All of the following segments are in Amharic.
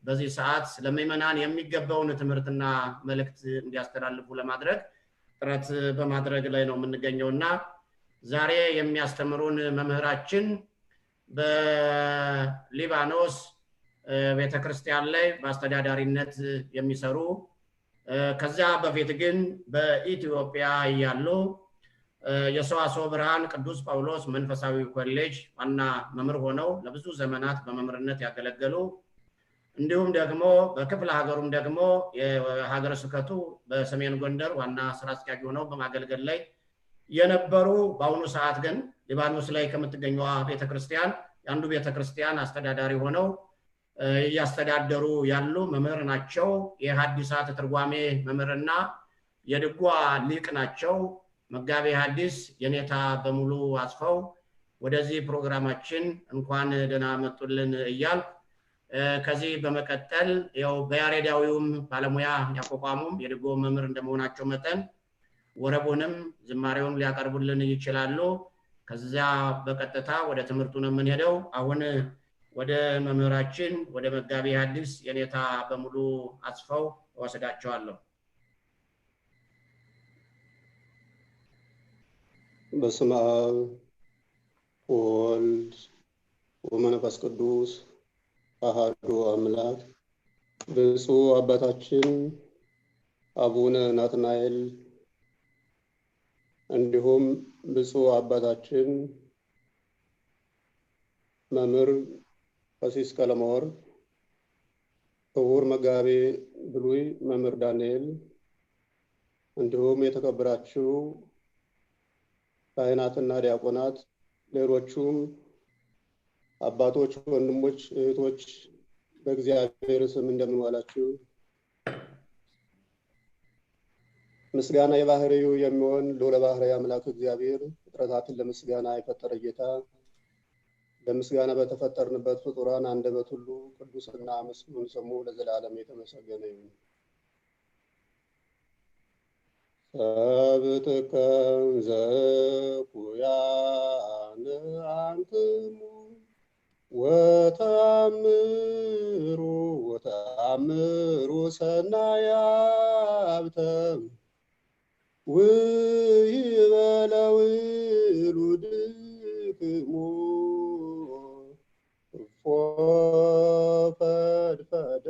በዚህ ሰዓት ለምእመናን የሚገባውን ትምህርትና መልእክት እንዲያስተላልፉ ለማድረግ ጥረት በማድረግ ላይ ነው የምንገኘውና ዛሬ የሚያስተምሩን መምህራችን በሊባኖስ ቤተክርስቲያን ላይ በአስተዳዳሪነት የሚሰሩ ከዛ በፊት ግን በኢትዮጵያ ያሉ የሰዋስወ ብርሃን ቅዱስ ጳውሎስ መንፈሳዊ ኮሌጅ ዋና መምህር ሆነው ለብዙ ዘመናት በመምህርነት ያገለገሉ እንዲሁም ደግሞ በክፍለ ሀገሩም ደግሞ የሀገረ ስብከቱ በሰሜን ጎንደር ዋና ስራ አስኪያጅ ሆነው በማገልገል ላይ የነበሩ በአሁኑ ሰዓት ግን ሊባኖስ ላይ ከምትገኘው ቤተክርስቲያን ያንዱ ቤተክርስቲያን አስተዳዳሪ ሆነው ያስተዳደሩ ያሉ መምህር ናቸው። የሐዲሳት ትርጓሜ መምህርና የድጓ ሊቅ ናቸው። መጋቤ ሐዲስ የኔታ በሙሉ አስፋው ወደዚህ ፕሮግራማችን እንኳን ደህና መጡልን እያል ከዚህ በመቀጠል ያው በያሬዳዊውም ባለሙያ ያቋቋሙም የድጓ መምህር እንደመሆናቸው መጠን ወረቡንም ዝማሬውን ሊያቀርቡልን ይችላሉ። ከዛ በቀጥታ ወደ ትምህርቱ ነው የምንሄደው። አሁን ወደ መምህራችን ወደ መጋቤ ሐዲስ የኔታ በሙሉ አስፋው ወስዳቸዋለሁ። በስመ አብ ወወልድ ወመንፈስ ቅዱስ አሐዱ አምላክ። ብፁዕ አባታችን አቡነ ናትናኤል እንዲሁም ብፁዕ አባታችን መምህር ቀሲስ ቀለመወርቅ፣ ክቡር መጋቤ ብሉይ መምህር ዳንኤል፣ እንዲሁም የተከበራችሁ ካህናትና ዲያቆናት፣ ሌሎቹም አባቶች፣ ወንድሞች፣ እህቶች በእግዚአብሔር ስም እንደምን ዋላችሁ? ምስጋና የባህሪው የሚሆን ልዑለ ባሕርይ አምላክ እግዚአብሔር ፍጥረታትን ለምስጋና የፈጠረ ጌታ ለምስጋና በተፈጠርንበት ፍጡራን አንደበት ሁሉ ቅዱስና ምስጉን ስሙ ለዘላለም የተመሰገነ ይሁን። ሰብእትከ ዘኩያን አንትሙ ወተአምሩ ሰናያብተ ወይበለው ውሉድክሙ ፈድፈደ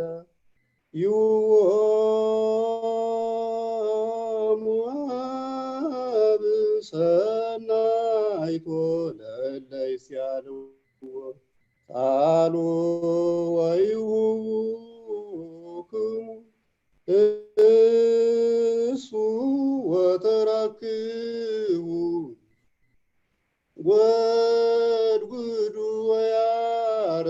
ይዎሙ አብሰናይቶ ለለይስያልዎ ቃሉ ወይሁክሙ እሱ ወተራክቡ ወድጉዱ ወያርውክሙ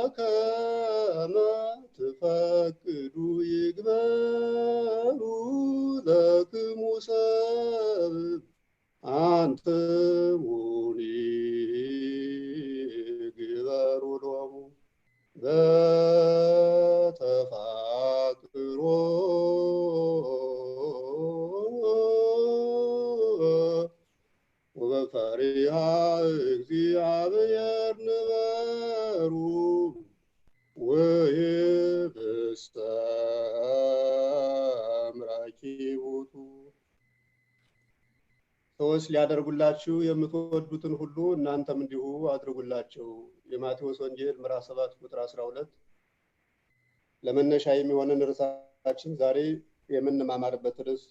ወበከመ ትፈቅዱ ይግበሩ ለክሙ ሰብእ አንትሙኒ ግበሩ ሎሙ በተፋቅሮ ወበፈሪሃ እግዚአብሔር ንበሩ ወይብስተ አምራኪቡቱ። ሰዎች ሊያደርጉላችሁ የምትወዱትን ሁሉ እናንተም እንዲሁ አድርጉላቸው። የማቴዎስ ወንጌል ምዕራፍ 7 ቁጥር 12። ለመነሻ የሚሆነን ርዕሳችን ዛሬ የምንማማርበት ርዕስ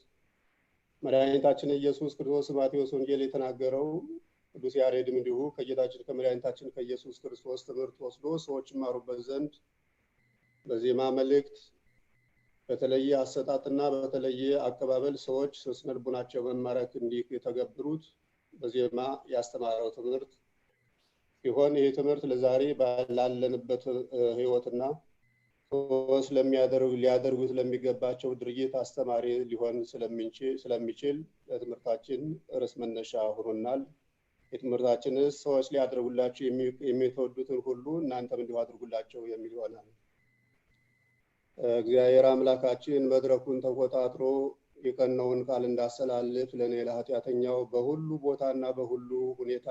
መድኃኒታችን ኢየሱስ ክርስቶስ ማቴዎስ ወንጌል የተናገረው ቅዱስ ያሬድም እንዲሁ ከጌታችን ከመድኃኒታችን ከኢየሱስ ክርስቶስ ትምህርት ወስዶ ሰዎች ይማሩበት ዘንድ በዜማ መልእክት በተለየ አሰጣጥና በተለየ አቀባበል ሰዎች ስነ ልቡናቸው መማረክ እንዲህ የተገብሩት በዜማ ያስተማረው ትምህርት ሲሆን ይህ ትምህርት ለዛሬ ባላለንበት ህይወትና ሰዎች ሊያደርጉት ለሚገባቸው ድርጊት አስተማሪ ሊሆን ስለሚችል ለትምህርታችን ርዕስ መነሻ ሆኖናል። የትምህርታችን ሰዎች ሊያደርጉላችሁ የሚተወዱትን ሁሉ እናንተም እንዲሁ አድርጉላቸው የሚል ይሆናል። እግዚአብሔር አምላካችን መድረኩን ተቆጣጥሮ የቀናውን ቃል እንዳስተላልፍ ለኔ ለኃጢአተኛው በሁሉ ቦታና በሁሉ ሁኔታ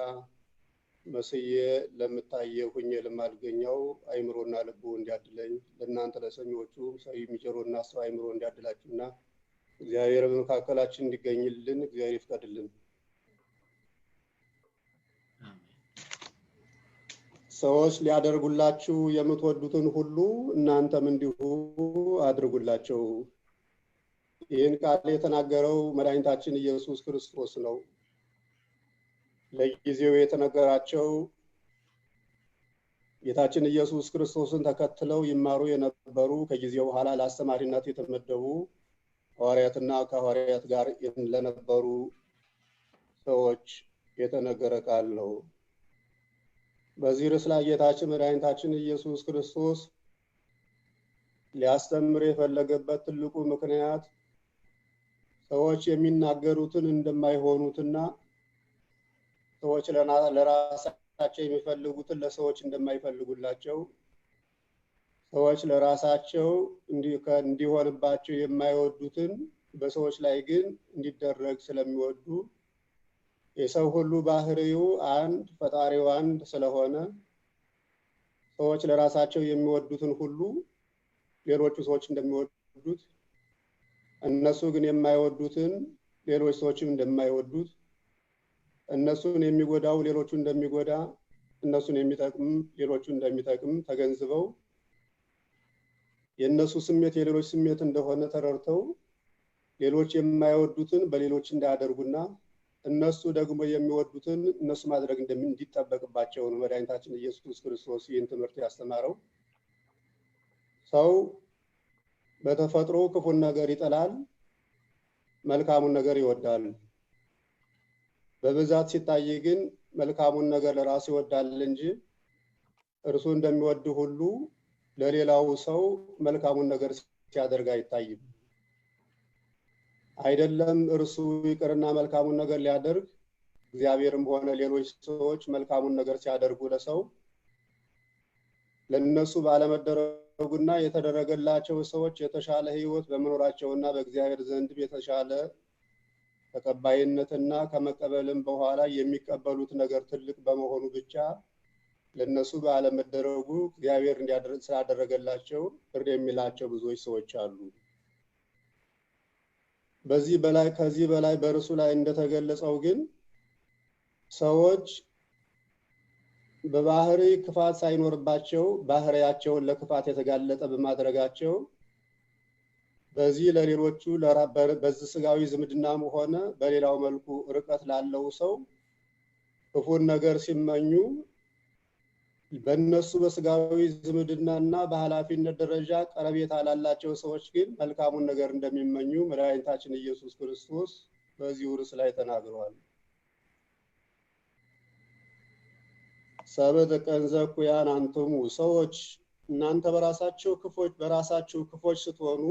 መስዬ ለምታየው ሁኜ ለማልገኘው አይምሮና ልቡ እንዲያድለኝ ለእናንተ ለሰሚዎቹ ሰው የሚጀሮና ሰው አይምሮ እንዲያድላችሁና እግዚአብሔር በመካከላችን እንዲገኝልን እግዚአብሔር ይፍቀድልን። ሰዎች ሊያደርጉላችሁ የምትወዱትን ሁሉ እናንተም እንዲሁ አድርጉላቸው። ይህን ቃል የተናገረው መድኃኒታችን ኢየሱስ ክርስቶስ ነው። ለጊዜው የተነገራቸው ጌታችን ኢየሱስ ክርስቶስን ተከትለው ይማሩ የነበሩ ከጊዜው በኋላ ለአስተማሪነት የተመደቡ ሐዋርያትና ከሐዋርያት ጋር ለነበሩ ሰዎች የተነገረ ቃል ነው። በዚህ ርዕስ ላይ ጌታችን መድኃኒታችን ኢየሱስ ክርስቶስ ሊያስተምር የፈለገበት ትልቁ ምክንያት ሰዎች የሚናገሩትን እንደማይሆኑትና ሰዎች ለራሳቸው የሚፈልጉትን ለሰዎች እንደማይፈልጉላቸው ሰዎች ለራሳቸው እንዲሆንባቸው የማይወዱትን በሰዎች ላይ ግን እንዲደረግ ስለሚወዱ የሰው ሁሉ ባህሪው አንድ ፈጣሪው አንድ ስለሆነ ሰዎች ለራሳቸው የሚወዱትን ሁሉ ሌሎቹ ሰዎች እንደሚወዱት እነሱ ግን የማይወዱትን ሌሎች ሰዎችም እንደማይወዱት እነሱን የሚጎዳው ሌሎቹ እንደሚጎዳ እነሱን የሚጠቅም ሌሎቹ እንደሚጠቅም ተገንዝበው የነሱ ስሜት የሌሎች ስሜት እንደሆነ ተረድተው ሌሎች የማይወዱትን በሌሎች እንዳያደርጉና እነሱ ደግሞ የሚወዱትን እነሱ ማድረግ እንዲጠበቅባቸው ነው መድኃኒታችን ኢየሱስ ክርስቶስ ይህን ትምህርት ያስተማረው። ሰው በተፈጥሮ ክፉን ነገር ይጠላል፣ መልካሙን ነገር ይወዳል። በብዛት ሲታይ ግን መልካሙን ነገር ለራሱ ይወዳል እንጂ እርሱ እንደሚወድ ሁሉ ለሌላው ሰው መልካሙን ነገር ሲያደርግ አይታይም። አይደለም እርሱ ይቅርና መልካሙን ነገር ሊያደርግ እግዚአብሔርም ሆነ ሌሎች ሰዎች መልካሙን ነገር ሲያደርጉ ለሰው ለነሱ ባለመደረጉና የተደረገላቸው ሰዎች የተሻለ ሕይወት በመኖራቸውና በእግዚአብሔር ዘንድ የተሻለ ተቀባይነትና ከመቀበልም በኋላ የሚቀበሉት ነገር ትልቅ በመሆኑ ብቻ ለነሱ ባለመደረጉ እግዚአብሔር እንዲያደርግ ስላደረገላቸው ፍርድ የሚላቸው ብዙዎች ሰዎች አሉ። ከዚህ በላይ በርሱ ላይ እንደተገለጸው ግን ሰዎች በባህሪ ክፋት ሳይኖርባቸው ባህሪያቸውን ለክፋት የተጋለጠ በማድረጋቸው በዚህ ለሌሎቹ በዚህ ስጋዊ ዝምድናም ሆነ በሌላው መልኩ ርቀት ላለው ሰው ክፉን ነገር ሲመኙ በእነሱ በስጋዊ ዝምድናና በኃላፊነት ደረጃ ቀረቤታ ላላቸው ሰዎች ግን መልካሙን ነገር እንደሚመኙ መድኃኒታችን ኢየሱስ ክርስቶስ በዚህ ርዕስ ላይ ተናግሯል። ሰብእ ተቀንዘኩያን አንትሙ ሰዎች እናንተ በራሳችሁ ክፎች ስትሆኑ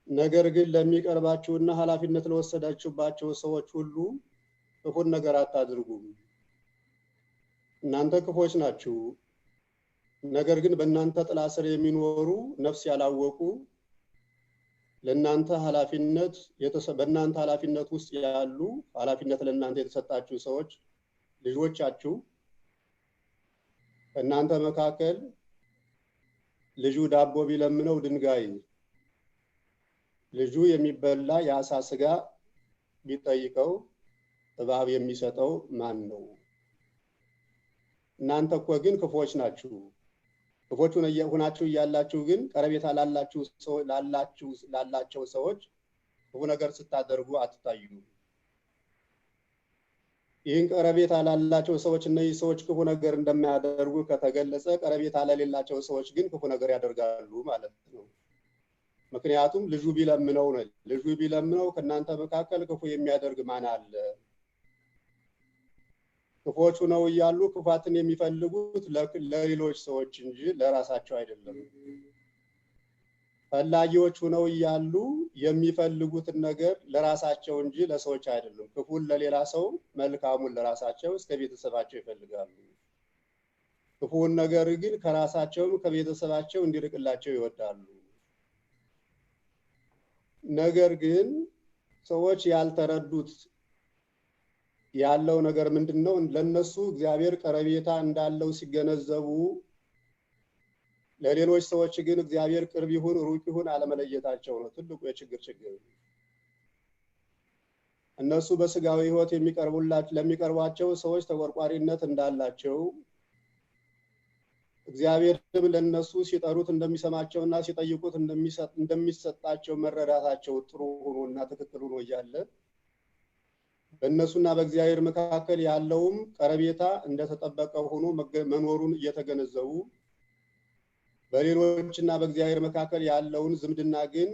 ነገር ግን ለሚቀርባችሁና ኃላፊነት ለወሰዳችሁባቸው ሰዎች ሁሉ ክፉን ነገር አታድርጉም። እናንተ ክፎች ናችሁ፣ ነገር ግን በእናንተ ጥላ ስር የሚኖሩ ነፍስ ያላወቁ በእናንተ ኃላፊነት ውስጥ ያሉ ኃላፊነት ለእናንተ የተሰጣችሁ ሰዎች ልጆቻችሁ እናንተ መካከል ልጁ ዳቦ ቢለምነው ድንጋይ ልጁ የሚበላ የአሳ ስጋ ቢጠይቀው እባብ የሚሰጠው ማን ነው? እናንተ እኮ ግን ክፎች ናችሁ። ክፎች ሆናችሁ እያላችሁ ግን ቀረቤታ ላላቸው ሰዎች ክፉ ነገር ስታደርጉ አትታዩ። ይህን ቀረቤታ ላላቸው ሰዎች እነዚህ ሰዎች ክፉ ነገር እንደማያደርጉ ከተገለጸ ቀረቤታ ለሌላቸው ሰዎች ግን ክፉ ነገር ያደርጋሉ ማለት ነው። ምክንያቱም ልጁ ቢለምነው ከእናንተ መካከል ክፉ የሚያደርግ ማን አለ? ክፎች ሆነው እያሉ ክፋትን የሚፈልጉት ለሌሎች ሰዎች እንጂ ለራሳቸው አይደለም። ፈላጊዎች ሆነው እያሉ የሚፈልጉትን ነገር ለራሳቸው እንጂ ለሰዎች አይደለም። ክፉን ለሌላ ሰው መልካሙን ለራሳቸው እስከ ቤተሰባቸው ይፈልጋሉ። ክፉን ነገር ግን ከራሳቸው ከቤተሰባቸው እንዲርቅላቸው ይወዳሉ። ነገር ግን ሰዎች ያልተረዱት ያለው ነገር ምንድነው? ለነሱ እግዚአብሔር ቀረቤታ እንዳለው ሲገነዘቡ ለሌሎች ሰዎች ግን እግዚአብሔር ቅርብ ይሁን ሩቅ ይሁን አለመለየታቸው ነው ትልቁ ችግር። እነሱ በስጋዊ ህይወት ለሚቀርቧቸው ሰዎች ተቆርቋሪነት እንዳላቸው እግዚአብሔርም ለነሱ ሲጠሩት እንደሚሰማቸውና ሲጠይቁት እንደሚሰጣቸው መረዳታቸው ጥሩ ሆኖና ትክክል ሆኖ እያለ በእነሱና በእግዚአብሔር መካከል ያለውም ቀረቤታ እንደተጠበቀ ሆኖ መኖሩን እየተገነዘቡ በሌሎችና በእግዚአብሔር መካከል ያለውን ዝምድና ግን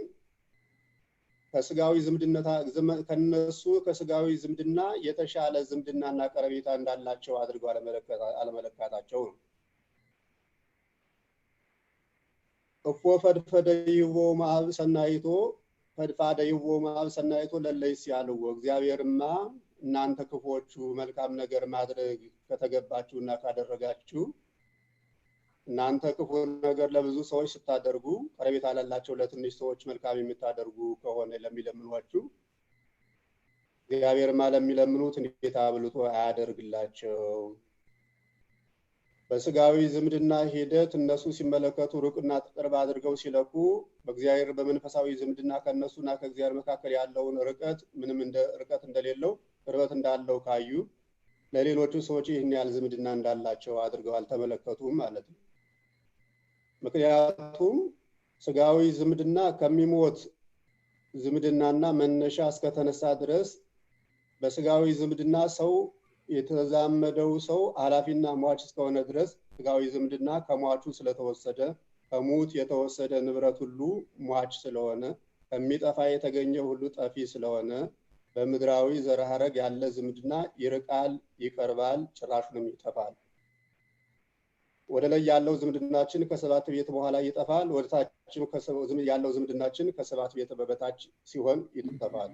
ከነሱ ከስጋዊ ዝምድና የተሻለ ዝምድናና ቀረቤታ እንዳላቸው አድርገው አለመለካታቸው ነው። እፎ ፈድፈደይዎ ማብ ሰናይቶ ለለይስ ያለው እግዚአብሔርማ እናንተ ክፎቹ መልካም ነገር ማድረግ ከተገባችሁና ካደረጋችሁ እናንተ ክፉ ነገር ለብዙ ሰዎች ስታደርጉ ቀረቤታ ላላቸው ለትንሽ ሰዎች መልካም የምታደርጉ ከሆነ ለሚለምኗችሁ እግዚአብሔርማ ለሚለምኑት እንዴት አብልጦ አያደርግላቸው። በስጋዊ ዝምድና ሂደት እነሱ ሲመለከቱ ሩቅና ቅርብ አድርገው ሲለኩ በእግዚአብሔር በመንፈሳዊ ዝምድና ከነሱና ከእግዚአብሔር መካከል ያለውን ርቀት ምንም ርቀት እንደሌለው ቅርበት እንዳለው ካዩ ለሌሎቹ ሰዎች ይህን ያህል ዝምድና እንዳላቸው አድርገው አልተመለከቱም ማለት ነው። ምክንያቱም ስጋዊ ዝምድና ከሚሞት ዝምድናና መነሻ እስከተነሳ ድረስ በስጋዊ ዝምድና ሰው የተዛመደው ሰው ኃላፊና ሟች እስከሆነ ድረስ ስጋዊ ዝምድና ከሟቹ ስለተወሰደ ከሙት የተወሰደ ንብረት ሁሉ ሟች ስለሆነ ከሚጠፋ የተገኘ ሁሉ ጠፊ ስለሆነ በምድራዊ ዘርሐረግ ያለ ዝምድና ይርቃል፣ ይቀርባል፣ ጭራሹንም ይጠፋል። ወደ ላይ ያለው ዝምድናችን ከሰባት ቤት በኋላ ይጠፋል፣ ወደ ታችም ያለው ዝምድናችን ከሰባት ቤት በበታች ሲሆን ይጠፋል።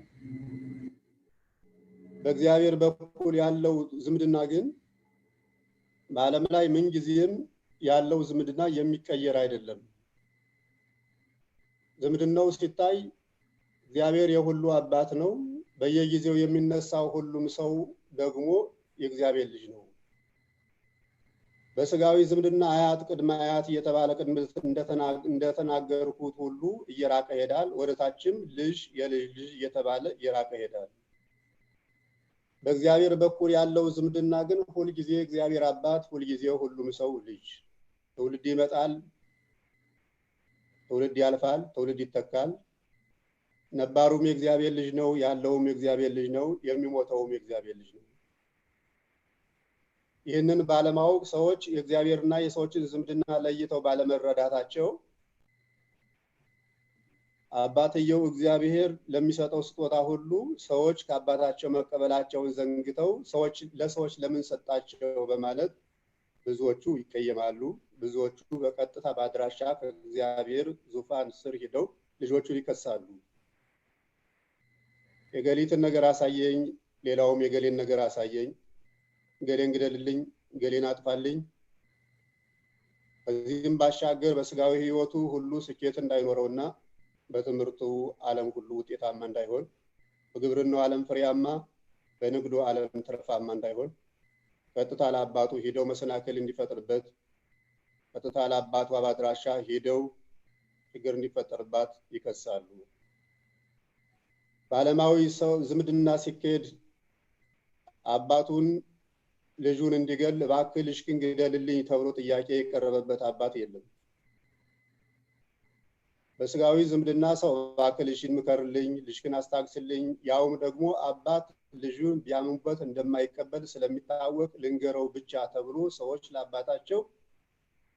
በእግዚአብሔር በኩል ያለው ዝምድና ግን በዓለም ላይ ምን ጊዜም ያለው ዝምድና የሚቀየር አይደለም። ዝምድናው ሲታይ እግዚአብሔር የሁሉ አባት ነው። በየጊዜው የሚነሳው ሁሉም ሰው ደግሞ የእግዚአብሔር ልጅ ነው። በስጋዊ ዝምድና አያት ቅድመ አያት እየተባለ እንደተናገርኩት ሁሉ እየራቀ ይሄዳል። ወደታችም ልጅ የልጅ ልጅ እየተባለ እየራቀ ይሄዳል። በእግዚአብሔር በኩል ያለው ዝምድና ግን ሁሉ ጊዜ እግዚአብሔር አባት፣ ሁሉ ጊዜ ሁሉም ሰው ልጅ። ትውልድ ይመጣል፣ ትውልድ ያልፋል፣ ትውልድ ይተካል። ነባሩም የእግዚአብሔር ልጅ ነው፣ ያለውም የእግዚአብሔር ልጅ ነው፣ የሚሞተውም የእግዚአብሔር ልጅ ነው። ይህንን ባለማወቅ ሰዎች የእግዚአብሔርና የሰዎችን ዝምድና ለይተው ባለመረዳታቸው አባትየው እግዚአብሔር ለሚሰጠው ስጦታ ሁሉ ሰዎች ከአባታቸው መቀበላቸውን ዘንግተው ለሰዎች ለምን ሰጣቸው በማለት ብዙዎቹ ይቀየማሉ። ብዙዎቹ በቀጥታ በአድራሻ ከእግዚአብሔር ዙፋን ስር ሄደው ልጆቹን ይከሳሉ። የገሊትን ነገር አሳየኝ፣ ሌላውም የገሌን ነገር አሳየኝ፣ ገሌን ግደልልኝ፣ ገሌን አጥፋልኝ። ከዚህም ባሻገር በስጋዊ ህይወቱ ሁሉ ስኬት እንዳይኖረውና በትምህርቱ ዓለም ሁሉ ውጤታማ እንዳይሆን፣ በግብርናው ዓለም ፍሬያማ፣ በንግዱ ዓለም ትርፋማ እንዳይሆን ቀጥታ ለአባቱ ሄደው መሰናክል እንዲፈጥርበት፣ ቀጥታ ለአባቱ አድራሻ ሄደው ችግር እንዲፈጠርባት ይከሳሉ። በዓለማዊ ሰው ዝምድና ሲካሄድ አባቱን ልጁን እንዲገል እባክህ ልጅህን ግደልልኝ ተብሎ ጥያቄ የቀረበበት አባት የለም። በስጋዊ ዝምድና ሰው እባክህ ልጅህን ምከርልኝ፣ ልጅህን አስታግስልኝ፣ ያውም ደግሞ አባት ልጁን ቢያምኑበት እንደማይቀበል ስለሚታወቅ ልንገረው ብቻ ተብሎ ሰዎች ለአባታቸው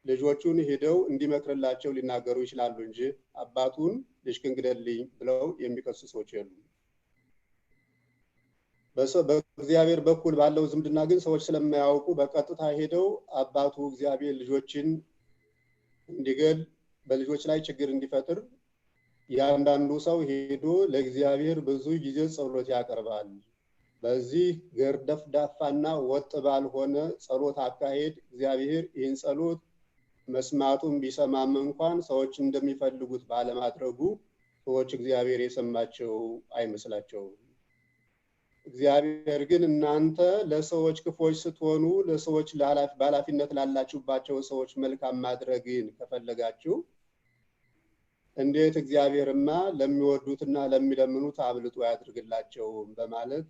ልጆቹን ሄደው እንዲመክርላቸው ሊናገሩ ይችላሉ እንጂ አባቱን ልጅህን ግደልልኝ ብለው የሚከሱ ሰዎች የሉም። በእግዚአብሔር በኩል ባለው ዝምድና ግን ሰዎች ስለማያውቁ በቀጥታ ሄደው አባቱ እግዚአብሔር ልጆችን እንዲገል በልጆች ላይ ችግር እንዲፈጥር ያንዳንዱ ሰው ሄዶ ለእግዚአብሔር ብዙ ጊዜ ጸሎት ያቀርባል። በዚህ ገርደፍዳፋና ወጥ ባልሆነ ጸሎት አካሄድ እግዚአብሔር ይህን ጸሎት መስማቱን ቢሰማም እንኳን ሰዎች እንደሚፈልጉት ባለማድረጉ ሰዎች እግዚአብሔር የሰማቸው አይመስላቸውም። እግዚአብሔር ግን እናንተ ለሰዎች ክፎች ስትሆኑ ለሰዎች በኃላፊነት ላላችሁባቸው ሰዎች መልካም ማድረግን ከፈለጋችሁ እንዴት እግዚአብሔርማ ለሚወዱትና ለሚለምኑት አብልጦ ያድርግላቸው በማለት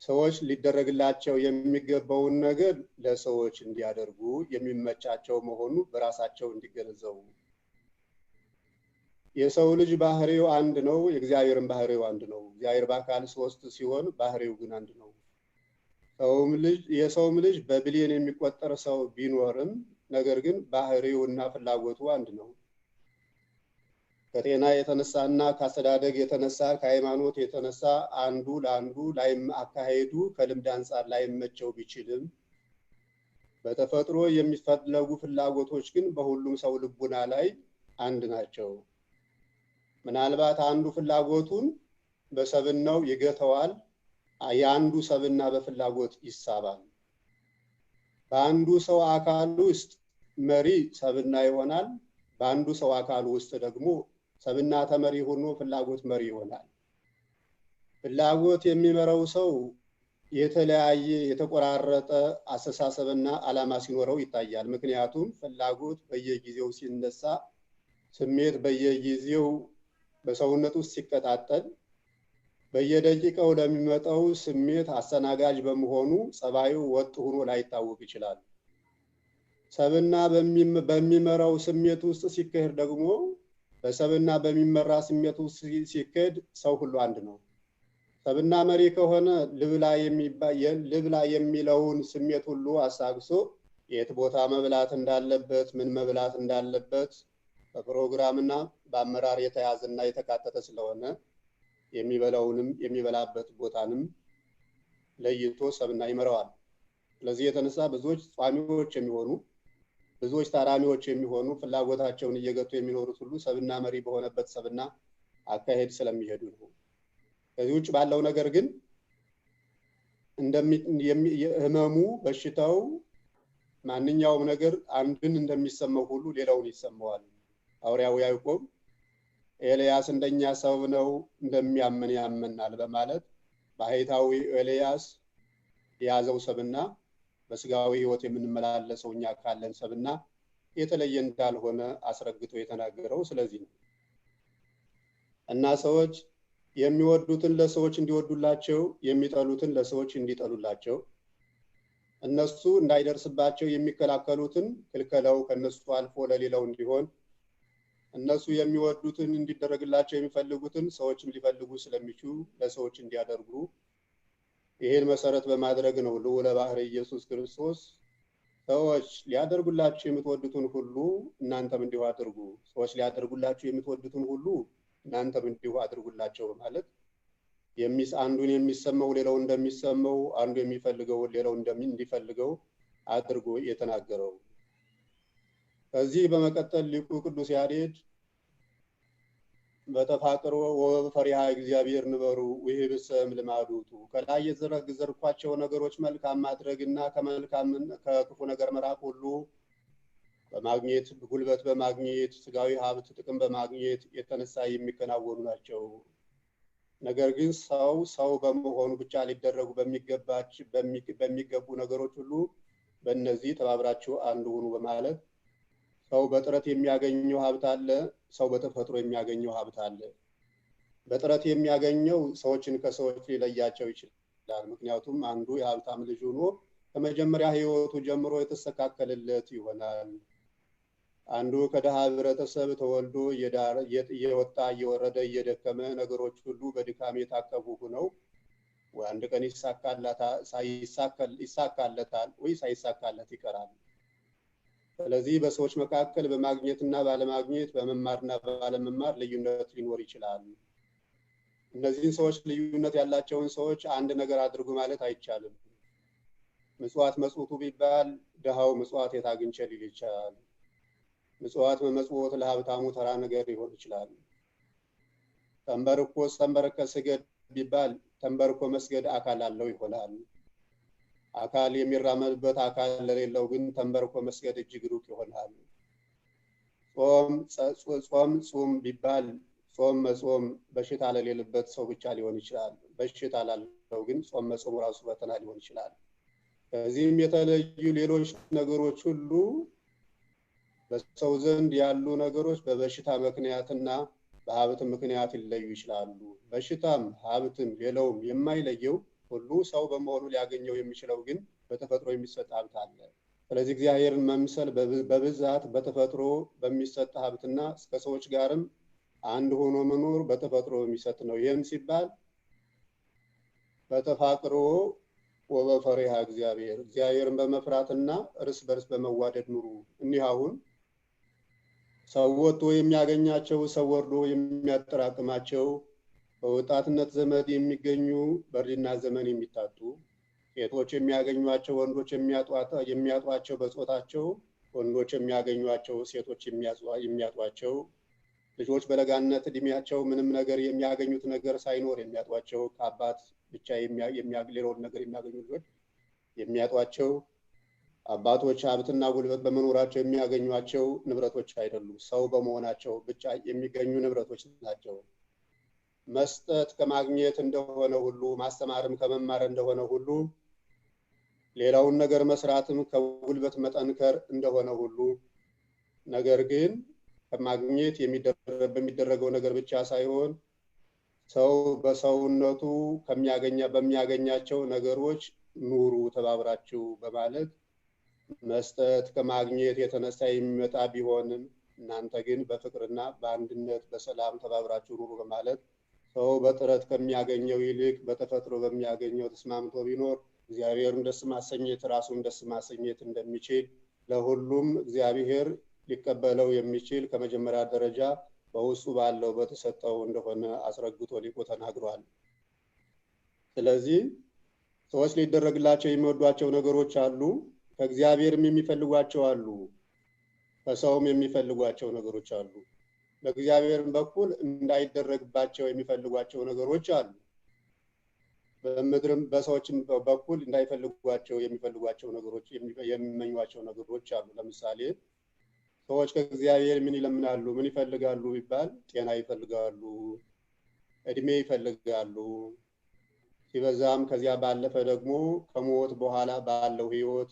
ሰዎች ሊደረግላቸው የሚገባውን ነገር ለሰዎች እንዲያደርጉ የሚመቻቸው መሆኑ በራሳቸው እንዲገነዘቡ የሰው ልጅ ባህሪው አንድ ነው የእግዚአብሔርን ባህሪው አንድ ነው እግዚአብሔር በአካል ሶስት ሲሆን ባህሪው ግን አንድ ነው የሰውም ልጅ በቢሊየን የሚቆጠር ሰው ቢኖርም ነገር ግን ባህሪውና ፍላጎቱ አንድ ነው ከጤና የተነሳና ከአስተዳደግ የተነሳ ከሃይማኖት የተነሳ አንዱ ለአንዱ ላይም አካሄዱ ከልምድ አንፃር ላይመቸው ቢችልም በተፈጥሮ የሚፈለጉ ፍላጎቶች ግን በሁሉም ሰው ልቡና ላይ አንድ ናቸው ምናልባት አንዱ ፍላጎቱን በሰብናው ይገተዋል ያንዱ ሰብና በፍላጎት ይሳባል በአንዱ ሰው አካል ውስጥ መሪ ሰብና ይሆናል በአንዱ ሰው አካል ውስጥ ደግሞ ሰብና ተመሪ ሆኖ ፍላጎት መሪ ይሆናል ፍላጎት የሚመራው ሰው የተለያየ የተቆራረጠ አስተሳሰብና ዓላማ ሲኖረው ይታያል ምክንያቱም ፍላጎት በየጊዜው ሲነሳ ስሜት በየጊዜው በሰውነት ውስጥ ሲቀጣጠል በየደቂቃው ለሚመጣው ስሜት አስተናጋጅ በመሆኑ ጸባዩ ወጥ ሆኖ ላይታወቅ ይችላል ሰብና በሚመራው ስሜት ውስጥ ሲከሄድ ደግሞ በሰብና በሚመራ ስሜት ውስጥ ሲከሄድ ሰው ሁሉ አንድ ነው ሰብና መሪ ከሆነ ልብላ የሚለውን ስሜት ሁሉ አሳግሶ የት ቦታ መብላት እንዳለበት ምን መብላት እንዳለበት በፕሮግራምና በአመራር የተያዘና የተካተተ ስለሆነ የሚበላውንም የሚበላበት ቦታንም ለይቶ ሰብና ይመራዋል ስለዚህ የተነሳ ብዙዎች ጿሚዎች የሚሆኑ ብዙዎች ታራሚዎች የሚሆኑ ፍላጎታቸውን እየገቱ የሚኖሩት ሁሉ ሰብና መሪ በሆነበት ሰብና አካሄድ ስለሚሄዱ ነው ከዚህ ውጭ ባለው ነገር ግን ህመሙ በሽታው ማንኛውም ነገር አንድን እንደሚሰማው ሁሉ ሌላውን ይሰማዋል ሐዋርያው ያዕቆብ ኤልያስ እንደኛ ሰው ነው እንደሚያምን ያመናል በማለት ባይታዊ ኤልያስ ያዘው ሰብና በስጋዊ ህይወት የምንመላለሰውኛ ካለን ሰብና የተለየ እንዳልሆነ አስረግጦ የተናገረው ስለዚህ ነው እና ሰዎች የሚወዱትን ለሰዎች እንዲወዱላቸው የሚጠሉትን ለሰዎች እንዲጠሉላቸው እነሱ እንዳይደርስባቸው የሚከላከሉትን ክልከላው ከነሱ አልፎ ለሌላው እንዲሆን እነሱ የሚወዱትን እንዲደረግላቸው የሚፈልጉትን ሰዎችም ሊፈልጉ ስለሚችሉ ለሰዎች እንዲያደርጉ ይሄን መሰረት በማድረግ ነው ልዑለ ባህርይ ኢየሱስ ክርስቶስ ሰዎች ሊያደርጉላችሁ የምትወዱትን ሁሉ እናንተም እንዲሁ አድርጉ ሰዎች ሊያደርጉላችሁ የምትወዱትን ሁሉ እናንተም እንዲሁ አድርጉላቸው ማለት አንዱን የሚሰማው ሌላው እንደሚሰማው አንዱ የሚፈልገው ሌላው እንዲፈልገው አድርጎ የተናገረው ከዚህ በመቀጠል ሊቁ ቅዱስ ያሬድ በተፋቅሮ ወፈሪሃ እግዚአብሔር ንበሩ ወይብሰም ልማዱቱ ከላይ የዘረዘርኳቸው ነገሮች መልካም ማድረግና ከክፉ ነገር መራቅ ሁሉ በማግኘት ጉልበት በማግኘት ስጋዊ ሀብት ጥቅም በማግኘት የተነሳ የሚከናወኑ ናቸው ነገር ግን ሰው በመሆኑ ብቻ ሊደረጉ በሚገቡ ነገሮች ሁሉ በእነዚህ ተባብራችሁ አንድ ሁኑ በማለት ሰው በጥረት የሚያገኘው ሀብት አለ ሰው በተፈጥሮ የሚያገኘው ሀብት አለ በጥረት የሚያገኘው ሰዎችን ከሰዎች ሊለያቸው ይችላል ምክንያቱም አንዱ የሀብታም ልጅ ሆኖ ከመጀመሪያ ህይወቱ ጀምሮ የተስተካከለለት ይሆናል አንዱ ከደሃ ህብረተሰብ ተወልዶ እየወጣ እየወረደ እየደከመ ነገሮች ሁሉ በድካም የታቀቡ ሆነው አንድ ቀን ይሳካለታል ወይ ሳይሳካለት ይቀራል ስለዚህ በሰዎች መካከል በማግኘትና ባለማግኘት በመማርና ባለመማር ልዩነት ሊኖር ይችላል እነዚህን ሰዎች ልዩነት ያላቸውን ሰዎች አንድ ነገር አድርጉ ማለት አይቻልም ምጽዋት መጽውቱ ቢባል ደሃው ምጽዋት የታግንቸ ሊል ይችላል ምጽዋት በመጽወት ለሀብታሙ ተራ ነገር ሊሆን ይችላል ተንበርኮ ስገድ ቢባል ተንበርኮ መስገድ አካል አለው ይሆናል አካል የሚራመድበት አካል ለሌለው ግን ተንበርኮ መስገድ እጅግ ሩቅ ይሆናል ጾም ቢባል ጾም መጾም በሽታ ለሌለበት ሰው ብቻ ሊሆን ይችላል በሽታ ላለው ግን ጾም መጾሙ ራሱ ፈተና ሊሆን ይችላል። ከዚህም የተለዩ ሌሎች ነገሮች ሁሉ በሰው ዘንድ ያሉ ነገሮች በበሽታ ምክንያትና በሀብት ምክንያት ሊለዩ ይችላሉ። በሽታም ሀብትም ሌላውም የማይለየው ሁሉ ሰው በመሆኑ ሊያገኘው የሚችለው ግን በተፈጥሮ የሚሰጥ ሀብት አለ። ስለዚህ እግዚአብሔርን መምሰል በብዛት በተፈጥሮ በሚሰጥ ሀብትና እስከ ሰዎች ጋርም አንድ ሆኖ መኖር በተፈጥሮ የሚሰጥ ነው። ይህም ሲባል በተፋቅሮ ወበፈሪሃ እግዚአብሔርን በመፍራትና እርስ በርስ በመዋደድ ኑሩ። እኒህ አሁን ሰው ወጥቶ የሚያገኛቸው ሰው ወርዶ የሚያጠራቅማቸው በወጣትነት ዘመን የሚገኙ በእርጅና ዘመን የሚታጡ ሴቶች የሚያገኟቸው ወንዶች የሚያጧቸው በጾታቸው ወንዶች የሚያገኟቸው ሴቶች የሚያጧቸው ልጆች በለጋነት እድሜያቸው ምንም ነገር የሚያገኙት ነገር ሳይኖር የሚያጧቸው ከአባት ብቻ ሌላውን ነገር የሚያገኙ ልጆች የሚያጧቸው አባቶች ሀብትና ጉልበት በመኖራቸው የሚያገኟቸው ንብረቶች አይደሉም፣ ሰው በመሆናቸው ብቻ የሚገኙ ንብረቶች ናቸው። መስጠት ከማግኘት እንደሆነ ሁሉ ማስተማርም ከመማር እንደሆነ ሁሉ ሌላውን ነገር መስራትም ከጉልበት መጠንከር እንደሆነ ሁሉ ነገር ግን ከማግኘት በሚደረገው ነገር ብቻ ሳይሆን ሰው በሰውነቱ በሚያገኛቸው ነገሮች ኑሩ ተባብራችሁ በማለት መስጠት ከማግኘት የተነሳ የሚመጣ ቢሆንም እናንተ ግን በፍቅርና በአንድነት በሰላም ተባብራችሁ ኑሩ በማለት ሰው በጥረት ከሚያገኘው ይልቅ በተፈጥሮ በሚያገኘው ተስማምቶ ቢኖር እግዚአብሔርን ደስ ማሰኘት ራሱን ደስ ማሰኘት እንደሚችል ለሁሉም እግዚአብሔር ሊቀበለው የሚችል ከመጀመሪያ ደረጃ በውስጡ ባለው በተሰጠው እንደሆነ አስረግጦ ሊቁ ተናግሯል። ስለዚህ ሰዎች ሊደረግላቸው የሚወዷቸው ነገሮች አሉ፣ ከእግዚአብሔርም የሚፈልጓቸው አሉ፣ ከሰውም የሚፈልጓቸው ነገሮች አሉ። በእግዚአብሔርም በኩል እንዳይደረግባቸው የሚፈልጓቸው ነገሮች አሉ፣ በምድርም በሰዎችም በኩል እንዳይፈልጓቸው የሚፈልጓቸው ነገሮች የሚመኟቸው ነገሮች አሉ። ለምሳሌ ሰዎች ከእግዚአብሔር ምን ይለምናሉ? ምን ይፈልጋሉ ቢባል ጤና ይፈልጋሉ፣ እድሜ ይፈልጋሉ። ሲበዛም ከዚያ ባለፈ ደግሞ ከሞት በኋላ ባለው ህይወት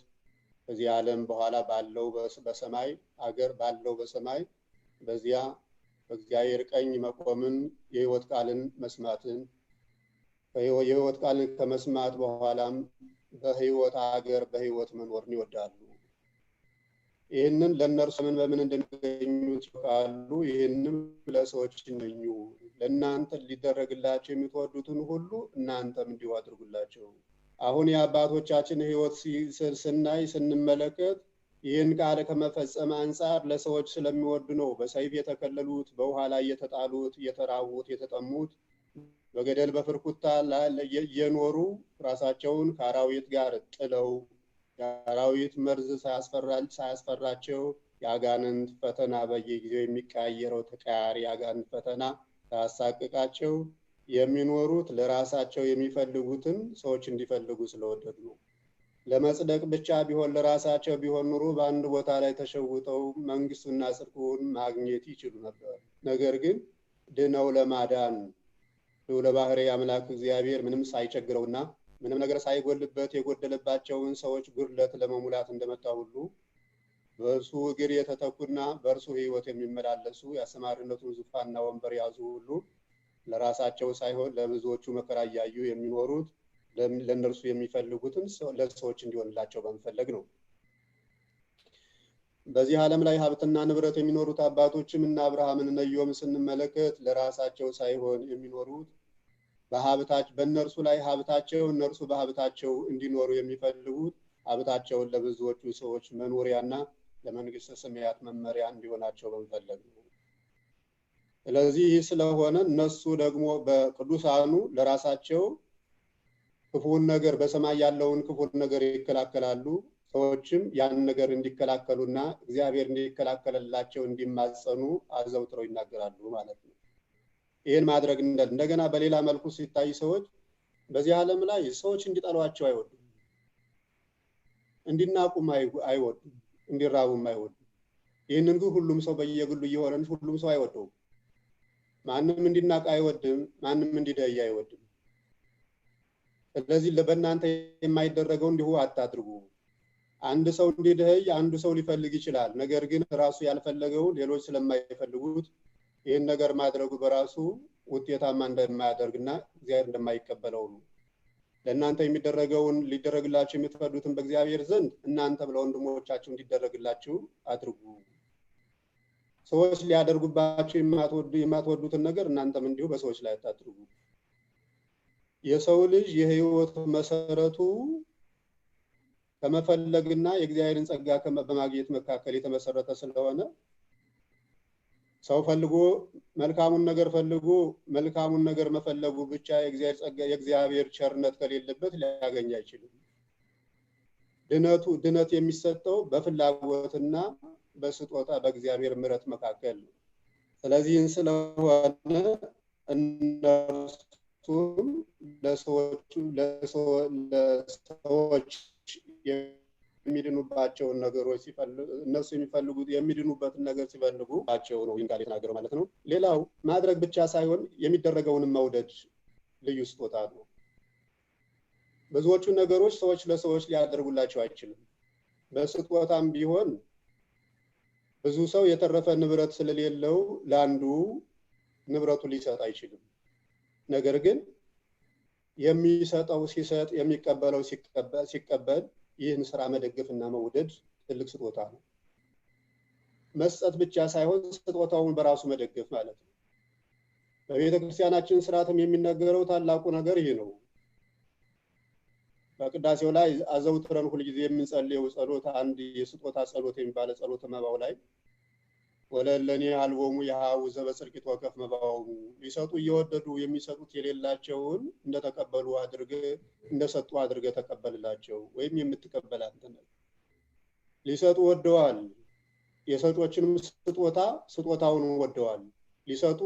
ከዚህ ዓለም በኋላ ባለው በሰማይ አገር ባለው በሰማይ በዚያ በእግዚአብሔር ቀኝ መቆምን የህይወት ቃልን መስማትን የህይወት ቃልን ከመስማት በኋላም በህይወት አገር በህይወት መኖርን ይወዳሉ። ይህንን ለእነርሱ በምን እንደሚገኙት ይቃሉ። ይህንም ለሰዎች ይመኙ። ለእናንተ ሊደረግላቸው የምትወዱትን ሁሉ እናንተም እንዲሁ አድርጉላቸው። አሁን የአባቶቻችን ህይወት ስናይ ስንመለከት ይህን ቃል ከመፈጸም አንጻር ለሰዎች ስለሚወዱ ነው በሰይፍ የተከለሉት፣ በውሃ ላይ የተጣሉት፣ የተራቡት፣ የተጠሙት፣ በገደል በፍርኩታ እየኖሩ ራሳቸውን ከአራዊት ጋር ጥለው የአራዊት መርዝ ሳያስፈራቸው የአጋንንት ፈተና በየጊዜው የሚቀያየረው ተቀያሪ የአጋንንት ፈተና ሳያሳቅቃቸው የሚኖሩት ለራሳቸው የሚፈልጉትን ሰዎች እንዲፈልጉ ስለወደዱ ነው። ለመጽደቅ ብቻ ቢሆን ለራሳቸው ቢሆን ኑሮ በአንድ ቦታ ላይ ተሸውጠው መንግስቱና ጽድቁን ማግኘት ይችሉ ነበር። ነገር ግን ድነው ለማዳን ለባህሪ አምላክ እግዚአብሔር ምንም ሳይቸግረውና ምንም ነገር ሳይጎልበት የጎደለባቸውን ሰዎች ጉድለት ለመሙላት እንደመጣ ሁሉ በእርሱ እግር የተተኩና በእርሱ ህይወት የሚመላለሱ የአስተማሪነቱን ዙፋንና ወንበር ያዙ ሁሉ ለራሳቸው ሳይሆን ለብዙዎቹ መከራ እያዩ የሚኖሩት ለእነርሱ የሚፈልጉትን ለሰዎች እንዲሆንላቸው በመፈለግ ነው። በዚህ ዓለም ላይ ሀብትና ንብረት የሚኖሩት አባቶችም እና አብርሃምን እና ኢዮብን ስንመለከት ለራሳቸው ሳይሆን የሚኖሩት በእነርሱ ላይ ሀብታቸው እነርሱ በሀብታቸው እንዲኖሩ የሚፈልጉት ሀብታቸውን ለብዙዎቹ ሰዎች መኖሪያና ለመንግስተ ሰማያት መመሪያ እንዲሆናቸው በመፈለግ ነው። ስለዚህ ስለሆነ እነሱ ደግሞ በቅዱሳኑ ለራሳቸው ክፉን ነገር በሰማይ ያለውን ክፉን ነገር ይከላከላሉ። ሰዎችም ያን ነገር እንዲከላከሉና እግዚአብሔር እንዲከላከልላቸው እንዲማጸኑ አዘውትረው ይናገራሉ ማለት ነው። ይሄን ማድረግ እንደገና በሌላ መልኩ ሲታይ ሰዎች በዚህ ዓለም ላይ ሰዎች እንዲጠሏቸው አይወዱም፣ እንዲናቁም አይወዱም፣ እንዲራቡም አይወዱም። ይህንን ግን ሁሉም ሰው በየግሉ እየሆነ ሁሉም ሰው አይወደውም። ማንም እንዲናቅ አይወድም፣ ማንም እንዲደይ አይወድም። ስለዚህ ለበእናንተ የማይደረገው እንዲሁ አታድርጉ። አንድ ሰው እንዲደህይ አንዱ ሰው ሊፈልግ ይችላል። ነገር ግን ራሱ ያልፈለገው ሌሎች ስለማይፈልጉት ይህን ነገር ማድረጉ በራሱ ውጤታማ እንደማያደርግና እግዚአብሔር እንደማይቀበለው ነው። ለእናንተ የሚደረገውን ሊደረግላችሁ የምትፈዱትን በእግዚአብሔር ዘንድ እናንተ ለወንድሞቻችሁ እንዲደረግላችሁ አድርጉ። ሰዎች ሊያደርጉባችሁ የማትወዱትን ነገር እናንተም እንዲሁ በሰዎች ላይ አታድርጉ። የሰው ልጅ የህይወት መሰረቱ ከመፈለግና የእግዚአብሔርን ጸጋ በማግኘት መካከል የተመሰረተ ስለሆነ ሰው ፈልጎ መልካሙን ነገር መፈለጉ ብቻ የእግዚአብሔር ቸርነት ከሌለበት ሊያገኝ አይችልም። ድነት የሚሰጠው በፍላጎትና በስጦታ በእግዚአብሔር ምሕረት መካከል ነው። ስለዚህ ስለሆነ እነርሱም ለሰዎች የሚድኑባቸውን ነገሮች ሲፈልጉ እነሱ የሚድኑበትን ነገር ሲፈልጉባቸው ነው ይንቃል የተናገረው ማለት ነው። ሌላው ማድረግ ብቻ ሳይሆን የሚደረገውን መውደድ ልዩ ስጦታ ነው። ብዙዎቹ ነገሮች ሰዎች ለሰዎች ሊያደርጉላቸው አይችልም። በስጦታም ቢሆን ብዙ ሰው የተረፈ ንብረት ስለሌለው ለአንዱ ንብረቱ ሊሰጥ አይችልም። ነገር ግን የሚሰጠው ሲሰጥ የሚቀበለው ሲቀበል ይህን ስራ መደገፍና መውደድ ትልቅ ስጦታ ነው። መስጠት ብቻ ሳይሆን ስጦታውን በራሱ መደገፍ ማለት ነው። በቤተክርስቲያናችን ስርዓትም የሚነገረው ታላቁ ነገር ይህ ነው። በቅዳሴው ላይ አዘውትረን ሁልጊዜ የምንጸልየው ጸሎት አንድ የስጦታ ጸሎት የሚባለው ጸሎተ መባው ላይ ወለለኔ አልቦሙ ያው ዘበጽድቅ ወከፍ መባው ሊሰጡ እየወደዱ የሚሰጡት የሌላቸውን እንደተቀበሉ እንደሰጡ አድርገ ተቀበልላቸው ወይም የምትቀበል አንተ ነህ። ሊሰጡ ወደዋል። የሰጦችንም ስጦታውን ወደዋል። ሊሰጡ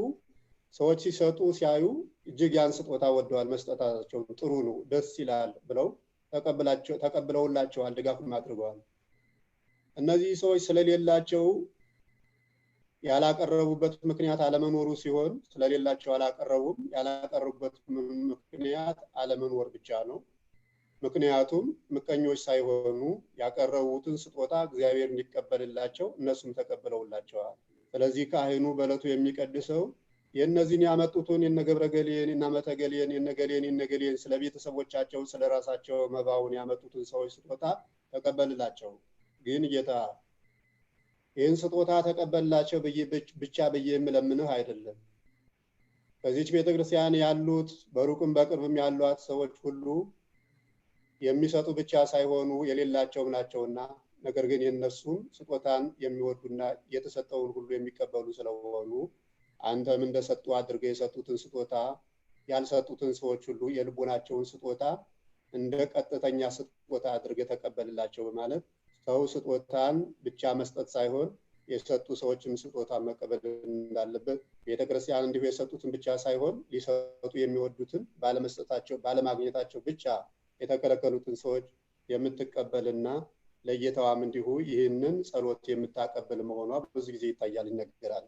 ሰዎች ሲሰጡ ሲያዩ እጅግ ያን ስጦታ ወደዋል። መስጠታቸው ጥሩ ነው፣ ደስ ይላል ብለው ተቀብለውላቸዋል፣ ድጋፍም አድርገዋል። እነዚህ ሰዎች ስለሌላቸው ያላቀረቡበት ምክንያት አለመኖሩ ሲሆን ስለሌላቸው አላቀረቡም። ያላቀረቡበት ምክንያት አለመኖር ብቻ ነው። ምክንያቱም ምቀኞች ሳይሆኑ ያቀረቡትን ስጦታ እግዚአብሔር እንዲቀበልላቸው እነሱም ተቀበለውላቸዋል። ስለዚህ ካህኑ በዕለቱ የሚቀድሰው የነዚህን ያመጡትን የነገብረገሌን የነመተገሌን የነገሌን ስለቤተሰቦቻቸው ስለራሳቸው መባውን ያመጡትን ሰዎች ስጦታ ተቀበልላቸው። ግን ጌታ ይህን ስጦታ ተቀበልላቸው ብቻ የምለምንህ አይደለም። በዚህች ቤተክርስቲያን ያሉት በሩቅም በቅርብም ያሏት ሰዎች ሁሉ የሚሰጡ ብቻ ሳይሆኑ የሌላቸውም ናቸውና ነገር ግን የነሱም ስጦታን የሚወዱና የተሰጠውን ሁሉ የሚቀበሉ ስለሆኑ አንተም እንደሰጡ አድርገህ የሰጡትን ስጦታ ያልሰጡትን ሰዎች ሁሉ የልቦናቸውን ስጦታ እንደ ቀጥተኛ ስጦታ አድርገህ ተቀበልላቸው በማለት ሰው ስጦታን ብቻ መስጠት ሳይሆን የሰጡ ሰዎችም ስጦታ መቀበል እንዳለበት ቤተክርስቲያን እንዲሁ የሰጡትን ብቻ ሳይሆን ሊሰጡ የሚወዱትን ባለማግኘታቸው ብቻ የተከለከሉትን ሰዎች የምትቀበልና ለጌታዋም እንዲሁ ይህንን ጸሎት የምታቀበል መሆኗ ብዙ ጊዜ ይታያል፣ ይነገራል።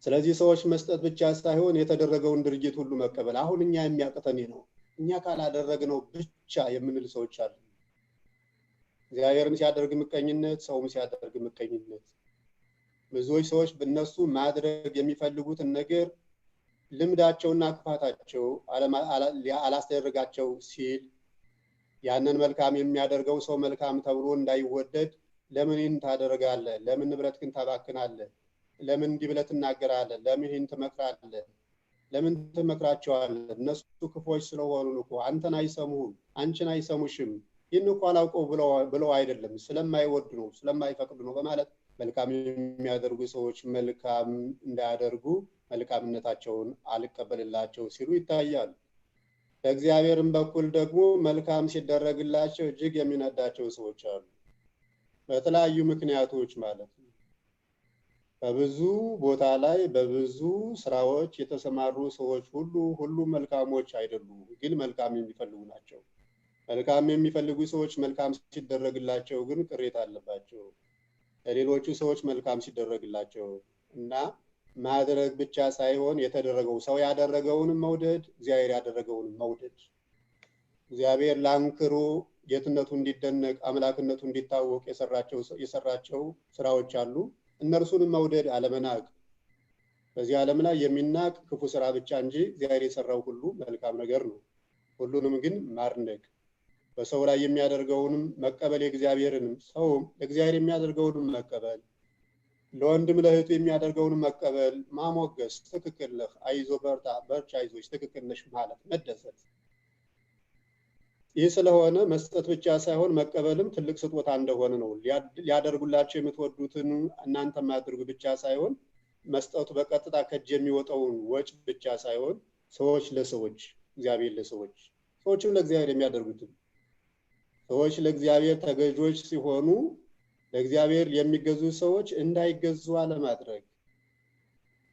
ስለዚህ ሰዎች መስጠት ብቻ ሳይሆን የተደረገውን ድርጊት ሁሉ መቀበል አሁን እኛ የሚያቅተን ነው። እኛ ካላደረግነው ብቻ የምንል ሰዎች አሉ። እግዚአብሔርም ሲያደርግ ምቀኝነት፣ ሰውም ሲያደርግ ምቀኝነት። ብዙዎች ሰዎች በእነሱ ማድረግ የሚፈልጉትን ነገር ልምዳቸውና ክፋታቸው አላስደረጋቸው ሲል ያንን መልካም የሚያደርገው ሰው መልካም ተብሎ እንዳይወደድ ለምን ይህን ታደርጋለህ? ለምን ንብረትህን ታባክናለህ? ለምን እንዲህ ብለህ ትናገራለህ? ለምን ይህን ትመክራለህ? ለምን ትመክራቸዋለህ? እነሱ ክፎች ስለሆኑ እኮ አንተን አይሰሙህም፣ አንቺን አይሰሙሽም። ይህን እኮ አላውቀው ብለው አይደለም፣ ስለማይወዱ ነው፣ ስለማይፈቅዱ ነው በማለት መልካም የሚያደርጉ ሰዎች መልካም እንዳያደርጉ መልካምነታቸውን አልቀበልላቸው ሲሉ ይታያል። በእግዚአብሔርም በኩል ደግሞ መልካም ሲደረግላቸው እጅግ የሚነዳቸው ሰዎች አሉ። በተለያዩ ምክንያቶች ማለት ነው። በብዙ ቦታ ላይ በብዙ ስራዎች የተሰማሩ ሰዎች ሁሉ መልካሞች አይደሉም፣ ግን መልካም የሚፈልጉ ናቸው። መልካም የሚፈልጉ ሰዎች መልካም ሲደረግላቸው ግን ቅሬታ አለባቸው። ለሌሎቹ ሰዎች መልካም ሲደረግላቸው እና ማድረግ ብቻ ሳይሆን የተደረገው ሰው ያደረገውን መውደድ፣ እግዚአብሔር ያደረገውን መውደድ እግዚአብሔር ላንክሮ ጌትነቱ እንዲደነቅ አምላክነቱ እንዲታወቅ የሰራቸው ስራዎች አሉ። እነርሱንም መውደድ አለመናቅ። በዚህ ዓለም ላይ የሚናቅ ክፉ ስራ ብቻ እንጂ እግዚአብሔር የሰራው ሁሉ መልካም ነገር ነው። ሁሉንም ግን ማድነቅ፣ በሰው ላይ የሚያደርገውንም መቀበል፣ የእግዚአብሔርንም ሰውም ለእግዚአብሔር የሚያደርገውንም መቀበል፣ ለወንድም ለእህቱ የሚያደርገውንም መቀበል፣ ማሞገስ፣ ትክክል ነህ፣ አይዞ በርታ፣ በርቻ፣ አይዞች፣ ትክክል ነሽ ማለት፣ መደሰት። ይህ ስለሆነ መስጠት ብቻ ሳይሆን መቀበልም ትልቅ ስጦታ እንደሆነ ነው። ሊያደርጉላቸው የምትወዱትን እናንተ ማድረጉ ብቻ ሳይሆን መስጠቱ በቀጥታ ከእጅ የሚወጣውን ወጭ ብቻ ሳይሆን ሰዎች ለሰዎች፣ እግዚአብሔር ለሰዎች፣ ሰዎችም ለእግዚአብሔር የሚያደርጉትን ሰዎች ለእግዚአብሔር ተገዦች ሲሆኑ ለእግዚአብሔር የሚገዙ ሰዎች እንዳይገዙ አለማድረግ፣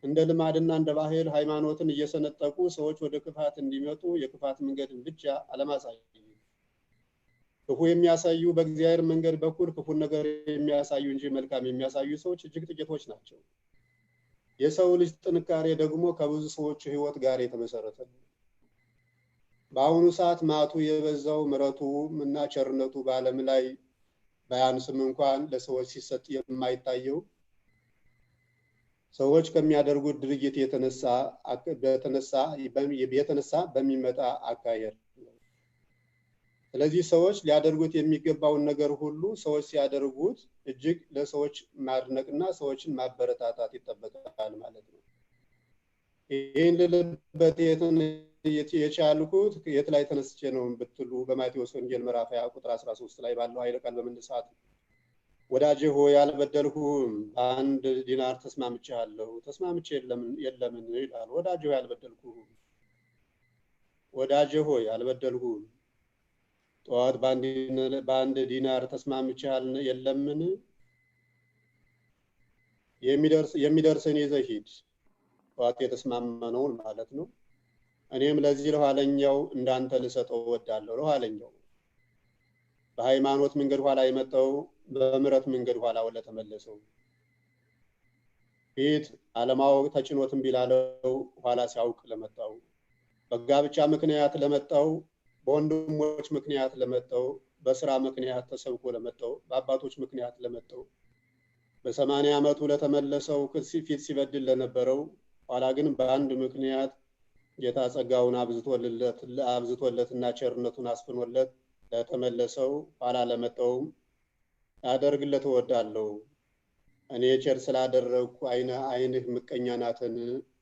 እንደ ልማድና እንደ ባህል ሃይማኖትን እየሰነጠቁ ሰዎች ወደ ክፋት እንዲመጡ የክፋት መንገድን ብቻ አለማሳየት። ክፉ የሚያሳዩ በእግዚአብሔር መንገድ በኩል ክፉን ነገር የሚያሳዩ እንጂ መልካም የሚያሳዩ ሰዎች እጅግ ጥቂቶች ናቸው። የሰው ልጅ ጥንካሬ ደግሞ ከብዙ ሰዎች ሕይወት ጋር የተመሰረተ ነው። በአሁኑ ሰዓት ማቱ የበዛው ምሕረቱ እና ቸርነቱ በዓለም ላይ ባያንስም እንኳን ለሰዎች ሲሰጥ የማይታየው ሰዎች ከሚያደርጉት ድርጊት የተነሳ በሚመጣ አካሄድ። ስለዚህ ሰዎች ሊያደርጉት የሚገባውን ነገር ሁሉ ሰዎች ሲያደርጉት እጅግ ለሰዎች ማድነቅና ሰዎችን ማበረታታት ይጠበቃል ማለት ነው። ይህን ልልበት የቻልኩት የት ላይ ተነስቼ ነው ብትሉ በማቴዎስ ወንጌል ምዕራፍ 20 ቁጥር 13 ላይ ባለው ኃይለ ቃል በመነሳት ወዳጄ ሆይ አልበደልሁም፣ በአንድ ዲናር ተስማምቼአለሁ። ተስማምቼ የለምን ይላል። ወዳጄ ሆይ አልበደልኩህም፣ ወዳጄ ሆይ አልበደልሁም፣ ጠዋት በአንድ ዲናር ተስማምቼ የለምን? የሚደርስን ይዘህ ሂድ። ጠዋት የተስማማነውን ማለት ነው። እኔም ለዚህ ለኋለኛው እንዳንተ ልሰጠው እወዳለሁ። ለኋለኛው በሃይማኖት መንገድ ኋላ የመጣው በምሕረት መንገድ ኋላ ለተመለሰው፣ ፊት አለማወቅ ተጭኖትም ቢላለው ኋላ ሲያውቅ ለመጣው፣ በጋብቻ ምክንያት ለመጣው፣ በወንድሞች ምክንያት ለመጣው፣ በስራ ምክንያት ተሰብኮ ለመጣው፣ በአባቶች ምክንያት ለመጣው፣ በ80 ዓመቱ ለተመለሰው፣ ፊት ሲበድል ለነበረው፣ ኋላ ግን በአንድ ምክንያት ጌታ ጸጋውን አብዝቶለትና ቸርነቱን አስፍኖለት ለተመለሰው፣ ኋላ ለመጣው አደርግለት እወዳለሁ። እኔ ቸር ስላደረግኩ አይንህ ምቀኛ ናትን?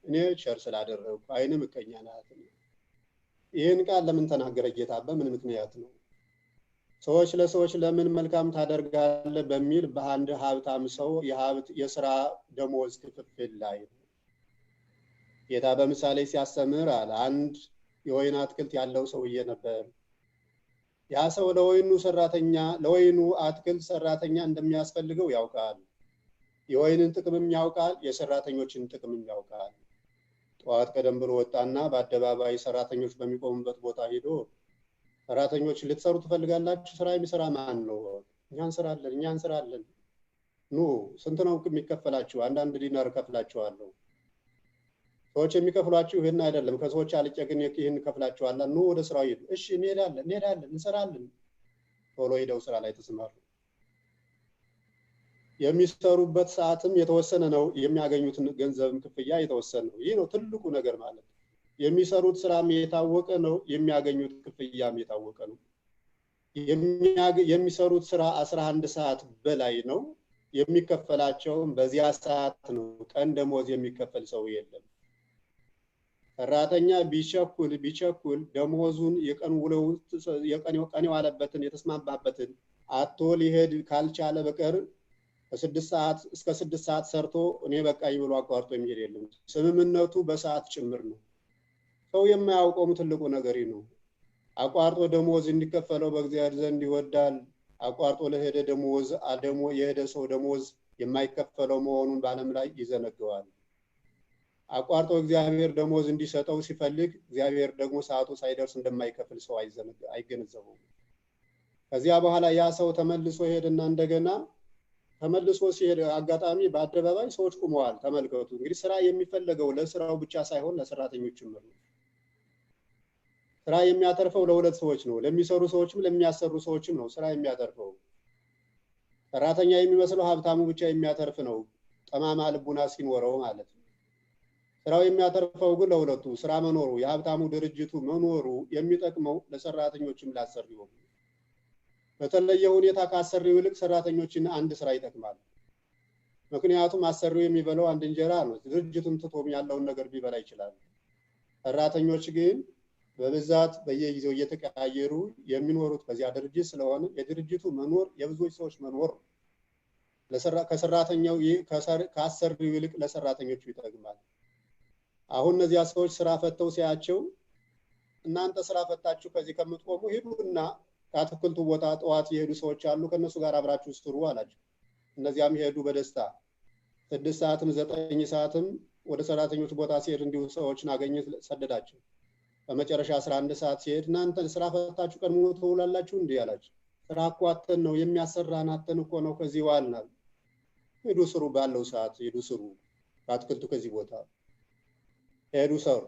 እኔ ቸር ስላደረግኩ አይንህ ምቀኛ ናትን? ይህን ቃል ለምን ተናገረ ጌታ? በምን ምክንያት ነው? ሰዎች ለሰዎች ለምን መልካም ታደርጋለህ በሚል በአንድ ሀብታም ሰው የስራ ደሞዝ ክፍፍል ላይ ነው። ጌታ በምሳሌ ሲያስተምር አለ፣ አንድ የወይን አትክልት ያለው ሰውዬ ነበር። ያ ሰው ለወይኑ አትክልት ሰራተኛ እንደሚያስፈልገው ያውቃል። የወይንን ጥቅምም ያውቃል፣ የሰራተኞችን ጥቅምም ያውቃል። ጠዋት ቀደም ብሎ ወጣና በአደባባይ ሰራተኞች በሚቆሙበት ቦታ ሄዶ ሰራተኞች ልትሰሩ ትፈልጋላችሁ? ስራ የሚሰራ ማን ነው? እኛ እንሰራለን። ኑ ስንት ነው የሚከፈላችሁ? አንዳንድ ዲናር እከፍላችኋለሁ። ሰዎች የሚከፍሏችሁ ይሄን አይደለም፣ ከሰዎች አልጨ ግን ይሄን እከፍላችኋለሁ። ኑ ወደ ስራው ሂዱ። እሺ እንሄዳለን፣ እንሰራለን። ቶሎ ሄደው ስራ ላይ ተሰማሩ። የሚሰሩበት ሰዓትም የተወሰነ ነው፣ የሚያገኙትን ገንዘብም ክፍያ የተወሰነ ነው። ይህ ነው ትልቁ ነገር ማለት ነው። የሚሰሩት ስራም የታወቀ ነው፣ የሚያገኙት ክፍያም የታወቀ ነው። የሚሰሩት ስራ 11 ሰዓት በላይ ነው፣ የሚከፈላቸውም በዚያ ሰዓት ነው። ቀን ደሞዝ የሚከፈል ሰው የለም። ሰራተኛ ቢቸኩል ደሞዙን የቀን የዋለበትን የተስማማበትን አቶ ሊሄድ ካልቻለ በቀር ከ6 ሰዓት እስከ 6 ሰዓት ሰርቶ እኔ በቃኝ ብሎ አቋርጦ የሚሄድ የለም። ስምምነቱ በሰዓት ጭምር ነው። ሰው የማያውቀውም ትልቁ ነገር ነው። አቋርጦ ደሞዝ እንዲከፈለው በእግዚአብሔር ዘንድ ይወዳል። አቋርጦ ለሄደ የሄደ ሰው ደሞዝ የማይከፈለው መሆኑን በዓለም ላይ ይዘነገዋል። አቋርጦ እግዚአብሔር ደሞዝ እንዲሰጠው ሲፈልግ እግዚአብሔር ደግሞ ሰዓቱ ሳይደርስ እንደማይከፍል ሰው አይገነዘበውም። ከዚያ በኋላ ያ ሰው ተመልሶ ሄደና እንደገና ተመልሶ ሲሄድ አጋጣሚ በአደባባይ ሰዎች ቆመዋል። ተመልከቱ እንግዲህ ስራ የሚፈለገው ለስራው ብቻ ሳይሆን ለሰራተኞችም ነው። ስራ የሚያተርፈው ለሁለት ሰዎች ነው። ለሚሰሩ ሰዎችም ለሚያሰሩ ሰዎችም ነው ስራ የሚያተርፈው። ሰራተኛ የሚመስለው ሀብታሙ ብቻ የሚያተርፍ ነው፣ ጠማማ ልቡና ሲኖረው ማለት ነው። ስራው የሚያተርፈው ግን ለሁለቱ። ስራ መኖሩ የሀብታሙ ድርጅቱ መኖሩ የሚጠቅመው ለሰራተኞችም ላሰሪው። በተለየ ሁኔታ ካሰሪው ይልቅ ሰራተኞችን አንድ ስራ ይጠቅማል። ምክንያቱም አሰሪው የሚበላው አንድ እንጀራ ነው። ድርጅቱም ትቶም ያለውን ነገር ቢበላ ይችላል። ሰራተኞች ግን በብዛት በየጊዜው እየተቀያየሩ የሚኖሩት በዚያ ድርጅት ስለሆነ የድርጅቱ መኖር የብዙዎች ሰዎች መኖር ከሰራተኛው ከአሰሪው ይልቅ ለሰራተኞቹ ይጠቅማል። አሁን እነዚያ ሰዎች ስራ ፈተው ሲያቸው እናንተ ስራ ፈታችሁ ከዚህ ከምትቆሙ ሄዱና ከአትክልቱ ቦታ ጠዋት የሄዱ ሰዎች አሉ፣ ከነሱ ጋር አብራችሁ ስሩ አላቸው። እነዚያም ሄዱ በደስታ 6 ሰዓትም 9 ሰዓትም ወደ ሰራተኞች ቦታ ሲሄድ እንዲሁ ሰዎችን አገኘ፣ ሰደዳቸው። በመጨረሻ 11 ሰዓት ሲሄድ እናንተ ስራ ፈታችሁ ቀን ሙሉ ትውላላችሁ እንዴ አላቸው። ስራ እኮ አተን ነው የሚያሰራን አተን እኮ ነው ከዚህ ዋልናል። ሄዱ ስሩ፣ ባለው ሰዓት ሄዱ ስሩ ከአትክልቱ ከዚህ ቦታ ሄዱ ሰሩ።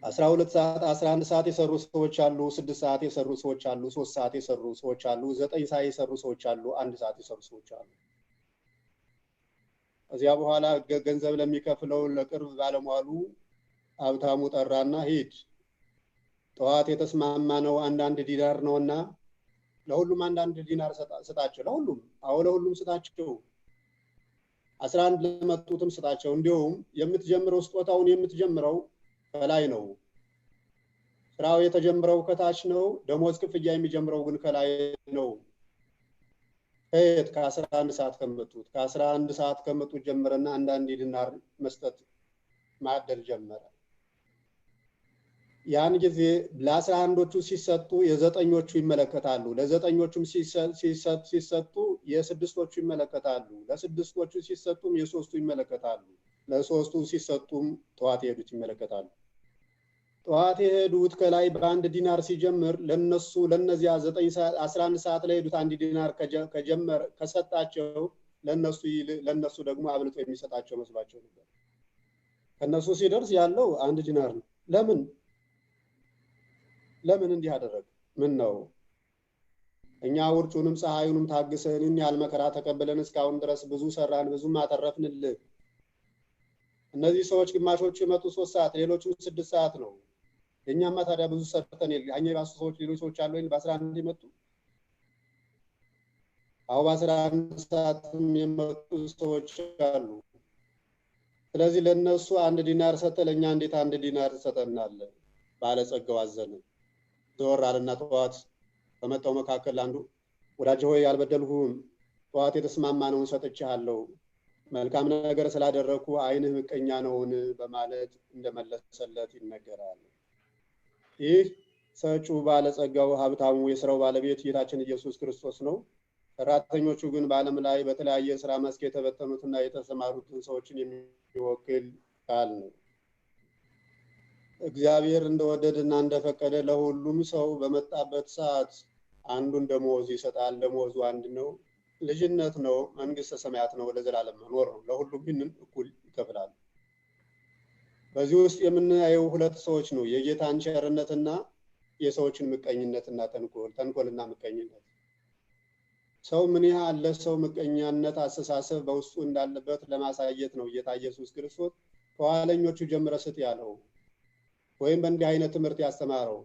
12 ሰዓት 11 ሰዓት የሰሩ ሰዎች አሉ፣ 6 ሰዓት የሰሩ ሰዎች አሉ፣ 3 ሰዓት የሰሩ ሰዎች አሉ፣ 9 ሰዓት የሰሩ ሰዎች አሉ፣ 1 ሰዓት የሰሩ ሰዎች አሉ። እዚያ በኋላ ገንዘብ ለሚከፍለው ለቅርብ ባለሟሉ ሀብታሙ ጠራና ሂድ ጠዋት የተስማማ ነው 1 ዲናር ነውና ለሁሉም 1 ዲናር ስጣቸው። ለሁሉም ለሁሉም ስጣቸው። 11 ለመጡትም ስጣቸው። እንዲሁም የምትጀምረው ስጦታውን የምትጀምረው ከላይ ነው። ስራው የተጀመረው ከታች ነው። ደሞዝ ክፍያ የሚጀምረው ግን ከላይ ነው። ከ11 ሰዓት ከ11 ሰዓት ከመጡት ጀመረና 1 ዲናር መስጠት ማደል ጀመረ። ያን ጊዜ ለ11ዎቹ ሲሰጡ የ9ዎቹ ይመለከታሉ፣ ለ9ዎቹም ሲሰጡ የ6ዎቹ ይመለከታሉ፣ ለ6ዎቹ ሲሰጡም የ3ቱ ይመለከታሉ፣ ለ3ቱ ሲሰጡም ጠዋት የሄዱት ይመለከታሉ። ጠዋት የሄዱት ከላይ በ1 ዲናር ሲጀምር ለነዚያ 11 ሰዓት ላይ ሄዱት 1 ዲናር ከሰጣቸው ለነሱ ደግሞ አብልጦ የሚሰጣቸው መስሏቸው ነበር። ከነሱ ሲደርስ ያለው 1 ዲናር ነው። ለምን እንዲህ አደረገ? ምን ነው እኛ ውርጩንም ፀሐዩንም ታግሰን ያል መከራ ተቀበለን እስካሁን ድረስ ብዙ ሰራን፣ ብዙ ማተረፍንልህ። እነዚህ ሰዎች ግማሾቹ የመጡ 3 ሰዓት ሌሎቹ 6 ሰዓት ነው። የኛማ ታዲያ ብዙ ሰርተን ያኛ የባሱ ሰዎች ሌሎች ሰዎች አሉ ወይ በ11 የመጡ? በ11 ሰዓትም የመጡ ሰዎች አሉ። ስለዚህ ለነሱ 1 ዲናር ሰጠ፣ ለኛ እንዴት 1 ዲናር ሰጠናል? ባለጸጋው አዘነ። ዞር አለና ጠዋት በመጣው መካከል አንዱ ወዳጅ ሆይ ያልበደልሁም፣ ጠዋት የተስማማነውን ሰጥቻለሁ፣ መልካም ነገር ስላደረኩ አይንህ ምቀኛ ነውን በማለት እንደመለሰለት ይነገራል። ይህ ሰጩ ባለጸጋው ሀብታሙ የሥራው ባለቤት ጌታችን ኢየሱስ ክርስቶስ ነው። ሰራተኞቹ ግን በዓለም ላይ በተለያየ ስራ መስክ የተበተኑትና የተሰማሩትን ሰዎችን የሚወክል ቃል ነው። እግዚአብሔር እንደወደደና እንደፈቀደ ለሁሉም ሰው በመጣበት ሰዓት አንዱን ደሞዝ ይሰጣል። ደሞዙ አንድ ነው፣ ልጅነት ነው፣ መንግስተ ሰማያት ነው፣ ለዘላለም መኖር ነው። ለሁሉም ይህንን እኩል ይከፍላል። በዚህ ውስጥ የምናየው 2 ሰዎች ነው፣ የጌታን ቸርነትና የሰዎችን ምቀኝነትና ተንኮልና ምቀኝነት። ሰው ምን ያህል ለሰው ምቀኛነት አስተሳሰብ በውስጡ እንዳለበት ለማሳየት ነው ጌታ ኢየሱስ ክርስቶስ ከኋለኞቹ ጀምረ ስጥ ያለው ወይም በእንዲህ አይነት ትምህርት ያስተማረው።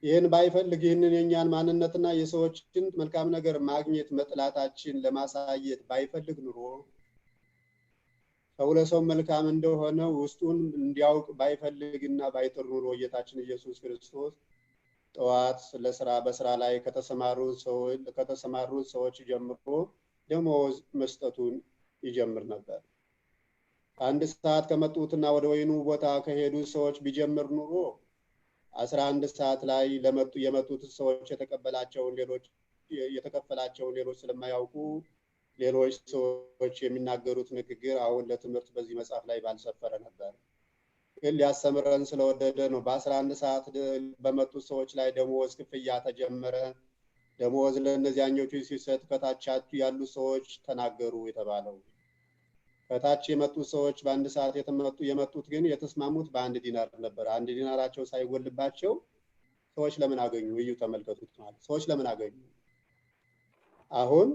ይህን ባይፈልግ ይህንን የኛን ማንነትና የሰዎችን መልካም ነገር ማግኘት መጥላታችን ለማሳየት ባይፈልግ ኑሮ ሰው ለሰው መልካም እንደሆነ ውስጡን እንዲያውቅ ባይፈልግና ባይጥር ኑሮ ጌታችን ኢየሱስ ክርስቶስ ጠዋት በስራ ላይ ከተሰማሩት ሰዎች ጀምሮ ደሞዝ መስጠቱን ይጀምር ነበር። 1 ሰዓት ከመጡትና ወደ ወይኑ ቦታ ከሄዱ ሰዎች ቢጀምር ኑሮ 11 ሰዓት ላይ የመጡት ሰዎች የተከፈላቸውን ሌሎች ስለማያውቁ ሌሎች ሰዎች የሚናገሩት ንግግር አሁን ለትምህርት በዚህ መጽሐፍ ላይ ባልሰፈረ ነበር። ግን ሊያስተምረን ስለወደደ ነው። በ11 ሰዓት በመጡት ሰዎች ላይ ደሞዝ ክፍያ ተጀመረ። ደሞዝ ለእነዚያኞቹ ሲሰጥ ከታች ያሉ ሰዎች ተናገሩ የተባለው ከታች የመጡት ሰዎች በአንድ ሰዓት የመጡት ግን የተስማሙት በአንድ ዲናር ነበር። አንድ ዲናራቸው ሳይጎልባቸው ሰዎች ለምን አገኙ? እዩ ተመልከቱት። ማለት ሰዎች ለምን አገኙ? አሁን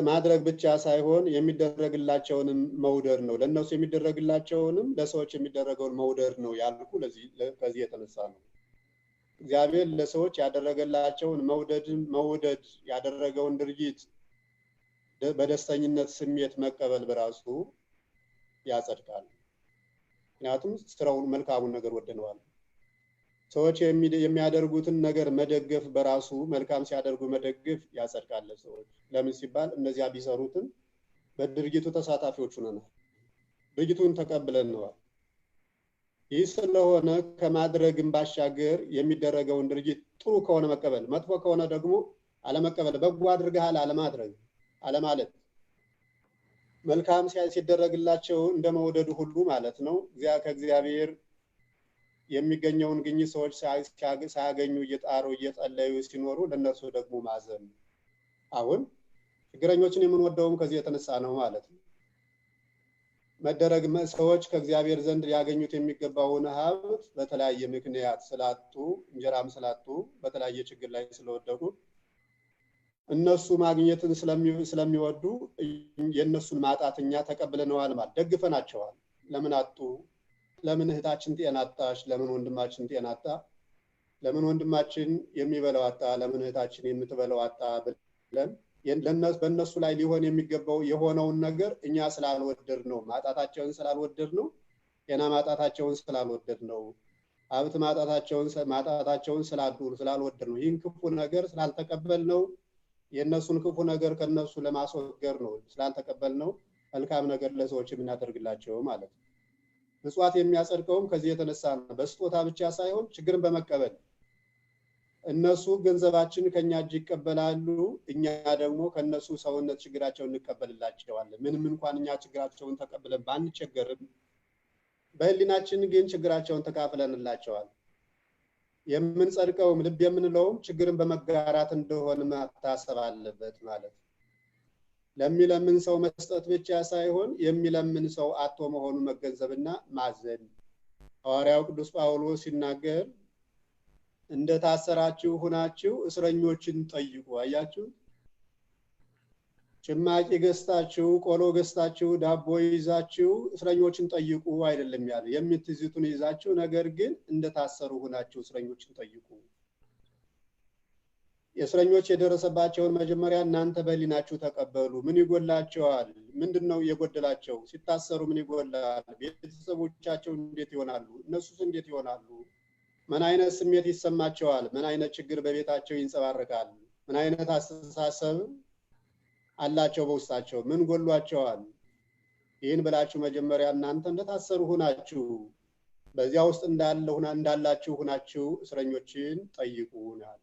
ማድረግ ብቻ ሳይሆን የሚደረግላቸውንም መውደድ ነው። ለነሱ የሚደረግላቸውንም ለሰዎች የሚደረገውን መውደድ ነው ያልኩ ከዚህ የተነሳ ነው። እግዚአብሔር ለሰዎች ያደረገላቸውን መውደድ ያደረገውን ድርጊት በደስተኝነት ስሜት መቀበል በራሱ ያጸድቃል። ምክንያቱም ስራውን መልካሙን ነገር ወደነዋል። ሰዎች የሚያደርጉትን ነገር መደገፍ በራሱ መልካም ሲያደርጉ መደገፍ ያጸድቃል ሰዎች። ለምን ሲባል እነዚያ ቢሰሩትን በድርጊቱ ተሳታፊዎች ሆነናል። ድርጊቱን ተቀብለን ነው። ይህ ስለሆነ ከማድረግም ባሻገር የሚደረገውን ድርጊት ጥሩ ከሆነ መቀበል፣ መጥፎ ከሆነ ደግሞ አለመቀበል፣ በጎ አድርገሃል አለማለት፣ መልካም ሲደረግላቸው እንደመውደዱ ሁሉ ማለት ነው። ከእግዚአብሔር የሚገኘውን ግኝት ሰዎች ሳያገኙ እየጣሩ እየጸለዩ ሲኖሩ ለነሱ ደግሞ ማዘን። አሁን ችግረኞችን የምንወደውም ከዚህ የተነሳ ነው ማለት ነው። ሰዎች ከእግዚአብሔር ዘንድ ያገኙት የሚገባውን ሀብት በተለያየ ምክንያት ስላጡ፣ እንጀራም ስላጡ፣ በተለያየ ችግር ላይ ስለወደቁ እነሱ ማግኘትን ስለሚወዱ የእነሱን ማጣት እኛ ተቀብለነዋል ማለት ደግፈናቸዋል። ለምን አጡ? ለምን እህታችን ጤና አጣች? ለምን ወንድማችን ጤና አጣ? ለምን ወንድማችን የሚበላው አጣ? ለምን እህታችን የምትበላው አጣ? ብለን በእነሱ ላይ ሊሆን የሚገባው የሆነውን ነገር እኛ ስላልወደድ ነው፣ ማጣታቸውን ስላልወደድ ነው፣ ጤና ማጣታቸውን ስላልወደድ ነው፣ ሀብት ማጣታቸውን ስላልወደድ ነው፣ ይህን ክፉ ነገር ስላልተቀበል ነው፣ የእነሱን ክፉ ነገር ከነሱ ለማስወገድ ነው ስላልተቀበል ነው መልካም ነገር ለሰዎች የምናደርግላቸው ማለት ነው። ምጽዋት የሚያጸድቀውም ከዚህ የተነሳ ነው። በስጦታ ብቻ ሳይሆን ችግርን በመቀበል እነሱ ገንዘባችን ከኛ እጅ ይቀበላሉ፣ እኛ ደግሞ ከነሱ ሰውነት ችግራቸውን እንቀበልላቸዋለን። ምንም እንኳን እኛ ችግራቸውን ተቀብለን ባንቸገርም በህሊናችን ግን ችግራቸውን ተካፍለንላቸዋል። የምንጸድቀውም ልብ የምንለውም ችግርን በመጋራት እንደሆነ መታሰብ አለበት ማለት ነው። ለሚለምን ሰው መስጠት ብቻ ሳይሆን የሚለምን ሰው አጥቶ መሆኑን መገንዘብና ማዘን። ሐዋርያው ቅዱስ ጳውሎስ ሲናገር እንደታሰራችሁ ሆናችሁ እስረኞችን ጠይቁ። አያችሁ፣ ጭማቂ ገዝታችሁ፣ ቆሎ ገዝታችሁ፣ ዳቦ ይዛችሁ እስረኞችን ጠይቁ አይደለም ያለ። የምትይዙትን ይዛችሁ ነገር ግን እንደታሰሩ ሆናችሁ እስረኞችን ጠይቁ። የእስረኞች የደረሰባቸውን መጀመሪያ እናንተ በህሊናችሁ ተቀበሉ። ምን ይጎላቸዋል? ምንድነው የጎደላቸው? ሲታሰሩ ምን ይጎላል? ቤተሰቦቻቸው እንዴት ይሆናሉ? እነሱስ እንዴት ይሆናሉ? ምን አይነት ስሜት ይሰማቸዋል? ምን አይነት ችግር በቤታቸው ይንጸባረቃል? ምን አይነት አስተሳሰብ አላቸው በውስጣቸው? ምን ጎሏቸዋል? ይህን ብላችሁ መጀመሪያ እናንተ እንደታሰሩ ሆናችሁ በዚያ ውስጥ እንዳላችሁ ሆናችሁ እስረኞችን ጠይቁ ነው።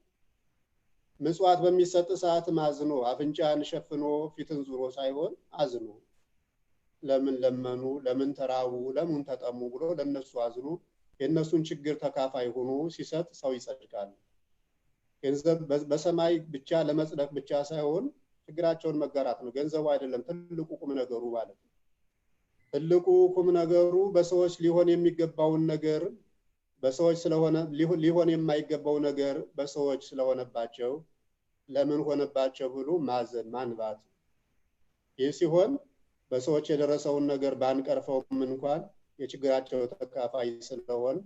ምጽዋት በሚሰጥ ሰዓት አዝኖ አፍንጫን ሸፍኖ ፊትን ዙሮ ሳይሆን አዝኖ ለምን ለመኑ፣ ለምን ተራቡ፣ ለምን ተጠሙ ብሎ ለነሱ አዝኖ የነሱን ችግር ተካፋይ ሆኖ ሲሰጥ ሰው ይጸድቃል። ገንዘብ በሰማይ ብቻ ለመጽደቅ ብቻ ሳይሆን ችግራቸውን መጋራት ነው። ገንዘቡ አይደለም ትልቁ ቁም ነገሩ ማለት ነው። ትልቁ ቁም ነገሩ በሰዎች ሊሆን የሚገባውን ነገር በሰዎች ስለሆነ ሊሆን የማይገባው ነገር በሰዎች ስለሆነባቸው ለምን ሆነባቸው ብሎ ማዘን ማንባት። ይህ ሲሆን በሰዎች የደረሰውን ነገር ባንቀርፈውም እንኳን የችግራቸው ተካፋይ ስለሆን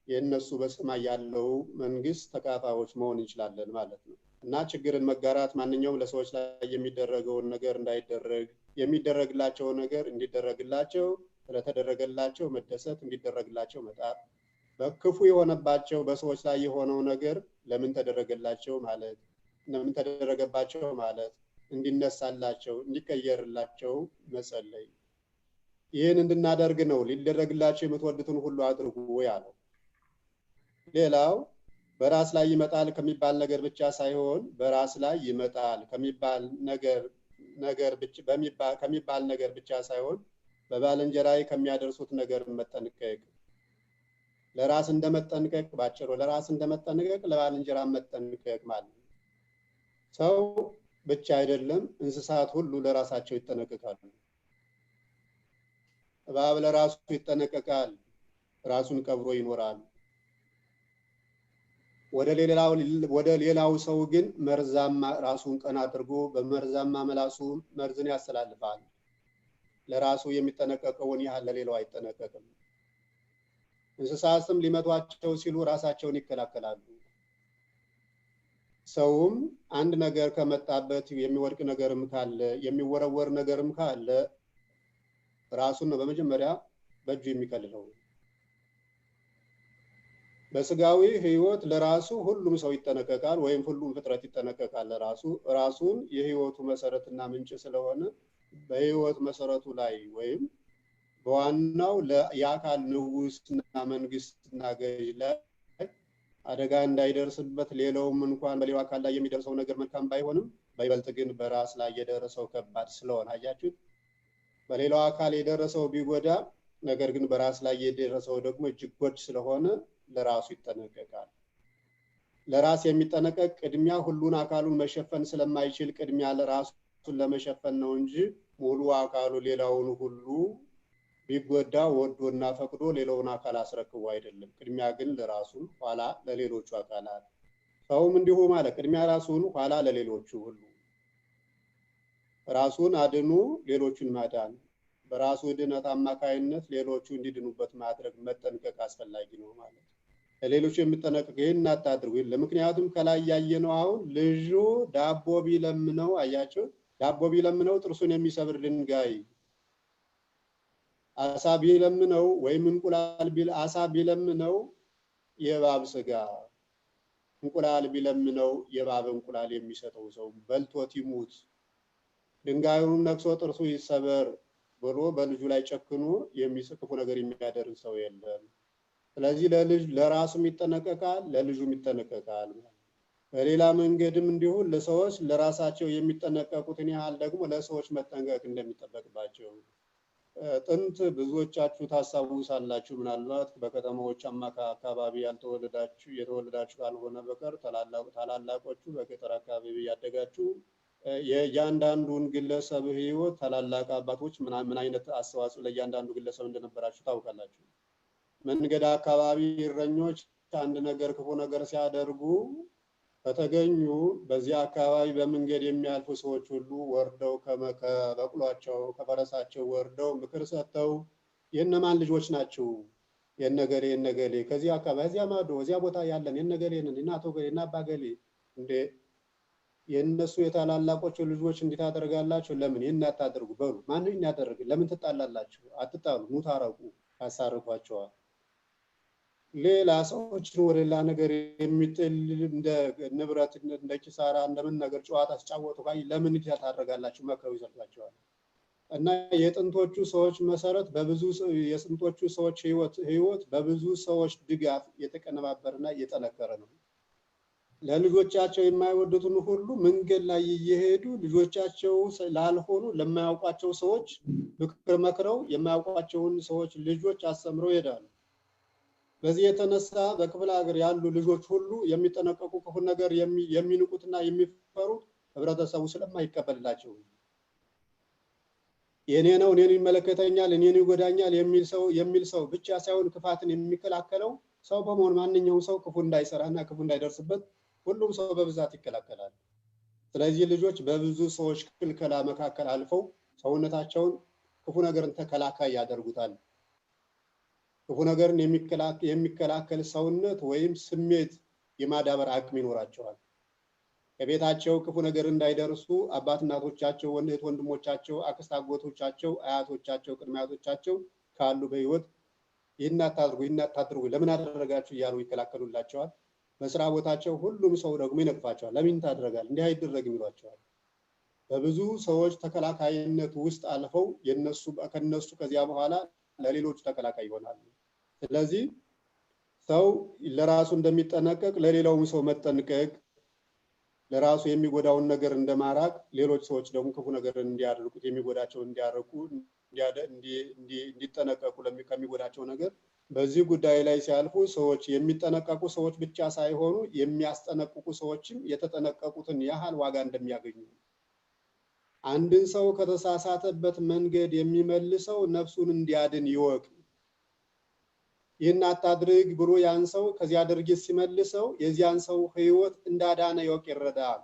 የነሱ በሰማይ ያለው መንግስት ተካፋዮች መሆን እንችላለን ማለት ነው። እና ችግርን መጋራት ማንኛውም ለሰዎች ላይ የሚደረገውን ነገር እንዳይደረግ የሚደረግላቸው ነገር እንዲደረግላቸው ስለተደረገላቸው መደሰት እንዲደረግላቸው መጣር በክፉ የሆነባቸው በሰዎች ላይ የሆነው ነገር ለምን ተደረገላቸው ማለት ለምን ተደረገባቸው ማለት እንዲነሳላቸው እንዲቀየርላቸው መጸለይ። ይህን እንድናደርግ ነው ሊደረግላቸው የምትወዱትን ሁሉ አድርጉ ያለው። ሌላው በራስ ላይ ይመጣል ከሚባል ነገር ብቻ ሳይሆን በራስ ላይ ይመጣል ከሚባል ነገር ብቻ ሳይሆን በባልንጀራይ ከሚያደርሱት ነገር መጠንቀቅ። ለራስ እንደመጠንቀቅ ባጭሩ ለራስ እንደመጠንቀቅ ለባልንጀራ መጠንቀቅ ማለት ነው። ሰው ብቻ አይደለም እንስሳት ሁሉ ለራሳቸው ይጠነቀቃሉ። እባብ ለራሱ ይጠነቀቃል፣ ራሱን ቀብሮ ይኖራል። ወደ ሌላው ሰው ግን መርዛማ ራሱን ቀና አድርጎ በመርዛማ መላሱ መርዝን ያስተላልፋል። ለራሱ የሚጠነቀቀውን ያህል ለሌላው አይጠነቀቅም። እንስሳትም ሊመቷቸው ሲሉ ራሳቸውን ይከላከላሉ። ሰውም አንድ ነገር ከመጣበት የሚወድቅ ነገርም ካለ የሚወረወር ነገርም ካለ ራሱን ነው በመጀመሪያ በእጁ የሚከልለው። በስጋዊ ህይወት ለራሱ ሁሉም ሰው ይጠነቀቃል ወይም ሁሉም ፍጥረት ይጠነቀቃል ለራሱ። ራሱን የህይወቱ መሰረትና ምንጭ ስለሆነ በህይወት መሰረቱ ላይ ወይም በዋናው የአካል ንጉስና መንግስትና ገዥ ላይ አደጋ እንዳይደርስበት ሌላውም እንኳን በሌላው አካል ላይ የሚደርሰው ነገር መልካም ባይሆንም በይበልጥ ግን በራስ ላይ የደረሰው ከባድ ስለሆነ አያችሁት። በሌላው አካል የደረሰው ቢጎዳ ነገር ግን በራስ ላይ የደረሰው ደግሞ እጅግ ጎጅ ስለሆነ ለራሱ ይጠነቀቃል። ለራስ የሚጠነቀቅ ቅድሚያ ሁሉን አካሉን መሸፈን ስለማይችል ቅድሚያ ለራሱን ለመሸፈን ነው እንጂ ሙሉ አካሉ ሌላውን ሁሉ ቢጎዳ ወዶና ፈቅዶ ሌላውን አካል አስረክቦ አይደለም። ቅድሚያ ግን ለራሱ ኋላ ለሌሎቹ አካላት። ሰውም እንዲሁ ማለት ቅድሚያ ራሱን ኋላ ለሌሎቹ ሁሉ። ራሱን አድኑ ሌሎቹን ማዳን፣ በራሱ ድነት አማካይነት ሌሎቹ እንዲድኑበት ማድረግ መጠንቀቅ አስፈላጊ ነው ማለት። ለሌሎቹ የሚጠነቀቅ ይህን አታድርጉ። ለምክንያቱም ከላይ ያየነው አሁን ልጁ ዳቦ ቢለምነው አያቸው፣ ዳቦ ቢለምነው ጥርሱን የሚሰብር ድንጋይ፣ አሳ ቢለምነው ወይም እንቁላል አሳ ቢለምነው የእባብ ስጋ፣ እንቁላል ቢለምነው የእባብ እንቁላል የሚሰጠው ሰው በልቶት ይሙት፣ ድንጋዩን ነክሶ ጥርሱ ይሰበር ብሎ በልጁ ላይ ጨክኖ የሚስክፉ ነገር የሚያደርግ ሰው የለም። ስለዚህ ለራሱም ይጠነቀቃል፣ ለልጁም ይጠነቀቃል። በሌላ መንገድም እንዲሁ ለሰዎች ለራሳቸው የሚጠነቀቁትን ያህል ደግሞ ለሰዎች መጠንቀቅ እንደሚጠበቅባቸው ጥንት ብዙዎቻችሁ ታስታውሳላችሁ። ምናልባት በከተማዎች አካባቢ የተወለዳችሁ ካልሆነ በቀር ታላላቆቹ በገጠር አካባቢ ያደጋችሁ የእያንዳንዱን ግለሰብ ህይወት ታላላቅ አባቶች ምን አይነት አስተዋጽኦ ለእያንዳንዱ ግለሰብ እንደነበራችሁ ታውቃላችሁ። መንገድ አካባቢ እረኞች አንድ ነገር ክፉ ነገር ሲያደርጉ ከተገኙ በዚህ አካባቢ በመንገድ የሚያልፉ ሰዎች ሁሉ ወርደው ከበቅሏቸው ከፈረሳቸው ወርደው ምክር ሰጥተው የነማን ልጆች ናችሁ? የነገሌ ከዚህ አካባቢ እዚያ ማዶ እዚያ ቦታ ያለን የነገሌንን እናቶ ገሌ እና አባ ገሌ እንደ የነሱ የታላላቆቹ ልጆች እንዴት አደረጋላችሁ? ለምን ይሄን አታደርጉ በሉ። ማንንም ያደርግ ለምን ትጣላላችሁ? አትጣሉ፣ ኑ ታረቁ፣ ያሳርፏቸዋል። ሌላ ሰዎችን ወደ ሌላ ነገር የሚጥል እንደ ንብረት እንደ ኪሳራ እንደምን ነገር ጨዋታ ሲጫወቱ ካይ ለምን ታደርጋላችሁ? መከሩ ይሰጣቸዋል። እና የጥንቶቹ ሰዎች መሰረት በብዙ የጥንቶቹ ሰዎች ህይወት በብዙ ሰዎች ድጋፍ የተቀነባበረና የጠነከረ ነው። ለልጆቻቸው የማይወዱትን ሁሉ መንገድ ላይ እየሄዱ ልጆቻቸው ላልሆኑ ለማያውቋቸው ሰዎች ምክር መክረው የማያውቋቸውን ሰዎች ልጆች አስተምረው ይሄዳሉ። በዚህ የተነሳ በክፍለ ሀገር ያሉ ልጆች ሁሉ የሚጠነቀቁ ክፉ ነገር የሚንቁትና የሚፈሩት ህብረተሰቡ ስለማይቀበልላቸው የኔ ነው እኔን ይመለከተኛል እኔን ይጎዳኛል የሚል ሰው ብቻ ሳይሆን ክፋትን የሚከላከለው ሰው በመሆን ማንኛውም ሰው ክፉ እንዳይሰራና ክፉ እንዳይደርስበት ሁሉም ሰው በብዛት ይከላከላል። ስለዚህ ልጆች በብዙ ሰዎች ክልከላ መካከል አልፈው ሰውነታቸውን ክፉ ነገርን ተከላካይ ያደርጉታል። ክፉ ነገርን የሚከላከል ሰውነት ወይም ስሜት የማዳበር አቅም ይኖራቸዋል። ከቤታቸው ክፉ ነገር እንዳይደርሱ አባት እናቶቻቸው፣ ወንድት ወንድሞቻቸው፣ አክስት አጎቶቻቸው፣ አያቶቻቸው፣ ቅድመ አያቶቻቸው ካሉ በህይወት ይህን አታድርጉ ለምን አደረጋችሁ እያሉ ይከላከሉላቸዋል። በስራ ቦታቸው ሁሉም ሰው ደግሞ ይነቅፋቸዋል። ለምን ታደርጋለህ እንዲህ አይደረግም ይሏቸዋል። በብዙ ሰዎች ተከላካይነት ውስጥ አልፈው ከነሱ ከዚያ በኋላ ለሌሎች ተከላካይ ይሆናሉ። ስለዚህ ሰው ለራሱ እንደሚጠነቀቅ ለሌላውም ሰው መጠንቀቅ፣ ለራሱ የሚጎዳውን ነገር እንደማራቅ ሌሎች ሰዎች ደግሞ ክፉ ነገር እንዲያደርጉት የሚጎዳቸው እንዲያርቁ እንዲጠነቀቁ ከሚጎዳቸው ነገር በዚህ ጉዳይ ላይ ሲያልፉ ሰዎች የሚጠነቀቁ ሰዎች ብቻ ሳይሆኑ የሚያስጠነቅቁ ሰዎችም የተጠነቀቁትን ያህል ዋጋ እንደሚያገኙ አንድን ሰው ከተሳሳተበት መንገድ የሚመልሰው ነፍሱን እንዲያድን ይወቅ። ይህን አታድርግ ብሎ ያን ሰው ከዚያ ድርጊት ሲመልሰው የዚያን ሰው ሕይወት እንዳዳነ ይወቅ ይረዳል።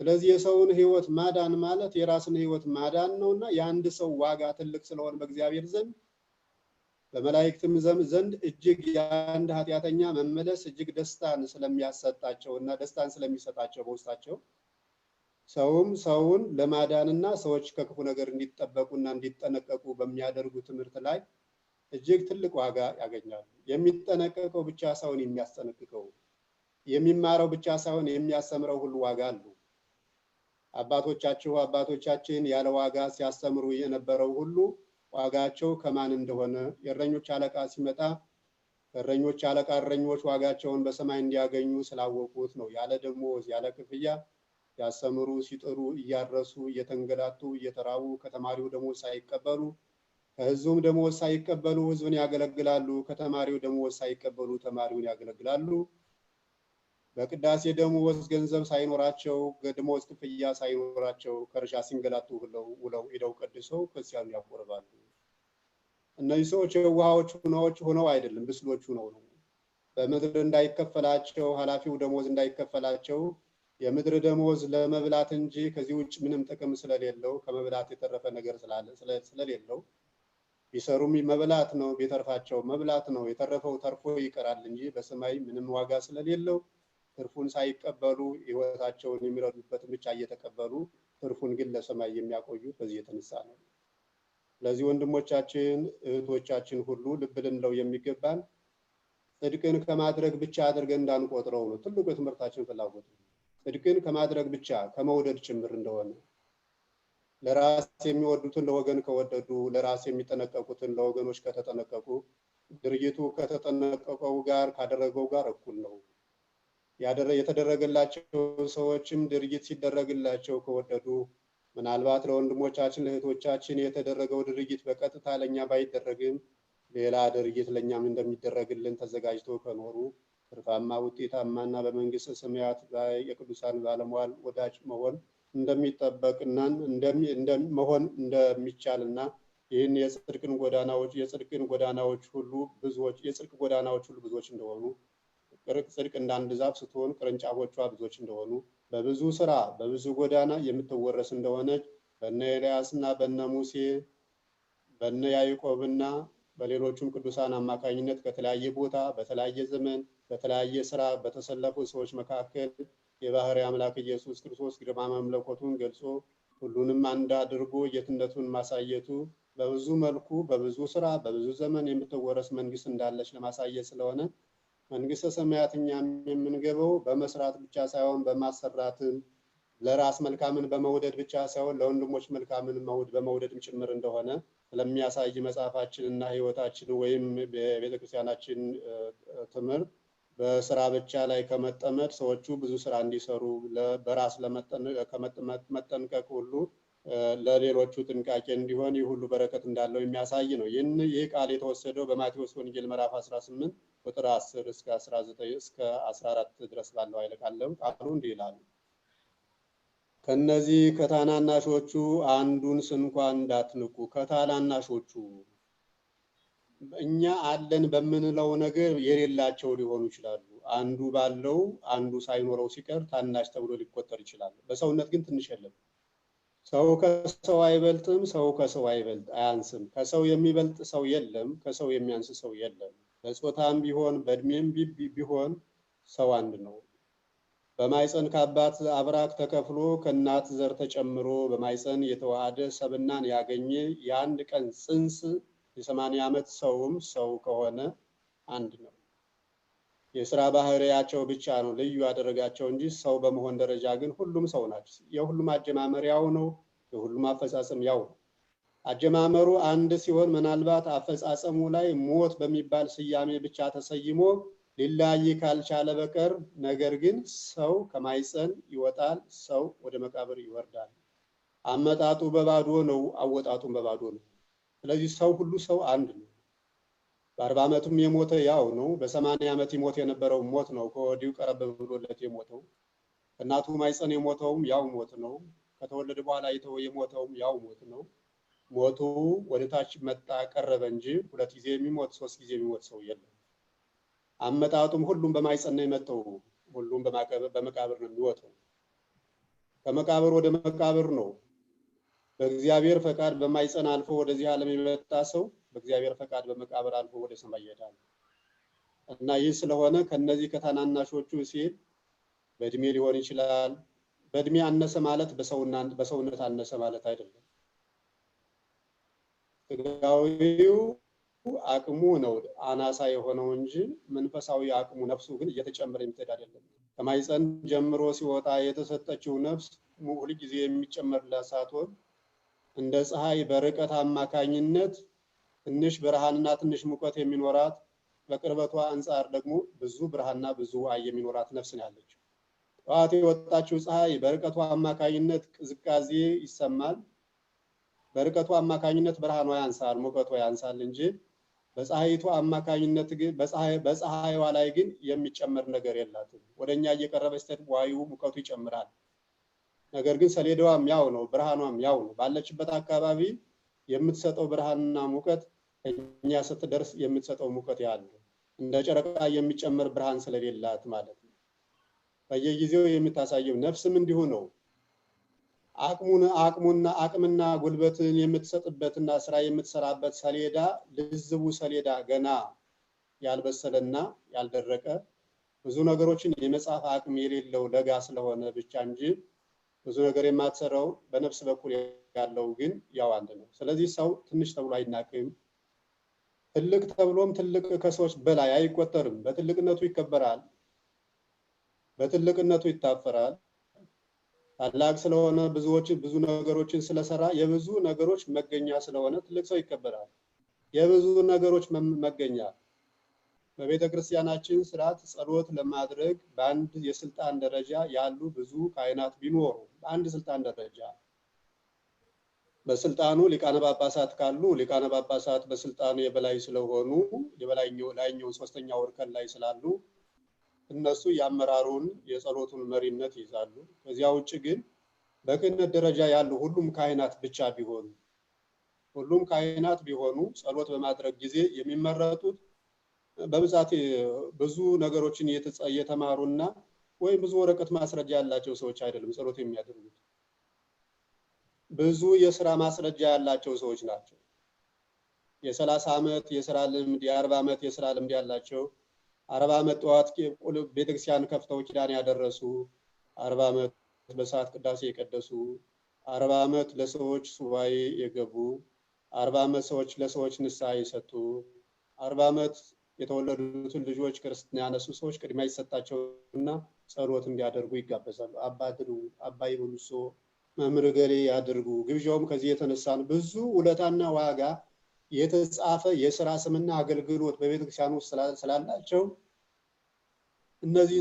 ስለዚህ የሰውን ሕይወት ማዳን ማለት የራስን ሕይወት ማዳን ነውና የአንድ ሰው ዋጋ ትልቅ ስለሆነ በእግዚአብሔር ዘንድ በመላእክትም ዘንድ እጅግ የአንድ ኃጢአተኛ መመለስ እጅግ ደስታን ስለሚያሰጣቸውና ደስታን ስለሚሰጣቸው በውስጣቸው ሰውን ለማዳንና ሰዎች ከክፉ ነገር እንዲጠበቁና እንዲጠነቀቁ በሚያደርጉ ትምህርት ላይ እጅግ ትልቅ ዋጋ ያገኛሉ። የሚጠነቀቀው ብቻ ሳይሆን የሚያስጠነቅቀው፣ የሚማረው ብቻ ሳይሆን የሚያስተምረው ሁሉ ዋጋ አለው። አባቶቻችን ያለ ዋጋ ሲያስተምሩ የነበረው ሁሉ ዋጋቸው ከማን እንደሆነ የእረኞች አለቃ ሲመጣ እረኞች አለቃ እረኞች ዋጋቸውን በሰማይ እንዲያገኙ ስላወቁት ነው። ያለ ደሞዝ ያለ ክፍያ ያስተምሩ ሲጥሩ እያረሱ እየተንገላቱ እየተራቡ ከተማሪው ደሞዝ ሳይቀበሉ ከህዝቡም ደሞዝ ሳይቀበሉ ህዝብን ያገለግላሉ። ከተማሪው ደሞዝ ሳይቀበሉ ተማሪውን ያገለግላሉ። በቅዳሴ ደሞዝ ገንዘብ ሳይኖራቸው ደሞዝ ክፍያ ሳይኖራቸው ከእርሻ ሲንገላቱ ውለው ሄደው ቀድሰው ክርስቲያኑ ያቆርባሉ። እነዚህ ሰዎች የዋሃዎች ሆነው አይደለም፣ ብስሎች ሆነው ነው። በምድር እንዳይከፈላቸው ኃላፊው ደሞዝ እንዳይከፈላቸው የምድር ደሞዝ ለመብላት እንጂ ከዚህ ውጭ ምንም ጥቅም ስለሌለው ከመብላት የተረፈ ነገር ስለሌለው ቢሰሩም መብላት ነው፣ ቢተርፋቸው መብላት ነው። የተረፈው ተርፎ ይቀራል እንጂ በሰማይ ምንም ዋጋ ስለሌለው ትርፉን ሳይቀበሉ ህይወታቸውን የሚረዱበትን ብቻ እየተቀበሉ ትርፉን ግን ለሰማይ የሚያቆዩት በዚህ የተነሳ ነው። ስለዚህ ወንድሞቻችን እህቶቻችን ሁሉ ልብ ልንለው የሚገባን ጽድቅን ከማድረግ ብቻ አድርገን እንዳንቆጥረው ነው። ትልቁ የትምህርታችን ፍላጎት ጽድቅን ከማድረግ ብቻ ከመውደድ ጭምር እንደሆነ ለራስ የሚወዱትን ለወገን ከወደዱ ለራስ የሚጠነቀቁትን ለወገኖች ከተጠነቀቁ ድርጊቱ ከተጠነቀቀው ጋር ካደረገው ጋር እኩል ነው። የተደረገላቸው ሰዎችም ድርጊት ሲደረግላቸው ከወደዱ ምናልባት ለወንድሞቻችን ለእህቶቻችን የተደረገው ድርጊት በቀጥታ ለኛ ባይደረግም ሌላ ድርጊት ለኛም እንደሚደረግልን ተዘጋጅቶ ከኖሩ ትርፋማ ውጤታማና በመንግስተ ሰማያት ላይ የቅዱሳን ባለሟል ወዳጅ መሆን እንደሚጠበቅና መሆን እንደሚቻልና ይህን የጽድቅ ጎዳናዎች ሁሉ ብዙዎች እንደሆኑ ጽድቅ እንዳንድ ዛፍ ስትሆን ቅርንጫፎቿ ብዙዎች እንደሆኑ በብዙ ስራ በብዙ ጎዳና የምትወረስ እንደሆነች በእነ ኤልያስና በእነ ሙሴ በእነ ያዕቆብና በሌሎቹም ቅዱሳን አማካኝነት ከተለያየ ቦታ በተለያየ ዘመን በተለያየ ስራ በተሰለፉ ሰዎች መካከል የባህርይ አምላክ ኢየሱስ ክርስቶስ ግርማ መለኮቱን ገልጾ ሁሉንም አንድ አድርጎ ጌትነቱን ማሳየቱ በብዙ መልኩ በብዙ ስራ በብዙ ዘመን የምትወረስ መንግስት እንዳለች ለማሳየት ስለሆነ መንግስተ ሰማያት እኛም የምንገባው በመስራት ብቻ ሳይሆን በማሰራትም ለራስ መልካምን በመውደድ ብቻ ሳይሆን ለወንድሞች መልካምን በመውደድም ጭምር እንደሆነ ስለሚያሳይ መጽሐፋችንና ህይወታችን ወይም በቤተክርስቲያናችን ትምህርት በስራ ብቻ ላይ ከመጠመድ ሰዎቹ ብዙ ስራ እንዲሰሩ በራስ መጠንቀቅ ሁሉ ለሌሎቹ ጥንቃቄ እንዲሆን ይህ ሁሉ በረከት እንዳለው የሚያሳይ ነው። ይህ ቃል የተወሰደው በማቴዎስ ወንጌል ምዕራፍ 18 ቁጥር 10 እስከ 19 እስከ 14 ድረስ ባለው ኃይለ ቃሉ እንዲህ ይላል። ከነዚህ ከታናናሾቹ አንዱን እንኳን እንዳትንቁ። ከታናናሾቹ እኛ አለን በምንለው ነገር የሌላቸው ሊሆኑ ይችላሉ። አንዱ ባለው አንዱ ሳይኖረው ሲቀር ታናሽ ተብሎ ሊቆጠር ይችላል። በሰውነት ግን ትንሽ የለም። ሰው ከሰው አይበልጥም፣ ሰው ከሰው አያንስም። ከሰው የሚበልጥ ሰው የለም፣ ከሰው የሚያንስ ሰው የለም። በጾታም ቢሆን በእድሜም ቢሆን ሰው አንድ ነው። በማይፀን ከአባት አብራክ ተከፍሎ ከእናት ዘር ተጨምሮ በማይፀን የተዋሃደ ሰብናን ያገኘ የአንድ ቀን ጽንስ የ80 ዓመት ሰውም ሰው ከሆነ አንድ ነው። የሥራ ባህሪያቸው ብቻ ነው ልዩ ያደረጋቸው እንጂ ሰው በመሆን ደረጃ ግን ሁሉም ሰው ናቸው። የሁሉም አጀማመር ያው ነው፣ የሁሉም አፈጻጸም ያው ነው። አጀማመሩ አንድ ሲሆን ምናልባት አፈጻጸሙ ላይ ሞት በሚባል ስያሜ ብቻ ተሰይሞ ሊለያይ ካልቻለ በቀር ነገር ግን ሰው ከማይፀን ይወጣል፣ ሰው ወደ መቃብር ይወርዳል። አመጣጡ በባዶ ነው፣ አወጣጡም በባዶ ነው። ስለዚህ ሰው ሁሉ ሰው አንድ ነው። በ40 ዓመቱም የሞተ ያው ነው። በ80 ዓመት ይሞት የነበረው ሞት ነው ከወዲሁ ቀረብ ብሎለት የሞተው። እናቱ ማይፀን የሞተውም ያው ሞት ነው። ከተወለደ በኋላ የሞተውም ያው ሞት ነው። ሞቱ ወደ ታች መጣ ቀረበ እንጂ ሁለት ጊዜ የሚሞት ሶስት ጊዜ የሚሞት ሰው የለም። አመጣጡም ሁሉም በማይጸን ነው የመጣው። ሁሉም በመቃብር ነው የሚወጣው። ከመቃብር ወደ መቃብር ነው። በእግዚአብሔር ፈቃድ በማይጸን አልፎ ወደዚህ ዓለም የመጣ ሰው በእግዚአብሔር ፈቃድ በመቃብር አልፎ ወደ ሰማይ ይሄዳል። እና ይህ ስለሆነ ከነዚህ ከታናናሾቹ ሲል በእድሜ ሊሆን ይችላል። በእድሜ አነሰ ማለት በሰውነት አነሰ ማለት አይደለም። ስጋዊው አቅሙ ነው አናሳ የሆነው እንጂ መንፈሳዊ አቅሙ ነፍሱ ግን እየተጨመረ የሚሄድ አይደለም። ከማይጸን ጀምሮ ሲወጣ የተሰጠችው ነፍስ ሁል ጊዜ የሚጨመርላት ሳትሆን እንደ ፀሐይ በርቀት አማካኝነት ትንሽ ብርሃንና ትንሽ ሙቀት የሚኖራት በቅርበቷ አንፃር ደግሞ ብዙ ብርሃንና ብዙ አይ የሚኖራት ነፍስ ነው ያለችው። ጠዋት የወጣችው ፀሐይ በርቀቷ አማካኝነት ቅዝቃዜ ይሰማል። በርቀቷ አማካኝነት ብርሃኗ ያንሳል፣ ሙቀቷ ያንሳል እንጂ በፀሐይቱ አማካኝነት ግን በፀሐይዋ ላይ ግን የሚጨመር ነገር የላትም። ወደኛ እየቀረበች ስትሄድ ዋዩ ሙቀቱ ይጨምራል። ነገር ግን ሰሌዳዋም ያው ነው፣ ብርሃኗም ያው ነው። ባለችበት አካባቢ የምትሰጠው ብርሃንና ሙቀት እኛ ስትደርስ የምትሰጠው ሙቀት ያለው እንደ ጨረቃ የሚጨመር ብርሃን ስለሌላት ማለት ነው። በየጊዜው የምታሳየው ነፍስም እንዲሁ ነው። አቅምና ጉልበትን የምትሰጥበትና ስራ የምትሰራበት ሰሌዳ ልዝቡ ሰሌዳ ገና ያልበሰለና ያልደረቀ ብዙ ነገሮችን የመጻፍ አቅም የሌለው ለጋ ስለሆነ ብቻ እንጂ ብዙ ነገር የማትሰራው በነፍስ በኩል ያለው ግን ያው አንድ ነው። ስለዚህ ሰው ትንሽ ተብሎ አይናቅም። ትልቅ ተብሎም ትልቅ ከሰዎች በላይ አይቆጠርም። በትልቅነቱ ይከበራል፣ በትልቅነቱ ይታፈራል። ታላቅ ስለሆነ ብዙ ነገሮችን ስለሰራ የብዙ ነገሮች መገኛ ስለሆነ ትልቅ ሰው ይከበራል። የብዙ ነገሮች መገኛ በቤተ ክርስቲያናችን ስርዓት ጸሎት ለማድረግ በአንድ የስልጣን ደረጃ ያሉ ብዙ ካህናት ቢኖሩ በአንድ ስልጣን ደረጃ በስልጣኑ ሊቃነ ጳጳሳት ካሉ ሊቃነ ጳጳሳት በስልጣኑ የበላይ ስለሆኑ ላይኛው ሶስተኛው እርከን ላይ ስላሉ እነሱ ያመራሩን የጸሎቱን መሪነት ይዛሉ። ከዚያ ውጭ ግን በክህነት ደረጃ ያሉ ሁሉም ካህናት ቢሆኑ ጸሎት በማድረግ ጊዜ የሚመረጡት በብዛት ብዙ ነገሮችን እየተማሩና ወይም ብዙ ወረቀት ማስረጃ ያላቸው ሰዎች አይደለም ጸሎት የሚያደርጉት። ብዙ የሥራ ማስረጃ ያላቸው ሰዎች ናቸው። የ30 ዓመት የሥራ ልምድ፣ የ40 ዓመት የሥራ ልምድ ያላቸው 40 ዓመት ጠዋት ቤተክርስቲያን ከፍተው ኪዳን ያደረሱ፣ 40 ዓመት በሰዓት ቅዳሴ የቀደሱ፣ 40 ዓመት ለሰዎች ሱባኤ የገቡ፣ 40 ዓመት ለሰዎች ንስሐ የሰጡ፣ 40 ዓመት የተወለዱትን ልጆች ክርስትና ያነሱ ሰዎች ቅድሚያ ይሰጣቸውና ጸሎት እንዲያደርጉ ይጋበዛሉ። አባ ይብሉሶ መምህር ገሌ ያድርጉ። ግብዣውም ከዚህ የተነሳን ብዙ ውለታና ዋጋ የተጻፈ የሥራ ስምና አገልግሎት በቤተክርስቲያን ውስጥ ስላላቸው እነዚህ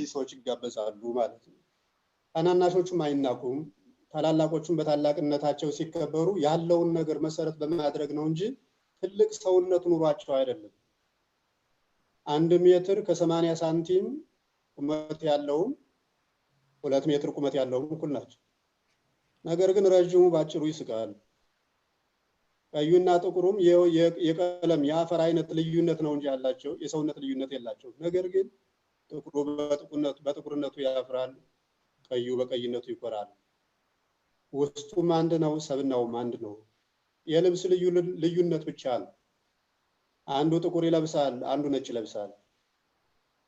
ሰዎች ይጋበዛሉ ማለት ነው። ታናናሾቹም አይናቁም። ታላላቆቹም በታላቅነታቸው ሲከበሩ ያለውን ነገር መሰረት በማድረግ ነው እንጂ ትልቅ ሰውነት ኑሯቸው አይደለም። 1 ሜትር ከ80 ሳንቲም ቁመት ያለውም 2 ሜትር ቁመት ያለውም እኩል ናቸው። ነገር ግን ረጅሙ ባጭሩ ይስቃል። ቀዩና ጥቁሩም የቀለም የአፈር አይነት ልዩነት ነው እንጂ ያላቸው የሰውነት ልዩነት የላቸው። ነገር ግን ጥቁሩ በጥቁርነቱ ያፍራል፣ ቀዩ በቀይነቱ ይኮራል። ውስጡም አንድ ነው፣ ሰብናውም አንድ ነው። የልብስ ልዩነት ብቻ ነው። አንዱ ጥቁር ይለብሳል፣ አንዱ ነጭ ይለብሳል።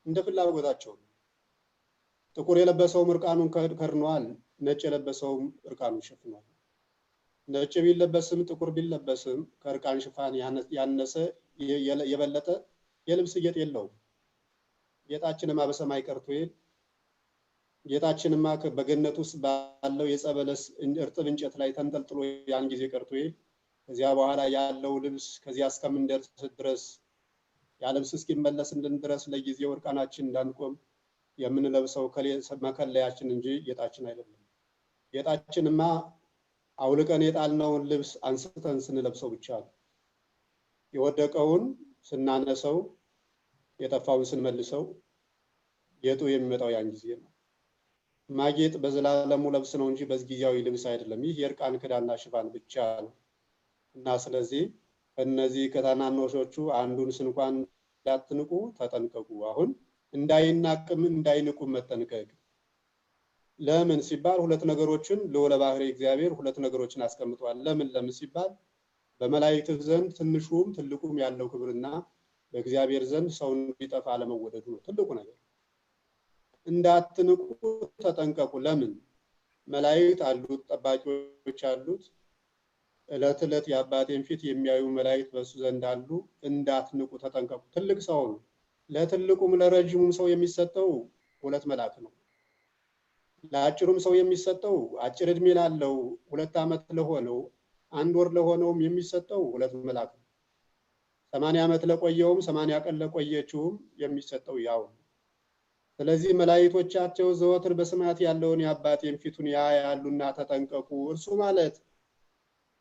እንደ ፍላጎታቸው። ጥቁር የለበሰው እርቃኑን ከድኗል፣ ነጭ የለበሰው እርቃኑን ሸፍኗል። ነጭ ቢለበስም ጥቁር ቢለበስም ከእርቃን ሽፋን ያነሰ የበለጠ የልብስ ጌጥ የለውም። ጌጣችንማ በሰማይ ቀርቶ ጌጣችንማ በገነት ውስጥ ባለው የጸበለስ እርጥብ እንጨት ላይ ተንጠልጥሎ ያን ጊዜ ቀርቶ ከዚያ በኋላ ያለው ልብስ ከዚያ እስከምንደርስ ድረስ ያ ልብስ እስኪመለስልን ድረስ ለጊዜው እርቃናችን እንዳንቆም የምንለብሰው መከለያችን እንጂ ጌጣችን አይደለም። ጌጣችንማ አውልቀን የጣልነውን ልብስ አንስተን ስንለብሰው ብቻ ነው። የወደቀውን ስናነሰው፣ የጠፋውን ስንመልሰው ጌጡ የሚመጣው ያን ጊዜ ነው። ማጌጥ በዘላለሙ ልብስ ነው እንጂ በጊዜያዊ ልብስ አይደለም። ይህ የእርቃን ክዳንና ሽፋን ብቻ ነው እና ስለዚህ እነዚህ ከታናናሾቹ አንዱን እንኳን እንዳትንቁ ተጠንቀቁ። አሁን እንዳይናቅም እንዳይንቁ መጠንቀቅ ለምን ሲባል ሁለት ነገሮችን ለወለ ባህሪ እግዚአብሔር ሁለት ነገሮችን አስቀምጧል። ለምን ሲባል በመላእክት ዘንድ ትንሹም ትልቁም ያለው ክብርና በእግዚአብሔር ዘንድ ሰው እንዲጠፋ አለመወደዱ ነው ትልቁ ነገር። እንዳትንቁ ተጠንቀቁ። ለምን መላእክት አሉት፣ ጠባቂዎች አሉት። ዕለት ዕለት የአባቴን ፊት የሚያዩ መላእክት በሱ ዘንድ አሉ። እንዳትንቁ ተጠንቀቁ። ትልቅ ሰው ነው። ለትልቁም ለረጅሙም ሰው የሚሰጠው ሁለት መልአክ ነው። ለአጭሩም ሰው የሚሰጠው አጭር እድሜ ላለው 2 ዓመት ለሆነው 1 ወር ለሆነውም የሚሰጠው ሁለት መልአክ ነው። 80 ዓመት ለቆየውም 80 ቀን ለቆየችውም የሚሰጠው ያው ነው። ስለዚህ መላእክቶቻቸው ዘወትር በሰማያት ያለውን የአባቴን ፊቱን ያያሉና ተጠንቀቁ። እርሱ ማለት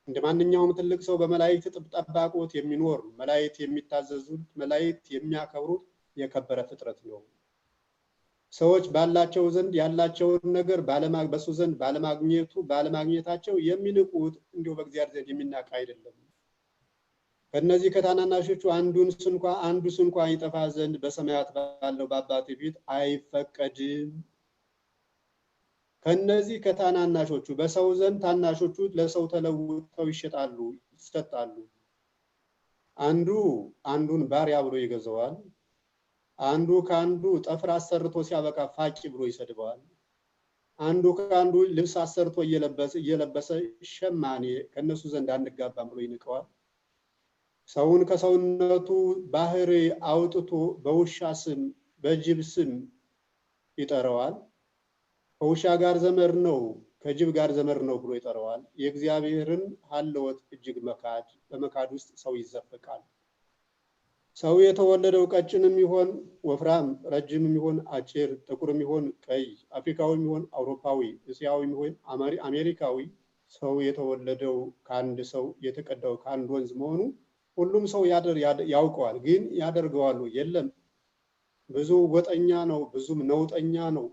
እንደማንኛውም ትልቅ ሰው በመላእክት ጠባቆት የሚኖር መላእክት የሚታዘዙት መላእክት የሚያከብሩት የከበረ ፍጥረት ነው። ሰዎች ባላቸው ዘንድ ያላቸውን ነገር በሱ ዘንድ ባለማግኘታቸው የሚንቁት እንዲሁ በእግዚአብሔር ዘንድ የሚናቅ አይደለም። ከነዚህ ከታናናሾቹ አንዱ እንኳን ይጠፋ ዘንድ በሰማያት ባለው በአባቴ ፊት አይፈቀድም። ከነዚህ ከታናናሾቹ በሰው ዘንድ ታናሾቹ ለሰው ተለውጠው ይሰጣሉ። አንዱን ባሪያ ብሎ ይገዛዋል። አንዱ ከአንዱ ጠፍር አሰርቶ ሲያበቃ ፋቂ ብሎ ይሰድበዋል። አንዱ ከአንዱ ልብስ አሰርቶ እየለበሰ ሸማኔ ከነሱ ዘንድ አንጋባም ብሎ ይንቀዋል። ሰውን ከሰውነቱ ባህሪ አውጥቶ በውሻ ስም በጅብ ስም ይጠራዋል። ከውሻ ጋር ዘመድ ነው ከጅብ ጋር ዘመድ ነው ብሎ ይጠራዋል። የእግዚአብሔርን ሀልወት እጅግ መካድ በመካድ ውስጥ ሰው ይዘፈቃል። ሰው የተወለደው ቀጭንም ይሆን ወፍራም፣ ረጅምም ይሆን አጭር፣ ጥቁርም ይሆን ቀይ፣ አፍሪካዊም ይሆን አውሮፓዊ፣ እስያዊም ይሆን አሜሪካዊ፣ ሰው የተወለደው ከአንድ ሰው የተቀዳው ከአንድ ወንዝ መሆኑ ሁሉም ሰው ያውቀዋል። ግን ያደርገዋል የለም። ብዙ ጎጠኛ ነው፣ ብዙም ነውጠኛ ነው።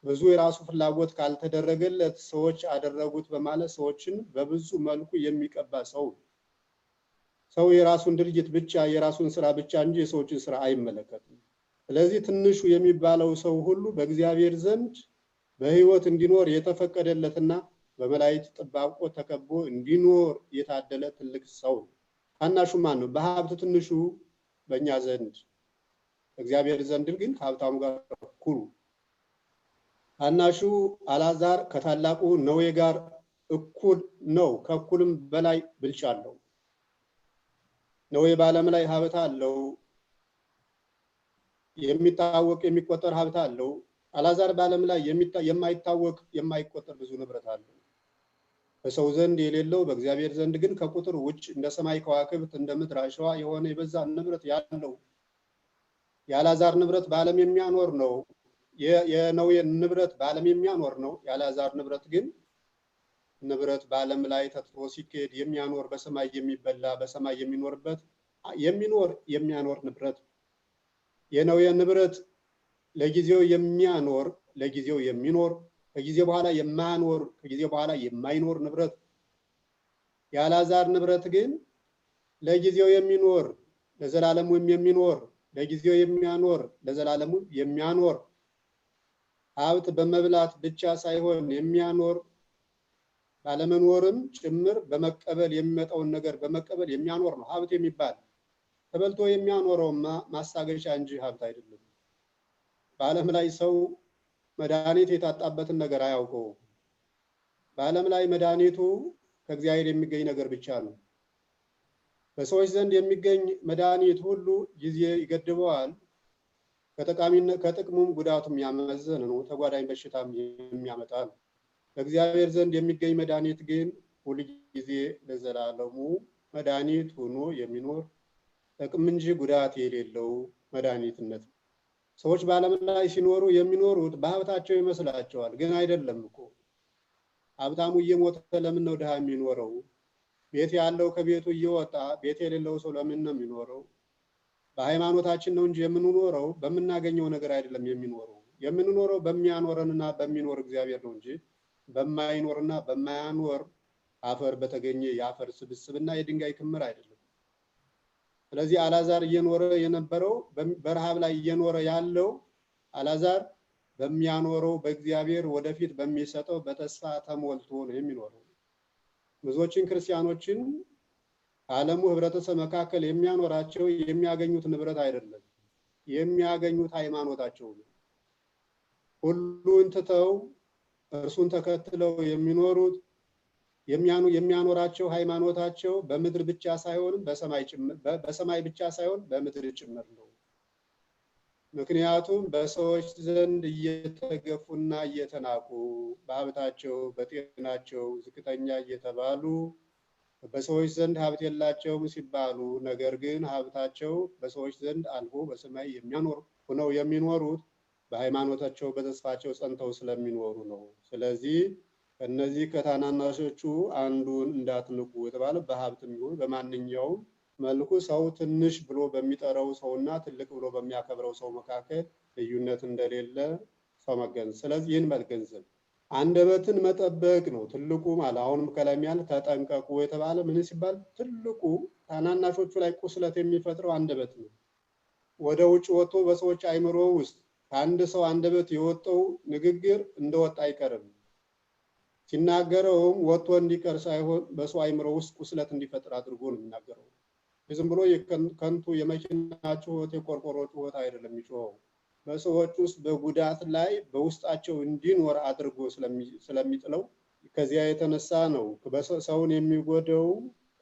ብዙ የራሱ ፍላጎት ካልተደረገለት ሰዎች አደረጉት በማለት ሰዎችን በብዙ መልኩ የሚቀባ ሰው የራሱን ድርጊት ብቻ የራሱን ስራ ብቻ እንጂ የሰዎችን ስራ አይመለከትም። ስለዚህ ትንሹ የሚባለው ሰው ሁሉ በእግዚአብሔር ዘንድ በህይወት እንዲኖር የተፈቀደለትና በመላእክት ጥበቃ ተከቦ እንዲኖር የታደለ ትልቅ ሰው። ታናሹ ማን ነው? በሀብት ትንሹ በእኛ ዘንድ፣ በእግዚአብሔር ዘንድ ግን ከሀብታሙ ጋር እኩል። ታናሹ አልዓዛር ከታላቁ ነዌ ጋር እኩል ነው፣ ከእኩልም በላይ ብልጫ አለው። ነዌ በዓለም ላይ ሀብት አለው፣ የሚታወቅ የሚቆጠር ሀብት አለው። አልዓዛር በዓለም ላይ የማይታወቅ የማይቆጠር ብዙ ንብረት አለው። በሰው ዘንድ የሌለው በእግዚአብሔር ዘንድ ግን ከቁጥር ውጭ እንደ ሰማይ ከዋክብት እንደ ምድር አሸዋ የሆነ የበዛ ንብረት ያለው። የአልዓዛር ንብረት በዓለም የሚያኖር ነው። የነዌ ንብረት በዓለም የሚያኖር ነው። የአልዓዛር ንብረት ግን ንብረት በዓለም ላይ ተጥቶ ሲካሄድ የሚያኖር በሰማይ የሚበላ በሰማይ የሚያኖር ንብረት። የነዌ ንብረት ለጊዜው የሚያኖር ለጊዜው የሚኖር ከጊዜ በኋላ የማያኖር ከጊዜ በኋላ የማይኖር ንብረት። የአልዓዛር ንብረት ግን ለጊዜው የሚኖር ለዘላለሙ የሚኖር ለጊዜው የሚያኖር ለዘላለሙ የሚያኖር ሀብት በመብላት ብቻ ሳይሆን የሚያኖር ባለመኖርም ጭምር በመቀበል የሚመጣውን ነገር በመቀበል የሚያኖር ነው ሀብት የሚባል። ተበልቶ የሚያኖረውማ ማሳገሻ እንጂ ሀብት አይደለም። በዓለም ላይ ሰው መድኃኒት የታጣበትን ነገር አያውቀው። በዓለም ላይ መድኃኒቱ ከእግዚአብሔር የሚገኝ ነገር ብቻ ነው። በሰዎች ዘንድ የሚገኝ መድኃኒት ሁሉ ጊዜ ይገድበዋል። ከጥቅሙም ጉዳቱም ያመዘነ ነው። ተጓዳኝ በሽታም የሚያመጣ ነው። በእግዚአብሔር ዘንድ የሚገኝ መድኃኒት ግን ሁሉ ጊዜ ለዘላለሙ መድኃኒት ሆኖ የሚኖር ጥቅም እንጂ ጉዳት የሌለው መድኃኒትነት ነው። ሰዎች በዓለም ላይ ሲኖሩ የሚኖሩት በሀብታቸው ይመስላቸዋል፣ ግን አይደለም እኮ። ሀብታሙ እየሞተ ለምን ነው ድሃ የሚኖረው? ቤት ያለው ከቤቱ እየወጣ ቤት የሌለው ሰው ለምን ነው የሚኖረው? በሃይማኖታችን ነው እንጂ የምንኖረው በምናገኘው ነገር አይደለም የሚኖረው። የምንኖረው በሚያኖረንና በሚኖር እግዚአብሔር ነው እንጂ በማይኖርና በማያኖር አፈር በተገኘ የአፈር ስብስብና የድንጋይ ክምር አይደለም። ስለዚህ አልዓዛር እየኖረ የነበረው በረሃብ ላይ እየኖረ ያለው አልዓዛር በሚያኖረው በእግዚአብሔር ወደፊት በሚሰጠው በተስፋ ተሞልቶ ነው የሚኖረው። ብዙዎችን ክርስቲያኖችን ዓለሙ ህብረተሰብ መካከል የሚያኖራቸው የሚያገኙት ንብረት አይደለም፣ የሚያገኙት ሃይማኖታቸው ነው። ሁሉን ትተው እርሱን ተከትለው የሚኖሩት የሚያኖራቸው ሃይማኖታቸው በምድር ብቻ ሳይሆን በሰማይ ብቻ ሳይሆን በምድር ጭምር ነው። ምክንያቱም በሰዎች ዘንድ እየተገፉና እየተናቁ በሀብታቸው በጤናቸው ዝቅተኛ እየተባሉ በሰዎች ዘንድ ሀብት የላቸውም ሲባሉ፣ ነገር ግን ሀብታቸው በሰዎች ዘንድ አልፎ በሰማይ የሚያኖር ሆነው የሚኖሩት በሃይማኖታቸው በተስፋቸው ጸንተው ስለሚኖሩ ነው። ስለዚህ እነዚህ ከታናናሾቹ አንዱን እንዳትንቁ የተባለ በሀብትም ይሁን በማንኛውም መልኩ ሰው ትንሽ ብሎ በሚጠራው ሰውና ትልቅ ብሎ በሚያከብረው ሰው መካከል ልዩነት እንደሌለ ሰው መገንዘብ። ስለዚህ ይህን መገንዘብ አንደበትን መጠበቅ ነው ትልቁ ማለት። አሁንም ከለሚያል ተጠንቀቁ የተባለ ምን ሲባል ትልቁ ታናናሾቹ ላይ ቁስለት የሚፈጥረው አንደበት ነው። ወደ ውጭ ወጥቶ በሰዎች አይምሮ ውስጥ ከአንድ ሰው አንደበት የወጣው ንግግር እንደወጣ አይቀርም። ሲናገረውም ወጥቶ እንዲቀር ሳይሆን በሰው አይምሮ ውስጥ ቁስለት እንዲፈጥር አድርጎ ነው የሚናገረው። ዝም ብሎ የከንቱ የመኪና ጩኸት የቆርቆሮ ጩኸት አይደለም የሚጮኸው። በሰዎች ውስጥ በጉዳት ላይ በውስጣቸው እንዲኖር አድርጎ ስለሚጥለው ከዚያ የተነሳ ነው ሰውን የሚጎደው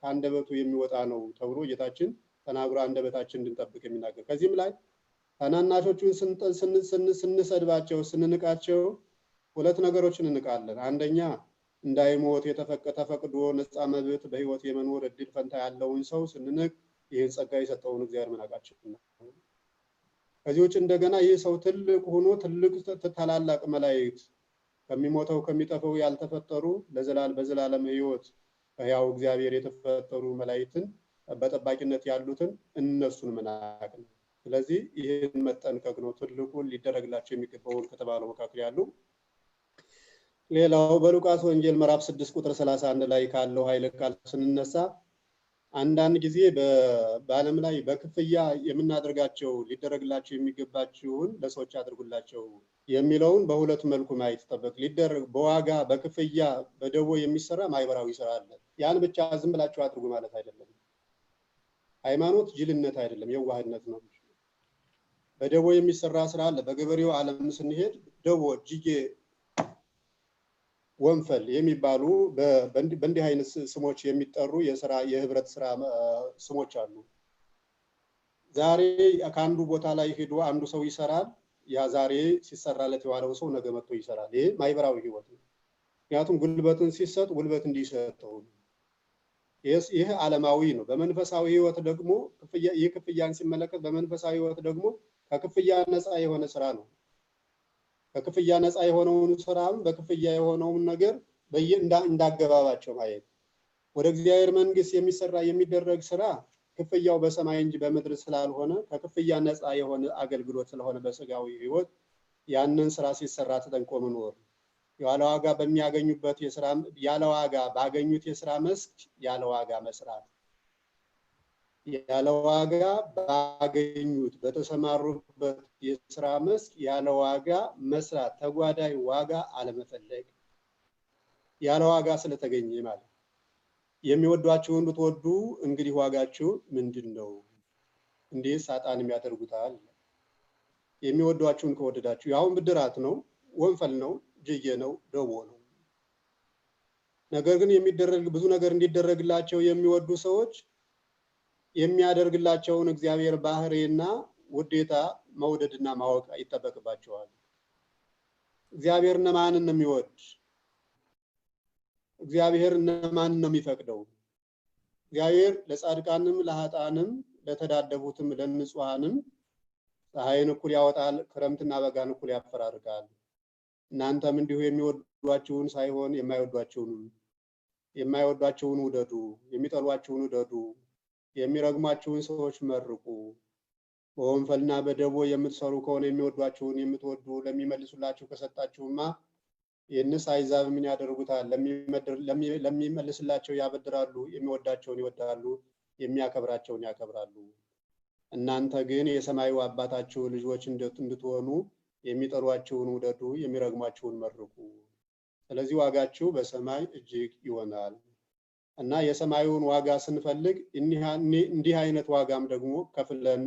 ከአንደበቱ የሚወጣ ነው ተብሎ ጌታችን ተናግሮ አንደበታችን እንድንጠብቅ የሚናገር። ከዚህም ላይ ታናናሾቹን ስንሰድባቸው ስንንቃቸው ሁለት ነገሮችን እንቃለን። አንደኛ እንዳይሞት ተፈቅዶ ነፃ መብት በህይወት የመኖር እድል ፈንታ ያለውን ሰው ስንንቅ ይህን ጸጋ የሰጠውን እግዚአብሔር መናቃችን ነው። ከዚህ ውጭ እንደገና ይህ ሰው ትልቅ ሆኖ ትልቅ ታላላቅ መላእክት ከሚሞተው ከሚጠፋው ያልተፈጠሩ በዘላለም ህይወት ያው እግዚአብሔር የተፈጠሩ መላእክትን በጠባቂነት ያሉትን እነሱን መናቅ ነው። ስለዚህ ይህን መጠንቀቅ ነው ትልቁ ሊደረግላቸው የሚገባውን ከተባለው መካከል ያሉ። ሌላው በሉቃስ ወንጌል ምዕራፍ 6 ቁጥር 31 ላይ ካለው ኃይለ ቃል ስንነሳ አንዳንድ ጊዜ በዓለም ላይ በክፍያ የምናደርጋቸው ሊደረግላቸው የሚገባቸውን ለሰዎች አድርጉላቸው የሚለውን በሁለት መልኩ ማየት ተጠበቅ። ሊደረግ በዋጋ በክፍያ በደቦ የሚሰራ ማህበራዊ ስራ አለ። ያን ብቻ ዝም ብላችሁ አድርጉ ማለት አይደለም። ሃይማኖት ጅልነት አይደለም፣ የዋህነት ነው። በደቦ የሚሰራ ስራ አለ። በገበሬው ዓለም ስንሄድ ደቦ፣ ጅጌ፣ ወንፈል የሚባሉ በእንዲህ አይነት ስሞች የሚጠሩ የህብረት ስራ ስሞች አሉ። ዛሬ ከአንዱ ቦታ ላይ ሄዶ አንዱ ሰው ይሰራል። ያ ዛሬ ሲሰራለት የዋለው ሰው ነገ መጥቶ ይሰራል። ይሄ ማህበራዊ ህይወት ነው። ምክንያቱም ጉልበትን ሲሰጥ ጉልበት እንዲሰጠው ነው። ይህ ዓለማዊ ነው። በመንፈሳዊ ህይወት ደግሞ ክፍያን ሲመለከት በመንፈሳዊ ህይወት ደግሞ ከክፍያ ነፃ የሆነ ስራ ነው። ከክፍያ ነፃ የሆነውን ስራም በክፍያ የሆነውን ነገር እንዳገባባቸው ማየት። ወደ እግዚአብሔር መንግስት የሚደረግ ስራ ክፍያው በሰማይ እንጂ በምድር ስላልሆነ ከክፍያ ነፃ የሆነ አገልግሎት ስለሆነ በስጋዊ ህይወት ያንን ስራ ሲሰራ ተጠንቆ መኖር። ያለ ዋጋ በሚያገኙበት የስራ ያለ ዋጋ ባገኙት የስራ መስክ ያለ ዋጋ መስራት፣ ያለ ዋጋ ባገኙት በተሰማሩበት የስራ መስክ ያለ ዋጋ መስራት፣ ተጓዳኝ ዋጋ አለመፈለግ፣ ያለ ዋጋ ስለተገኘ ማለት። የሚወዷችሁን ብትወዱ እንግዲህ ዋጋችሁ ምንድነው? እንዴት ሳጣንም ያደርጉታል? የሚወዷችሁን ከወደዳችሁ ያውን ብድራት ነው፣ ወንፈል ነው፣ ጅጌ ነው፣ ደቦ ነው። ነገር ግን ብዙ ነገር እንዲደረግላቸው የሚወዱ ሰዎች የሚያደርግላቸውን እግዚአብሔር ባህሪና ውዴታ መውደድና ማወቅ ይጠበቅባቸዋል። እግዚአብሔር እነማንን ነው የሚወድ? እግዚአብሔር እነማንን ነው የሚፈቅደው? እግዚአብሔር ለጻድቃንም ለኃጥአንም ለተዳደቡትም ለንጹሃንም ፀሐይን እኩል ያወጣል፣ ክረምትና በጋን እኩል ያፈራርቃል። እናንተም እንዲሁ የሚወዷችሁን ሳይሆን የማይወዷችሁን ውደዱ፣ የሚጠሏችሁን ውደዱ፣ የሚረግሟችሁን ሰዎች መርቁ፣ በወንፈልና በደቦ የምትሰሩ ከሆነ የሚወዷችሁን የምትወዱ ለሚመልሱላችሁ ከሰጣችሁማ ይህንስ አሕዛብ ምን ያደርጉታል? ለሚመልስላቸው ያበድራሉ፣ የሚወዳቸውን ይወዳሉ፣ የሚያከብራቸውን ያከብራሉ። እናንተ ግን የሰማዩ አባታችሁ ልጆች እንድትሆኑ የሚጠሏችሁን ውደዱ፣ የሚረግሟችሁን መርቁ። ስለዚህ ዋጋችሁ በሰማይ እጅግ ይሆናል እና የሰማዩን ዋጋ ስንፈልግ እንዲህ አይነት ዋጋም ደግሞ ከፍለን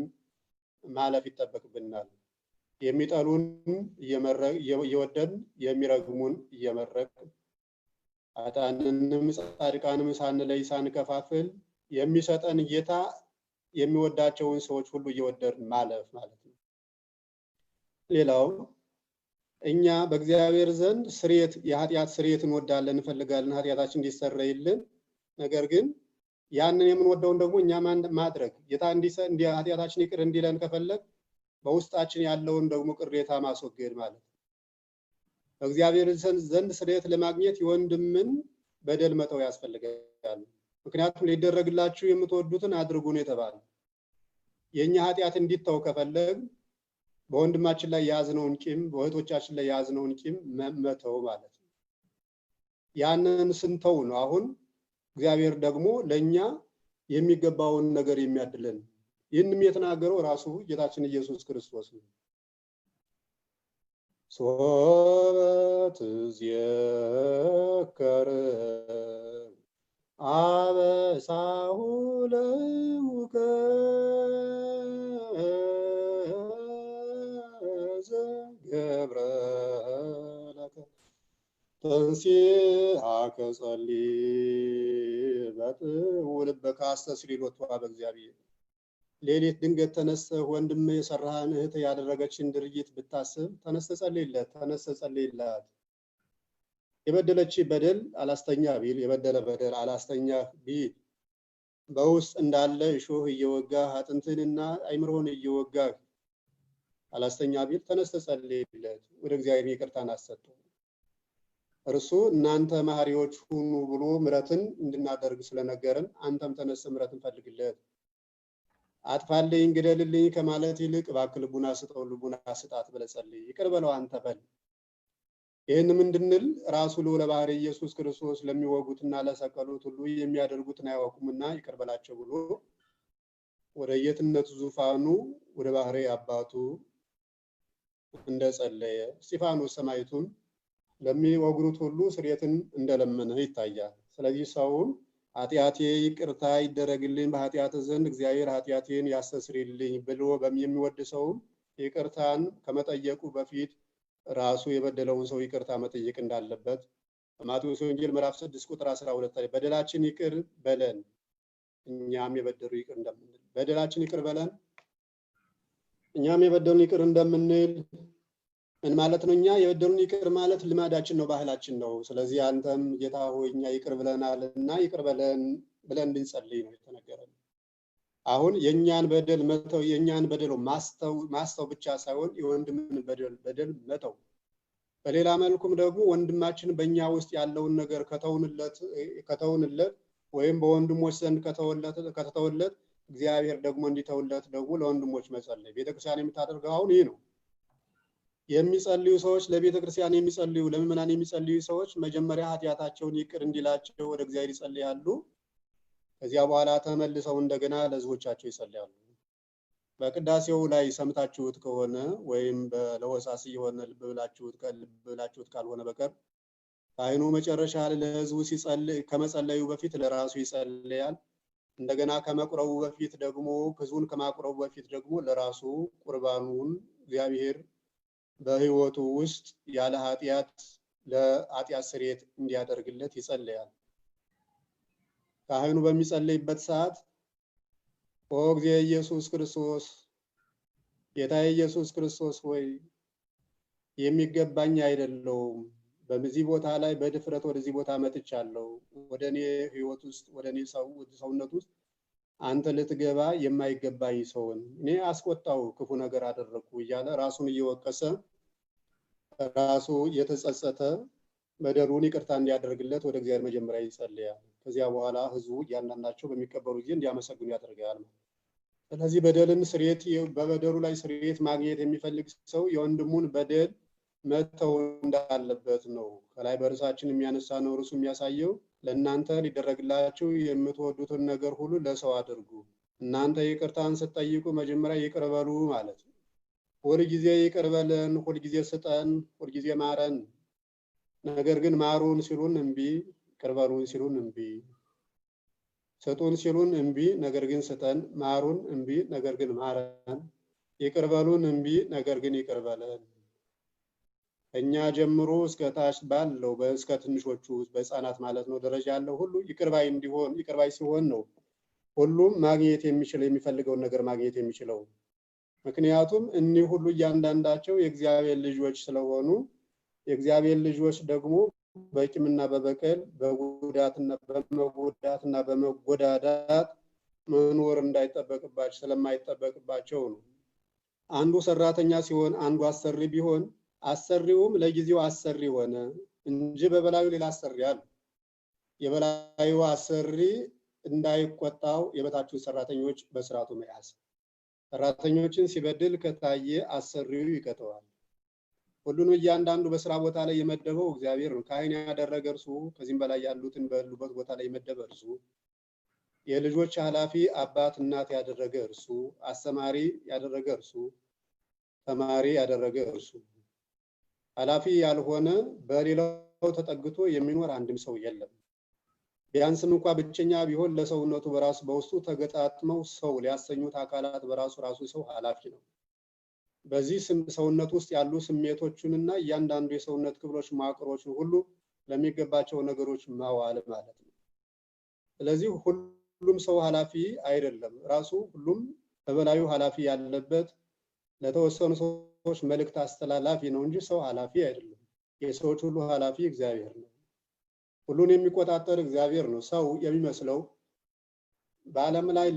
ማለፍ ይጠበቅብናል። የሚጠሉን እየወደድን የሚረግሙን እየመረቅን ኃጥአንንም ጻድቃንም ሳንለይ ሳንከፋፍል የሚሰጠን ጌታ የሚወዳቸውን ሰዎች ሁሉ እየወደድን ማለፍ ማለት ነው። ሌላው እኛ በእግዚአብሔር ዘንድ ስርየት የኃጢአት ስርየት እንወዳለን እንፈልጋለን ኃጢአታችን እንዲሰረይልን። ነገር ግን ያንን የምንወደውን ደግሞ እኛ ማድረግ ጌታ ኃጢአታችን ይቅር እንዲለን ከፈለግ በውስጣችን ያለውን ደግሞ ቅሬታ ማስወገድ ማለት ነው። በእግዚአብሔር ዘንድ ስርየት ለማግኘት የወንድምን በደል መተው ያስፈልጋል። ምክንያቱም ሊደረግላችሁ የምትወዱትን አድርጉ ነው የተባለው። የኛ ኃጢአት እንዲተው ከፈለግ በወንድማችን ላይ ያዝነውን ቂም በእህቶቻችን ላይ ያዝነውን ቂም መተው ማለት ነው። ያንን ስንተው ነው አሁን እግዚአብሔር ደግሞ ለኛ የሚገባውን ነገር የሚያድለን። ይህንም የተናገረው ራሱ ጌታችን ኢየሱስ ክርስቶስ ነው። ሶበት ዝየከር አበሳሁ ለውከ ዘገብረ ለከ ተንሥአከ ጸልይ በልበከ አስተስሪሎቱ በእግዚአብሔር። ሌሊት ድንገት ተነስተህ ወንድም የሰራህን እህት ያደረገችን ድርጊት ብታስብ ተነስተህ ጸልይለት፣ ተነስተህ ጸልይላት። የበደለች በደል አላስተኛ ቢል የበደለ በደል አላስተኛ ቢል በውስጥ እንዳለ እሾህ እየወጋህ አጥንትንና አይምሮህን እየወጋህ አላስተኛ ቢል ተነስተህ ጸልይለት፣ ወደ እግዚአብሔር ይቅርታን አሰጠው። እርሱ እናንተ መሐሪዎች ሁኑ ብሎ ምሕረትን እንድናደርግ ስለነገረን አንተም ተነስተህ ምሕረትን ፈልግለት። አጥፋልኝ ግደልልኝ ከማለት ይልቅ እባክህ ልቡና ስጠው ልቡና ስጣት ብለህ ጸልይ፣ ይቅር በለው አንተ በል። ይህንም እንድንል ራሱ ልዑለ ባሕርይ ኢየሱስ ክርስቶስ ለሚወጉትና ለሰቀሉት ሁሉ የሚያደርጉትን አያውቁምና ይቅር በላቸው ብሎ ወደ የትነት ዙፋኑ ወደ ባሕርይ አባቱ እንደጸለየ እስጢፋኖስ ሰማዕቱም ለሚወግሩት ሁሉ ስርየትን እንደለመነ ይታያል። ስለዚህ ሰውን ኃጢአቴ ይቅርታ ይደረግልኝ በኃጢአት ዘንድ እግዚአብሔር ኃጢአቴን ያስተስርይልኝ ብሎ የሚወድ ሰው ይቅርታን ከመጠየቁ በፊት ራሱ የበደለውን ሰው ይቅርታ መጠየቅ እንዳለበት በማቴዎስ ወንጌል ምዕራፍ 6 ቁጥር 12 ላይ በደላችን ይቅር በለን እኛም የበደሉ ይቅር እንደምንል በደላችን ይቅር በለን እኛም የበደሉን ይቅር እንደምንል ምን ማለት ነው? እኛ የበደሉን ይቅር ማለት ልማዳችን ነው፣ ባህላችን ነው። ስለዚህ አንተም ጌታ ሆይ እኛ ይቅር ብለናልና ይቅር በለን ብለን እንድንጸልይ ነው የተነገረን። አሁን የኛን በደል መተው የኛን በደል ማስተው ብቻ ሳይሆን የወንድምን በደል መተው፣ በሌላ መልኩም ደግሞ ወንድማችን በእኛ ውስጥ ያለውን ነገር ከተውንለት ወይም በወንድሞች ዘንድ ከተተውለት እግዚአብሔር ደግሞ እንዲተውለት ደግሞ ለወንድሞች መጸለይ ቤተክርስቲያን የምታደርገው አሁን ይህ ነው። የሚጸልዩ ሰዎች ለቤተክርስቲያን የሚጸልዩ ለምእመናን የሚጸልዩ ሰዎች መጀመሪያ ኃጢአታቸውን ይቅር እንዲላቸው ወደ እግዚአብሔር ይጸልያሉ። ከዚያ በኋላ ተመልሰው እንደገና ለሕዝቦቻቸው ይጸልያሉ። በቅዳሴው ላይ ሰምታችሁት ከሆነ ወይም በለወሳስ የሆነ ልብ ብላችሁት ካልሆነ በቀር ካህኑ መጨረሻ ለሕዝቡ ሲጸልይ ከመጸለዩ በፊት ለራሱ ይጸልያል። እንደገና ከመቁረቡ በፊት ደግሞ ሕዝቡን ከማቁረቡ በፊት ደግሞ ለራሱ ቁርባኑን እግዚአብሔር በሕይወቱ ውስጥ ያለ ኃጢአት ለኃጢአት ስርየት እንዲያደርግለት ይጸልያል። ካህኑ በሚጸልይበት ሰዓት ኦ እግዚእ ኢየሱስ ክርስቶስ ጌታዬ ኢየሱስ ክርስቶስ ሆይ የሚገባኝ አይደለሁም፣ በዚህ ቦታ ላይ በድፍረት ወደዚህ ቦታ መጥቻለሁ፣ ወደ እኔ ሕይወት ውስጥ ወደ እኔ ሰውነት ውስጥ አንተ ልትገባ የማይገባኝ ሰውን እኔ አስቆጣው ክፉ ነገር አደረኩ እያለ ራሱን እየወቀሰ ራሱ የተጸጸተ በደሉን ይቅርታ እንዲያደርግለት ወደ እግዚአብሔር መጀመሪያ ይጸልያል። ከዚያ በኋላ ሕዝቡ እያንዳንዳቸው በሚቀበሉ ጊዜ እንዲያመሰግኑ ያደርጋል። ስለዚህ በደልን ስርየት በበደሉ ላይ ስርየት ማግኘት የሚፈልግ ሰው የወንድሙን በደል መተው እንዳለበት ነው። ከላይ በርሳችን የሚያነሳ ነው ርሱ የሚያሳየው ለእናንተ ሊደረግላችሁ የምትወዱትን ነገር ሁሉ ለሰው አድርጉ። እናንተ ይቅርታን ስትጠይቁ መጀመሪያ ይቅር በሉ ማለት ነው። ሁልጊዜ ይቅር በለን፣ ሁልጊዜ ስጠን፣ ሁልጊዜ ማረን። ነገር ግን ማሩን ሲሉን እምቢ፣ ይቅር በሉን ሲሉን እምቢ፣ ስጡን ሲሉን እምቢ፣ ነገር ግን ስጠን፣ ማሩን እምቢ፣ ነገር ግን ማረን፣ ይቅር በሉን እምቢ፣ ነገር ግን ይቅር በለን። እኛ ጀምሮ እስከ ታች ባለው እስከ ትንሾቹ በህፃናት ማለት ነው ደረጃ ያለው ሁሉ ይቅርባይ እንዲሆን ይቅርባይ ሲሆን ነው ሁሉም ማግኘት የሚፈልገውን ነገር ማግኘት የሚችለው። ምክንያቱም እኒህ ሁሉ እያንዳንዳቸው የእግዚአብሔር ልጆች ስለሆኑ የእግዚአብሔር ልጆች ደግሞ በቂምና በበቀል በመጎዳትና በመጎዳዳት መኖር እንዳይጠበቅባቸው ስለማይጠበቅባቸው ነው። አንዱ ሰራተኛ ሲሆን አንዱ አሰሪ ቢሆን አሰሪውም ለጊዜው አሰሪ ሆነ እንጂ በበላዩ ሌላ አሰሪ አለ። የበላዩ አሰሪ እንዳይቆጣው የበታቹን ሰራተኞች በስርዓቱ መያዝ። ሰራተኞችን ሲበድል ከታየ አሰሪው ይቀጠዋል። ሁሉን እያንዳንዱ በስራ ቦታ ላይ የመደበው እግዚአብሔር ነው። ካህን ያደረገ እርሱ፣ ከዚህም በላይ ያሉትን በሉበት ቦታ ላይ የመደበ እርሱ፣ የልጆች ኃላፊ አባት እናት ያደረገ እርሱ፣ አስተማሪ ያደረገ እርሱ፣ ተማሪ ያደረገ እርሱ። ኃላፊ ያልሆነ በሌላው ተጠግቶ የሚኖር አንድም ሰው የለም። ቢያንስም እንኳ ብቸኛ ቢሆን ለሰውነቱ በራሱ በውስጡ ተገጣጥመው ሰው ሊያሰኙት አካላት በራሱ ሰው ኃላፊ ነው። በዚህ ሰውነት ውስጥ ያሉ ስሜቶቹንና እያንዳንዱ የሰውነት ክፍሎች መዋቅሮችን ሁሉ ለሚገባቸው ነገሮች ማዋል ማለት ነው። ስለዚህ ሁሉም ሰው ኃላፊ አይደለም። ራሱ ሁሉም በበላዩ ኃላፊ ያለበት ለተወሰኑ ሰዎች መልእክት አስተላላፊ ነው እንጂ ሰው ኃላፊ አይደለም። የሰዎች ሁሉ ኃላፊ እግዚአብሔር ነው። ሁሉን የሚቆጣጠር እግዚአብሔር ነው። ሰው የሚመስለው በዓለም ላይ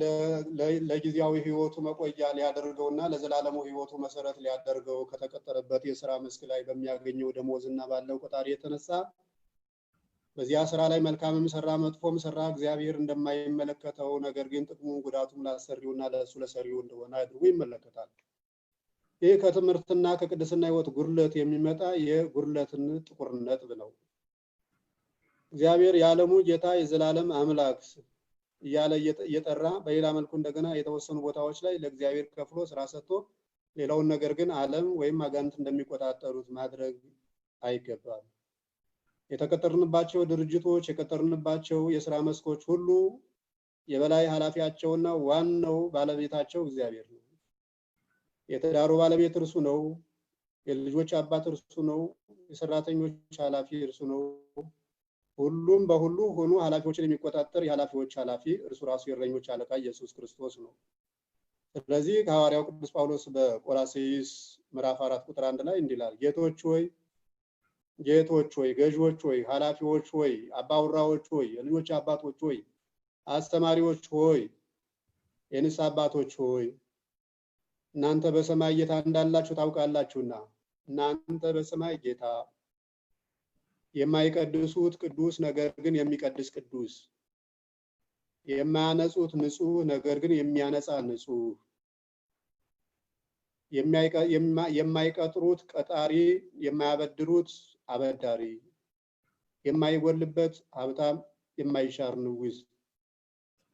ለጊዜያዊ ህይወቱ መቆያ ሊያደርገውና ለዘላለሙ ህይወቱ መሰረት ሊያደርገው ከተቀጠረበት የስራ መስክ ላይ በሚያገኘው ደሞዝና ባለው ቆጣሪ የተነሳ በዚያ ስራ ላይ መልካምም ሰራ መጥፎም ሰራ እግዚአብሔር እንደማይመለከተው፣ ነገር ግን ጥቅሙን ጉዳቱም ላሰሪውና ለእሱ ለሰሪው እንደሆነ አድርጎ ይመለከታል። ይህ ከትምህርትና ከቅድስና ህይወት ጉድለት የሚመጣ የጉድለትን ጥቁርነት ነው። እግዚአብሔር የዓለሙ ጌታ የዘላለም አምላክ እያለ እየጠራ በሌላ መልኩ እንደገና የተወሰኑ ቦታዎች ላይ ለእግዚአብሔር ከፍሎ ስራ ሰጥቶ ሌላውን ነገር ግን ዓለም ወይም አጋንንት እንደሚቆጣጠሩት ማድረግ አይገባም። የተቀጠርንባቸው ድርጅቶች፣ የቀጠርንባቸው የስራ መስኮች ሁሉ የበላይ ኃላፊያቸውና ዋናው ባለቤታቸው እግዚአብሔር ነው። የትዳሩ ባለቤት እርሱ ነው። የልጆች አባት እርሱ ነው። የሰራተኞች ኃላፊ እርሱ ነው። ሁሉም በሁሉ ሆኖ ኃላፊዎችን የሚቆጣጠር የኃላፊዎች ኃላፊ እርሱ ራሱ የእረኞች አለቃ ኢየሱስ ክርስቶስ ነው። ስለዚህ ሐዋርያው ቅዱስ ጳውሎስ በቆላስይስ ምዕራፍ 4 ቁጥር 1 ላይ እንዲህ ይላል፣ ጌቶች ሆይ፣ ገዢዎች ሆይ፣ ኃላፊዎች ሆይ፣ አባውራዎች ሆይ፣ የልጆች አባቶች ሆይ፣ አስተማሪዎች ሆይ፣ የንስሐ አባቶች ሆይ እናንተ በሰማይ ጌታ እንዳላችሁ ታውቃላችሁና እናንተ በሰማይ ጌታ የማይቀድሱት ቅዱስ ነገር ግን የሚቀድስ ቅዱስ፣ የማያነጹት ንጹህ ነገር ግን የሚያነጻ ንጹህ፣ የማይቀጥሩት ቀጣሪ የማያበድሩት አበዳሪ፣ የማይጎልበት ሀብታም የማይሻር ንጉስ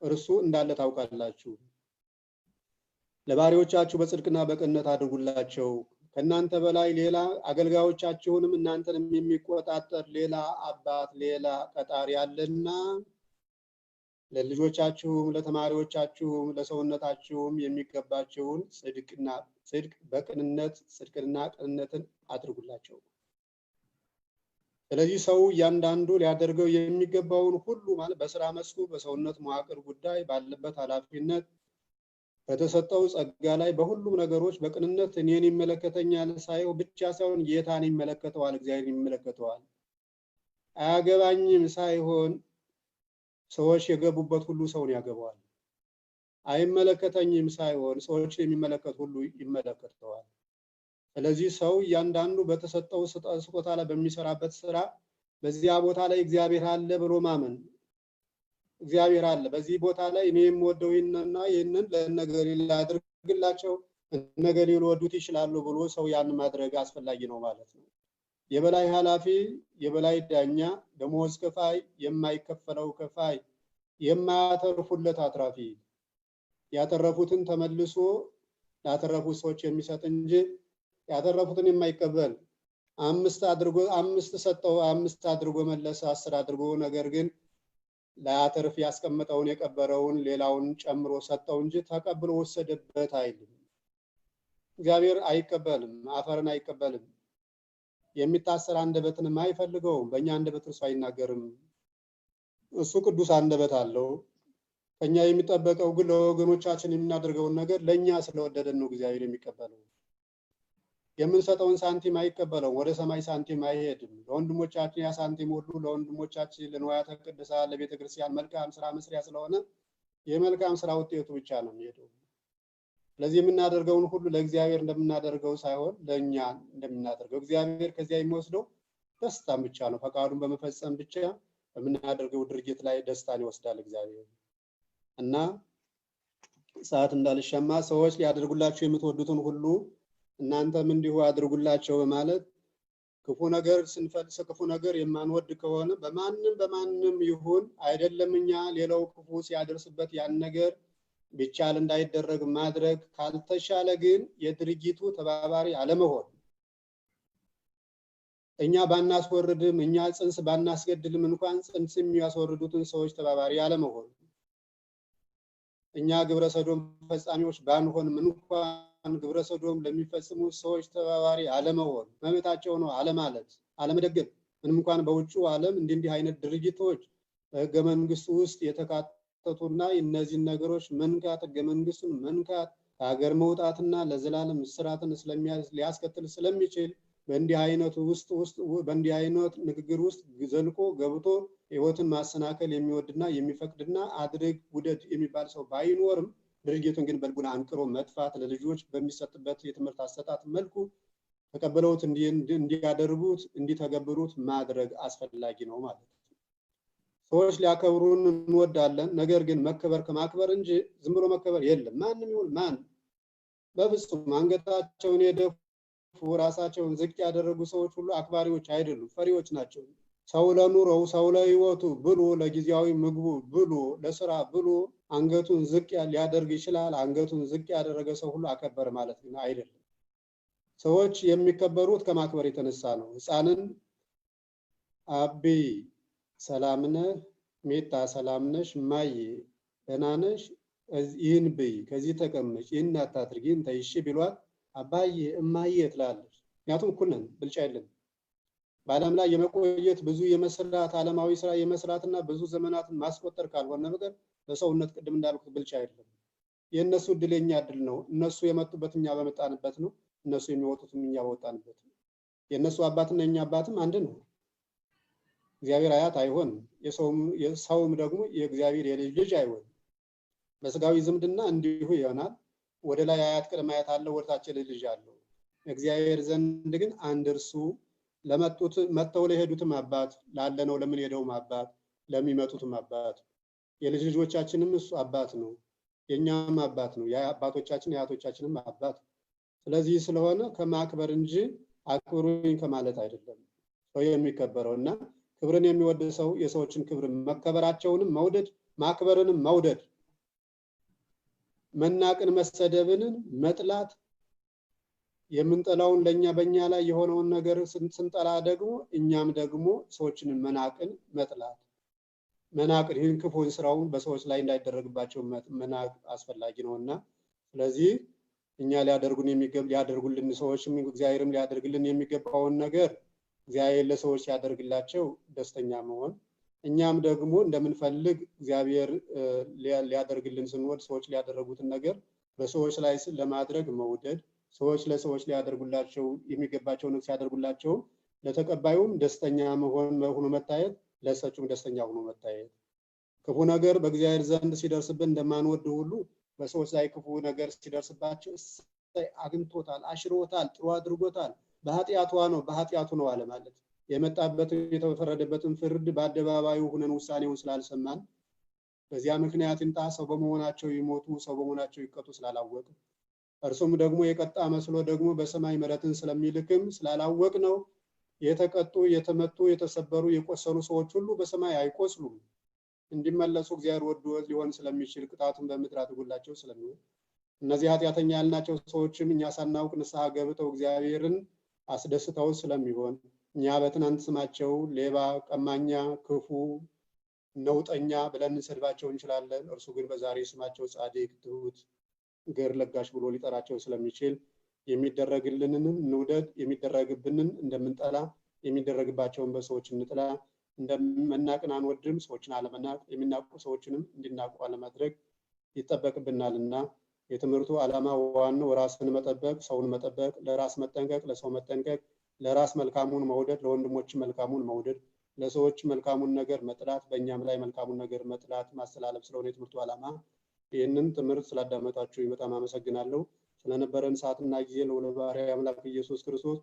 እርሱ እንዳለ ታውቃላችሁ። ለባሪያዎቻችሁ በጽድቅና በቅንነት አድርጉላቸው። ከእናንተ በላይ ሌላ አገልጋዮቻችሁንም እናንተንም የሚቆጣጠር ሌላ አባት ሌላ ቀጣሪ አለና ለልጆቻችሁም ለተማሪዎቻችሁም ለሰውነታችሁም የሚገባቸውን ጽድቅና ቅንነትን አድርጉላቸው። ስለዚህ ሰው እያንዳንዱ ሊያደርገው የሚገባውን ሁሉ ማለት በስራ መስኩ በሰውነት መዋቅር ጉዳይ ባለበት ኃላፊነት በተሰጠው ጸጋ ላይ በሁሉም ነገሮች በቅንነት እኔን ይመለከተኛል ብቻ ሳይሆን ጌታን ይመለከተዋል፣ እግዚአብሔር ይመለከተዋል። አያገባኝም ሳይሆን ሰዎች የገቡበት ሁሉ ሰውን ያገባዋል። አይመለከተኝም ሳይሆን ሰዎች የሚመለከት ሁሉ ይመለከተዋል። ስለዚህ ሰው እያንዳንዱ በተሰጠው ስጦታ ላይ በሚሰራበት ስራ በዚያ ቦታ ላይ እግዚአብሔር አለ ብሎ ማመን፣ እግዚአብሔር አለ በዚህ ቦታ ላይ እኔ የምወደው ይሄንና ይሄንን ለነገር ላድርግላቸው ነገር ሊወዱት ይችላሉ ብሎ ሰው ያን ማድረግ አስፈላጊ ነው ማለት ነው። የበላይ ኃላፊ የበላይ ዳኛ ደሞዝ ከፋይ የማይከፈለው ከፋይ የማያተርፉለት አትራፊ ያተረፉትን ተመልሶ ያተረፉት ሰዎች የሚሰጥ እንጂ ያተረፉትን የማይቀበል አምስት ሰጠው 5 አድርጎ መለሰ 10 አድርጎ ነገር ግን ለአተርፍ ያስቀመጠውን የቀበረውን ሌላውን ጨምሮ ሰጠው እንጂ ተቀብሎ ወሰደበት አይልም። እግዚአብሔር አይቀበልም፣ አፈርን አይቀበልም። የሚታሰር አንደበትን አይፈልገውም። በእኛ አንደበት እርሱ አይናገርም። እሱ ቅዱስ አንደበት አለው። ከኛ የሚጠበቀው ግን ለወገኖቻችን የምናደርገውን ነገር ለኛ ስለወደደን ነው እግዚአብሔር የሚቀበለው። የምንሰጠውን ሳንቲም አይቀበለውም። ወደ ሰማይ ሳንቲም አይሄድም። ለወንድሞቻችን ያ ሳንቲም ሁሉ ለወንድሞቻችን ለንዋያተ ቅድሳት ለቤተክርስቲያን መልካም ስራ መስሪያ ስለሆነ የመልካም ስራ ውጤቱ ብቻ ነው የሚሄደው። ስለዚህ የምናደርገውን ሁሉ ለእግዚአብሔር እንደምናደርገው ሳይሆን ለኛ እንደምናደርገው እግዚአብሔር ከዚያ የሚወስደው ደስታን ብቻ ነው። ፈቃዱን በመፈጸም ብቻ በምናደርገው ድርጊት ላይ ደስታን ይወስዳል እግዚአብሔር። እና ሰዓት እንዳልሸማ ሰዎች ሊያደርጉላችሁ የምትወዱትን ሁሉ እናንተም እንዲሁ አድርጉላቸው በማለት ክፉ ነገር ስንፈልስ ክፉ ነገር የማንወድ ከሆነ በማንም ይሁን አይደለም እኛ ሌላው ክፉ ሲያደርስበት ያን ነገር ቢቻል እንዳይደረግ ማድረግ ካልተሻለ ግን የድርጊቱ ተባባሪ አለመሆን እኛ ባናስወርድም እኛ ጽንስ ባናስገድልም እንኳን ጽንስ የሚያስወርዱትን ሰዎች ተባባሪ አለመሆን እኛ ግብረ ሰዶም ፈጻሚዎች ባንሆንም እንኳን ግብረ ሰዶም ለሚፈጽሙ ሰዎች ተባባሪ አለመሆን መብታቸው ነው አለማለት አለመደገፍ ምንም እንኳን በውጭው ዓለም እንዲህ አይነት ድርጊቶች በሕገ መንግስቱ ውስጥ የተካተቱና እነዚህ ነገሮች መንካት ሕገ መንግስቱን መንካት ከሀገር መውጣትና ለዘላለም እስራትን ሊያስከትል ስለሚችል በእንዲህ አይነት ንግግር ውስጥ ዘልቆ ገብቶ ህይወትን ማሰናከል የሚወድና የሚፈቅድና አድርግ ውደድ የሚባል ሰው ባይኖርም ድርጊቱን ግን በልቡና አንቅሮ መጥፋት ለልጆች በሚሰጥበት የትምህርት አሰጣጥ መልኩ ተቀበለውት እንዲያደርጉት እንዲተገብሩት ማድረግ አስፈላጊ ነው ማለት ነው። ሰዎች ሊያከብሩን እንወዳለን። ነገር ግን መከበር ከማክበር እንጂ ዝም ብሎ መከበር የለም። ማንም ይሁን ማን በፍጹም አንገታቸውን የደፉ ራሳቸውን ዝቅ ያደረጉ ሰዎች ሁሉ አክባሪዎች አይደሉም፣ ፈሪዎች ናቸው። ሰው ለኑሮው ሰው ለህይወቱ ብሎ ለጊዜያዊ ምግቡ ብሎ ለስራ ብሎ አንገቱን ዝቅ ሊያደርግ ይችላል። አንገቱን ዝቅ ያደረገ ሰው ሁሉ አከበር ማለት ግን አይደለም። ሰዎች የሚከበሩት ከማክበር የተነሳ ነው። ህፃንን አቢ ሰላምነ ሜታ ሰላምነሽ ማይ ደናነሽ ይህን ብይ ከዚህ ተቀመጭ ይህን አታድርጊ እንተይሽ ቢሏት አባዬ እማዬ ትላለች። ምክንያቱም እኩል ነን፣ ብልጫ የለም። በዓለም ላይ የመቆየት ብዙ የመስራት ዓለማዊ ስራ የመስራትና ብዙ ዘመናትን ማስቆጠር ካልሆነ በቀር በሰውነት ቅድም እንዳልኩት ብልጫ የለም። የእነሱ እድል የኛ እድል ነው። እነሱ የመጡበት እኛ በመጣንበት ነው። እነሱ የሚወጡትም እኛ በወጣንበት ነው። የእነሱ አባትና የኛ አባትም አንድ ነው። እግዚአብሔር አያት አይሆንም። የሰውም ደግሞ የእግዚአብሔር የልጅ ልጅ አይሆንም። በስጋዊ ዝምድና እንዲሁ ይሆናል። ወደ ላይ አያት ቅድመ አያት አለው፣ ወደታች ልጅ አለው። እግዚአብሔር ዘንድ ግን አንድ እርሱ ለመጡት መተው ለሄዱትም አባት ላለነው ለምን ሄደውም አባት ለሚመጡትም አባት የልጅ ልጆቻችንም እሱ አባት ነው፣ የኛም አባት ነው፣ የአባቶቻችን የአያቶቻችንም አባት። ስለዚህ ስለሆነ ከማክበር እንጂ አክብሩኝ ከማለት አይደለም ሰው የሚከበረውና ክብርን የሚወድ ሰው የሰዎችን ክብር መከበራቸውንም መውደድ ማክበርንም መውደድ መናቅን መሰደብን መጥላት የምንጠላውን ለኛ በእኛ ላይ የሆነውን ነገር ስንጠላ ደግሞ እኛም ደግሞ ሰዎችን መናቅን መጥላት መናቅን ይህን ክፉን ስራውን በሰዎች ላይ እንዳይደረግባቸው መናቅ አስፈላጊ ነውና ስለዚህ እኛ ሊያደርጉልን ሰዎችም እግዚአብሔርም ሊያደርግልን የሚገባውን ነገር እግዚአብሔር ለሰዎች ያደርግላቸው ደስተኛ መሆን እኛም ደግሞ እንደምንፈልግ እግዚአብሔር ሊያደርግልን ስንወድ ሰዎች ሊያደርጉትን ነገር በሰዎች ላይ ለማድረግ መውደድ ሰዎች ለሰዎች ሊያደርጉላቸው የሚገባቸውን ሲያደርጉላቸው ለተቀባዩም ደስተኛ ሆኖ መታየት ለሰጪውም ደስተኛ ሆኖ መታየት ክፉ ነገር በእግዚአብሔር ዘንድ ሲደርስብን እንደማንወድ ሁሉ በሰዎች ላይ ክፉ ነገር ሲደርስባቸው አግኝቶታል፣ አሽሮታል፣ ጥሩ አድርጎታል፣ በኃጢአቱ ነው አለ ማለት የመጣበትን የተፈረደበትን ፍርድ በአደባባዩ ሆነን ውሳኔውን ስላልሰማን በዚያ ምክንያት እንታ ሰው በመሆናቸው ይሞቱ ሰው በመሆናቸው ይቀጡ ስላላወቅ እርሱም ደግሞ የቀጣ መስሎ ደግሞ በሰማይ ምሕረትን ስለሚልክም ስላላወቅ ነው የተቀጡ የተመቱ የተሰበሩ የቆሰሉ ሰዎች ሁሉ በሰማይ አይቆስሉም እንዲመለሱ እግዚአብሔር ወዶ ሊሆን ስለሚችል ቅጣቱን በምድር አድርጎላቸው ስለሚሆን እነዚህ ኃጢአተኛ ያልናቸው ሰዎችም እኛ ሳናውቅ ንስሐ ገብተው እግዚአብሔርን አስደስተው ስለሚሆን እኛ በትናንት ስማቸው ሌባ ቀማኛ ክፉ ነውጠኛ ብለን እንሰድባቸው እንችላለን እርሱ ግን በዛሬ ስማቸው ጻድቅ ትሁት ገር ለጋሽ ብሎ ሊጠራቸው ስለሚችል የሚደረግልንን እንውደድ የሚደረግብንን እንደምንጠላ የሚደረግባቸውን በሰዎች እንጥላ እንደምናቅን አንወድም ሰዎችን አለመናቅ የሚናቁ ሰዎችንም እንዲናቁ አለማድረግ ይጠበቅብናልና የትምህርቱ ዓላማ ዋናው ራስን መጠበቅ ሰውን መጠበቅ ለራስ መጠንቀቅ ለሰው መጠንቀቅ ለራስ መልካሙን መውደድ ለወንድሞች መልካሙን መውደድ ለሰዎች መልካሙን ነገር መጥላት በእኛም ላይ መልካሙን ነገር መጥላት ማስተላለፍ ስለሆነ የትምህርቱ ዓላማ ይህንን ትምህርት ስላዳመጣችሁ በጣም አመሰግናለሁ ስለነበረን ሰዓትና ጊዜ ለባህሪያ አምላክ ኢየሱስ ክርስቶስ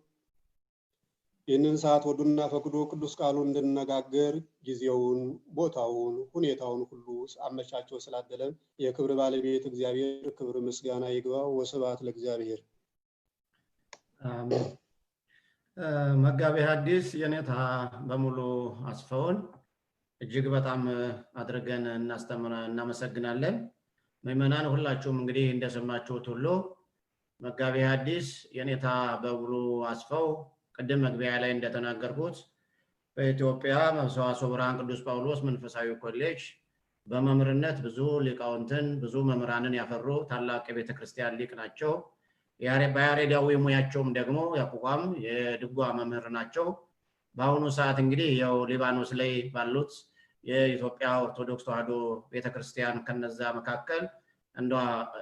ይህንን ሰዓት ወዱና ፈቅዶ ቅዱስ ቃሉን እንድንነጋገር ጊዜውን ቦታውን ሁኔታውን ሁሉ አመቻችቶ ስላደለን የክብር ባለቤት እግዚአብሔር ክብር ምስጋና ይግባው ወስብሐት ለእግዚአብሔር አሜን መጋቤ ሐዲስ የኔታ በሙሉ አስፋውን እጅግ በጣም አድርገን እናመሰግናለን ምእመናን ሁላችሁም እንግዲህ እንደሰማችሁት ሁሉ መጋቤ ሐዲስ የኔታ በሙሉ አስፋው ቀደም መግቢያ ላይ እንደተናገርኩት በኢትዮጵያ ሰዋስወ ብርሃን ቅዱስ ጳውሎስ መንፈሳዊ ኮሌጅ በመምህርነት ብዙ ሊቃውንትን ብዙ መምህራንን ያፈሩ ታላቅ የቤተክርስቲያን ሊቅ ናቸው በያሬዳዊ ሙያቸውም ደግሞ ያቋቋም የድጓ መምህር ናቸው በአሁኑ ሰዓት እንግዲህ ያው ሊባኖስ ላይ ባሉት የኢትዮጵያ ኦርቶዶክስ ተዋሕዶ ቤተክርስቲያን ከነዛ መካከል እንደ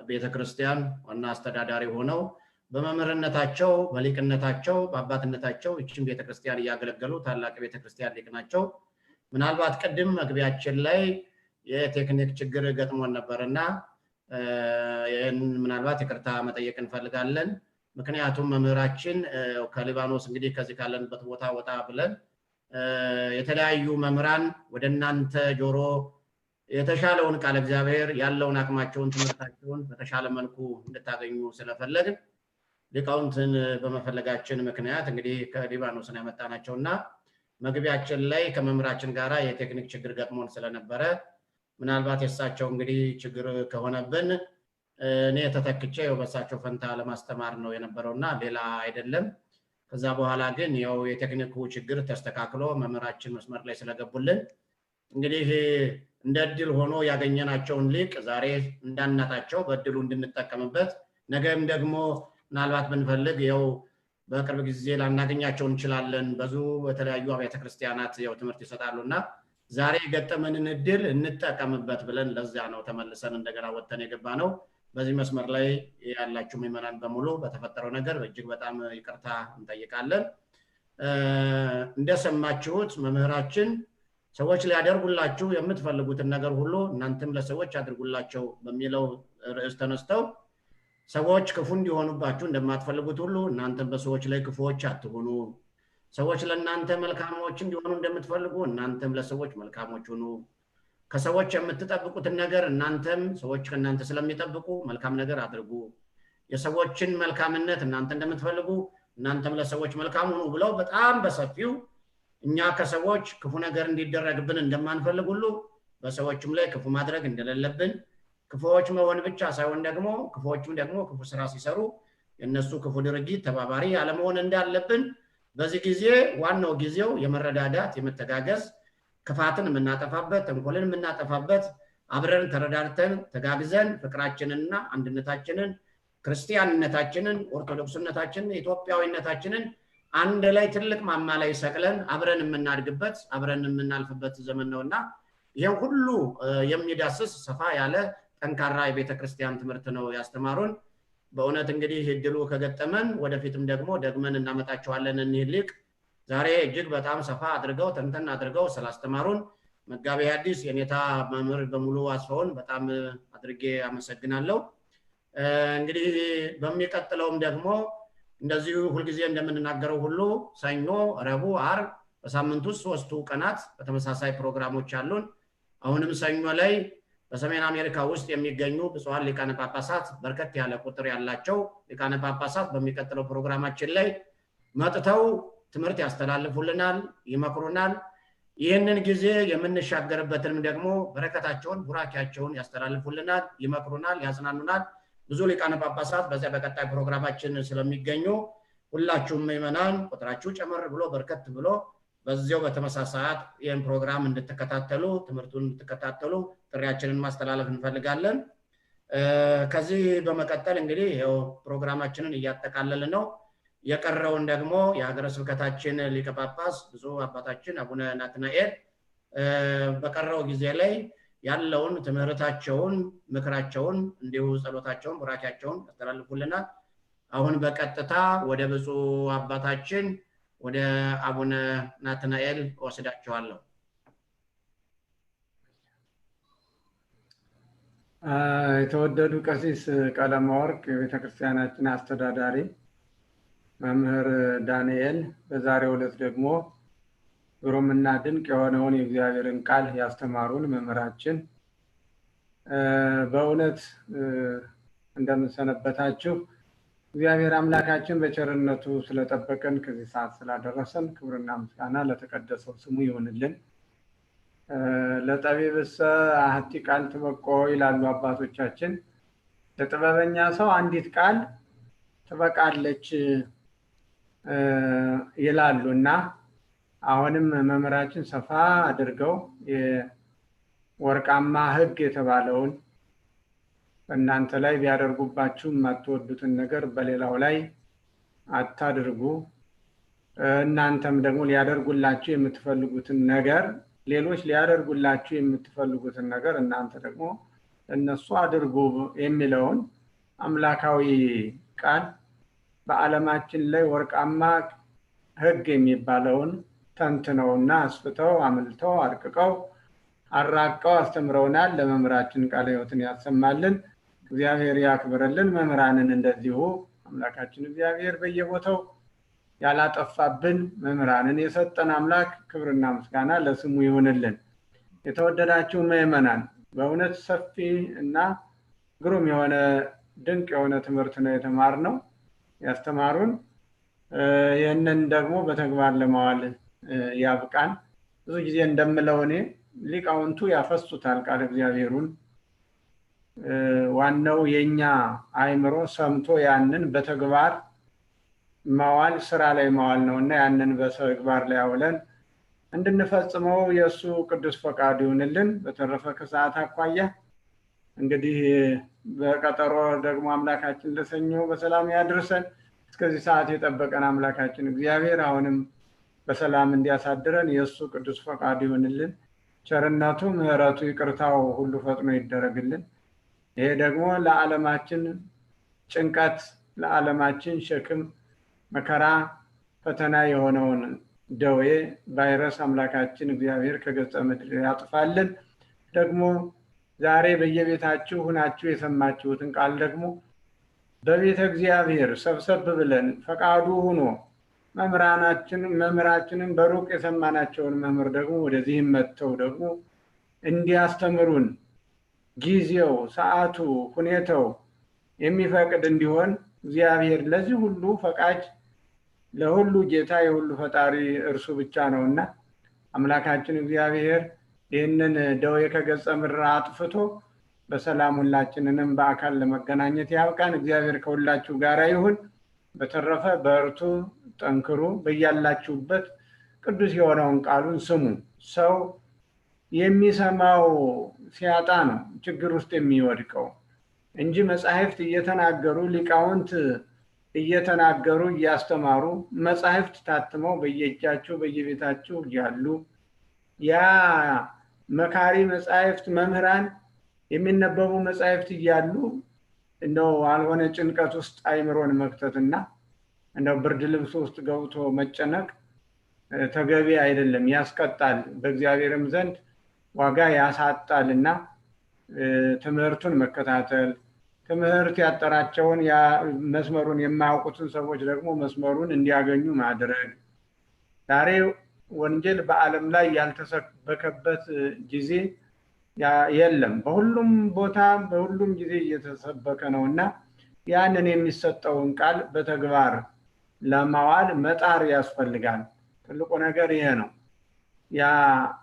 ቤተክርስቲያን ዋና አስተዳዳሪ ሆነው በመምህርነታቸው በሊቅነታቸው በአባትነታቸው እቺን ቤተክርስቲያን ያገለገሉ ታላቅ ቤተክርስቲያን ሊቅ ናቸው ምናልባት ቀደም መግቢያችን ላይ የቴክኒክ ችግር ገጥሞን ነበርና ምናልባት ይቅርታ መጠየቅ እንፈልጋለን ምክንያቱም መምህራችን ከሊባኖስ እንግዲህ ከዚህ ካለንበት ቦታ ወጣ ብለን የተለያዩ መምህራን ወደናንተ ጆሮ የተሻለውን ቃል እግዚአብሔር ያለውን አቅማቸውን ትምህርታቸውን በተሻለ መልኩ እንድታገኙ ስለፈለግን ሊቃውንትን በመፈለጋችን ምክንያት እንግዲህ ከሊባኖስ ነው ያመጣናቸውና መግቢያችን ላይ ከመምህራችን ጋራ የቴክኒክ ችግር ገጥሞን ስለነበረ ምናልባት የሳቸው እንግዲህ ችግር ከሆነብን እኔ ተተክቼ በሳቸው ፈንታ ለማስተማር ነው የነበረውና ሌላ አይደለም ከዛ በኋላ ግን ያው የቴክኒኩ ችግር ተስተካክሎ መምህራችን መስመር ላይ ስለገቡልን እንግዲህ እንደ እድል ሆኖ ያገኘናቸውን ሊቅ ዛሬ እንዳናጣቸው በእድሉ እንድንጠቀምበት ነገም ደግሞ ምናልባት ብንፈልግ ያው በቅርብ ጊዜ ላናገኛቸው እንችላለን ብዙ በተለያዩ አብያተ ክርስቲያናት ያው ትምህርት ይሰጣሉና ዛሬ ገጠመንን እድል እንጠቀምበት ብለን ለዛ ነው ተመልሰን እንደገና ወጥተን የገባነው በዚህ መስመር ላይ ያላችሁ ምእመናን በሙሉ በተፈጠረው ነገር እጅግ በጣም ይቅርታ እንጠይቃለን እንደሰማችሁት መምህራችን ሰዎች ሊያደርጉላችሁ የምትፈልጉትን ነገር ሁሉ እናንተም ለሰዎች አድርጉላቸው በሚለው ርዕስ ተነስተው ሰዎች ክፉ እንዲሆኑባችሁ እንደማትፈልጉት ሁሉ እናንተም በሰዎች ላይ ክፉዎች አትሁኑ ሰዎች ለእናንተ መልካሞች እንዲሆኑ እንደምትፈልጉ እናንተም ለሰዎች መልካሞች ሁኑ ከሰዎች የምትጠብቁትን ነገር እናንተም ሰዎች ከእናንተ ስለሚጠብቁ መልካም ነገር አድርጉ የሰዎችን መልካምነት እናንተ እንደምትፈልጉ እናንተም ለሰዎች መልካም ሁኑ ብለው በጣም በሰፊው እኛ ከሰዎች ክፉ ነገር እንዲደረግብን እንደማንፈልግ ሁሉ በሰዎችም ላይ ክፉ ማድረግ እንደሌለብን ክፉዎች መሆን ብቻ ሳይሆን ደግሞ ክፉዎችም ደግሞ ክፉ ስራ ሲሰሩ የነሱ ክፉ ድርጊት ተባባሪ ያለመሆን እንዳለብን በዚህ ጊዜ ዋናው ጊዜው የመረዳዳት የመተጋገዝ ክፋትን የምናጠፋበት ተንኮልን የምናጠፋበት አብረን ተረዳድተን ተጋግዘን ፍቅራችንንና አንድነታችንን ክርስቲያንነታችንን ኦርቶዶክስነታችንን ኢትዮጵያዊነታችንን አንድ ላይ ትልቅ ማማ ላይ ሰቅለን አብረን የምናድግበት አብረን የምናልፍበት ዘመን ነውና ይሄን ሁሉ የሚዳስስ ሰፋ ያለ ጠንካራ የቤተክርስቲያን ትምህርት ነው ያስተማሩን በእውነት እንግዲህ እድሉ ከገጠመን ወደፊትም ደግሞ ደግመን እናመጣቸዋለን እንይልቅ ዛሬ እጅግ በጣም ሰፋ አድርገው ተንተን አድርገው ስላስተማሩን መጋቤ ሐዲስ የኔታ መምህር በሙሉ አስፋውን በጣም አድርጌ አመሰግናለሁ እንግዲህ በሚቀጥለውም ደግሞ እንደዚሁ ሁሉ ጊዜ እንደምንናገረው ሁሉ ሰኞ ረቡዕ ዓርብ በሳምንቱ 3 ቀናት በተመሳሳይ ፕሮግራሞች አሉን አሁንም ሰኞ ላይ በሰሜን አሜሪካ ውስጥ የሚገኙ ብፁዓን ሊቃነ ጳጳሳት በርከት ያለ ቁጥር ያላቸው ሊቃነ ጳጳሳት በሚቀጥለው ፕሮግራማችን ላይ መጥተው ትምህርት ያስተላልፉልናል፣ ይመክሩናል። ይህንን ጊዜ የምንሻገርበትን ደግሞ በረከታቸውን ቡራኪያቸውን ያስተላልፉልናል፣ ይመክሩናል፣ ያጽናኑናል። ብዙ ሊቃነ ጳጳሳት በዚያ በቀጣይ ፕሮግራማችን ስለሚገኙ ሁላችሁም ምእመናን ቁጥራችሁ ጨመር ብሎ በርከት ብሎ በዚያው በተመሳሳይ ይህን ፕሮግራም እንድትከታተሉ ትምህርቱን እንድትከታተሉ ጥሪያችንን ማስተላለፍ እንፈልጋለን። ከዚህ በመቀጠል እንግዲህ ይሄው ፕሮግራማችንን እያጠቃለልን ነው። የቀረውን ደግሞ የሀገረ ስብከታችን ሊቀ ጳጳስ ብፁዕ አባታችን አቡነ ናትናኤል በቀረው ጊዜ ላይ ያለውን ትምህርታቸውን፣ ምክራቸውን፣ እንዲሁ ጸሎታቸውን፣ ቡራኪያቸውን ያስተላልፉልናል። አሁን በቀጥታ ወደ ብፁዕ አባታችን ወደ አቡነ ናትናኤል ወስዳቸዋለሁ። የተወደዱ ቀሲስ ቀለመወርቅ የቤተክርስቲያናችን አስተዳዳሪ መምህር ዳንኤል በዛሬው ዕለት ደግሞ ግሩምና ድንቅ የሆነውን የእግዚአብሔርን ቃል ያስተማሩን መምህራችን በእውነት እንደምንሰነበታችሁ እግዚአብሔር አምላካችን በቸርነቱ ስለጠበቀን ከዚህ ሰዓት ስላደረሰን ክብርና ምስጋና ለተቀደሰው ስሙ ይሁንልን። ለጠቢብሰ አሐቲ ቃል ትበቆ ይላሉ አባቶቻችን። ለጥበበኛ ሰው አንዲት ቃል ትበቃለች ይላሉና አሁንም መምህራችን ሰፋ አድርገው የወርቃማ ሕግ የተባለውን እናንተ ላይ ቢያደርጉባችሁ የማትወዱትን ነገር በሌላው ላይ አታድርጉ፣ እናንተም ደግሞ ሊያደርጉላችሁ የምትፈልጉትን ነገር ሌሎች ሊያደርጉላችሁ የምትፈልጉትን ነገር እናንተ ደግሞ እነሱ አድርጉ የሚለውን አምላካዊ ቃል በዓለማችን ላይ ወርቃማ ሕግ የሚባለውን ተንትነውና አስፍተው አምልተው አርቅቀው አራቀው አስተምረውናል። ለመምህራችን ቃለ ሕይወትን ያሰማልን፣ እግዚአብሔር ያክብርልን። መምህራንን እንደዚሁ አምላካችን እግዚአብሔር በየቦታው ያላጠፋብን መምህራንን የሰጠን አምላክ ክብርና ምስጋና ለስሙ ይሁንልን። የተወደዳችሁ ምእመናን በእውነት ሰፊ እና ግሩም የሆነ ድንቅ የሆነ ትምህርት ነው የተማርነው ያስተማሩን። ይህንን ደግሞ በተግባር ለማዋል ያብቃን። ብዙ ጊዜ እንደምለው እኔ ሊቃውንቱ ያፈሱታል ቃል እግዚአብሔሩን፣ ዋናው የኛ አእምሮ ሰምቶ ያንን በተግባር ማዋል ስራ ላይ ማዋል ነውና ያንን በተግባር ላይ አውለን እንድንፈጽመው የሱ ቅዱስ ፈቃዱ ይሁንልን። በተረፈ ከሰዓት አኳያ እንግዲህ በቀጠሮ ደግሞ አምላካችን ለሰኞ በሰላም ያድርሰን። እስከዚህ ሰዓት የጠበቀን አምላካችን እግዚአብሔር አሁንም በሰላም እንዲያሳድረን የሱ ቅዱስ ፈቃዱ ይሁንልን። ቸርነቱ፣ ምሕረቱ፣ ይቅርታው ሁሉ ፈጥኖ ይደረግልን። ይሄ ደግሞ ለዓለማችን ጭንቀት፣ ለዓለማችን ሸክም፣ መከራ፣ ፈተና የሆነውን ደዌ ቫይረስ አምላካችን እግዚአብሔር ከገጸ ምድር ያጥፋልን። ደግሞ ዛሬ በየቤታችሁ ሁናችሁ የሰማችሁትን ቃል ደግሞ በቤተ እግዚአብሔር ሰብሰብ ብለን ፈቃዱ ሆኖ መምህራችንን በሩቅ የሰማናቸውን መምህር ደግሞ ወደዚህም መጥተው ደግሞ እንዲያስተምሩን ጊዜው፣ ሰዓቱ፣ ሁኔታው የሚፈቅድ እንዲሆን እግዚአብሔር ለዚህ ሁሉ ፈቃጅ ለሁሉ ጌታ የሁሉ ፈጣሪ እርሱ ብቻ ነውና አምላካችን እግዚአብሔር ይህንን ደዌ ከገጸ ምድር አጥፍቶ በሰላም ሁላችንንም በአካል ለመገናኘት ያብቃን። እግዚአብሔር ከሁላችሁ ጋር ይሁን። በተረፈ በርቱ፣ ጠንክሩ። በያላችሁበት ቅዱስ የሆነውን ቃሉን ስሙ። ሰው የሚሰማው ሲያጣ ነው ችግር ውስጥ የሚወድቀው እንጂ መጻሕፍት እየተናገሩ ሊቃውንት እየተናገሩ እያስተማሩ መጻሕፍት ታትመው በየእጃችሁ በየቤታችሁ ያሉ ያ መካሪ መጻሕፍት መምህራን የሚነበቡ መጻሕፍት እያሉ እንደው አልሆነ ጭንቀት ውስጥ አይምሮን መክተትና እንደው ብርድ ልብስ ውስጥ ገብቶ መጨነቅ ተገቢ አይደለም፣ ያስቀጣል፣ በእግዚአብሔርም ዘንድ ዋጋ ያሳጣልና ትምህርቱን መከታተል፣ ትምህርት ያጠራቸውን መስመሩን የማያውቁትን ሰዎች ደግሞ መስመሩን እንዲያገኙ ማድረግ። ዛሬ ወንጌል በዓለም ላይ ያልተሰበከበት ጊዜ የለም። በሁሉም ቦታ በሁሉም ጊዜ እየተሰበከ ነውና ያንን የሚሰጠውን ቃል በተግባር ለማዋል መጣር ያስፈልጋል። ትልቁ ነገር ይሄ ነው። ያ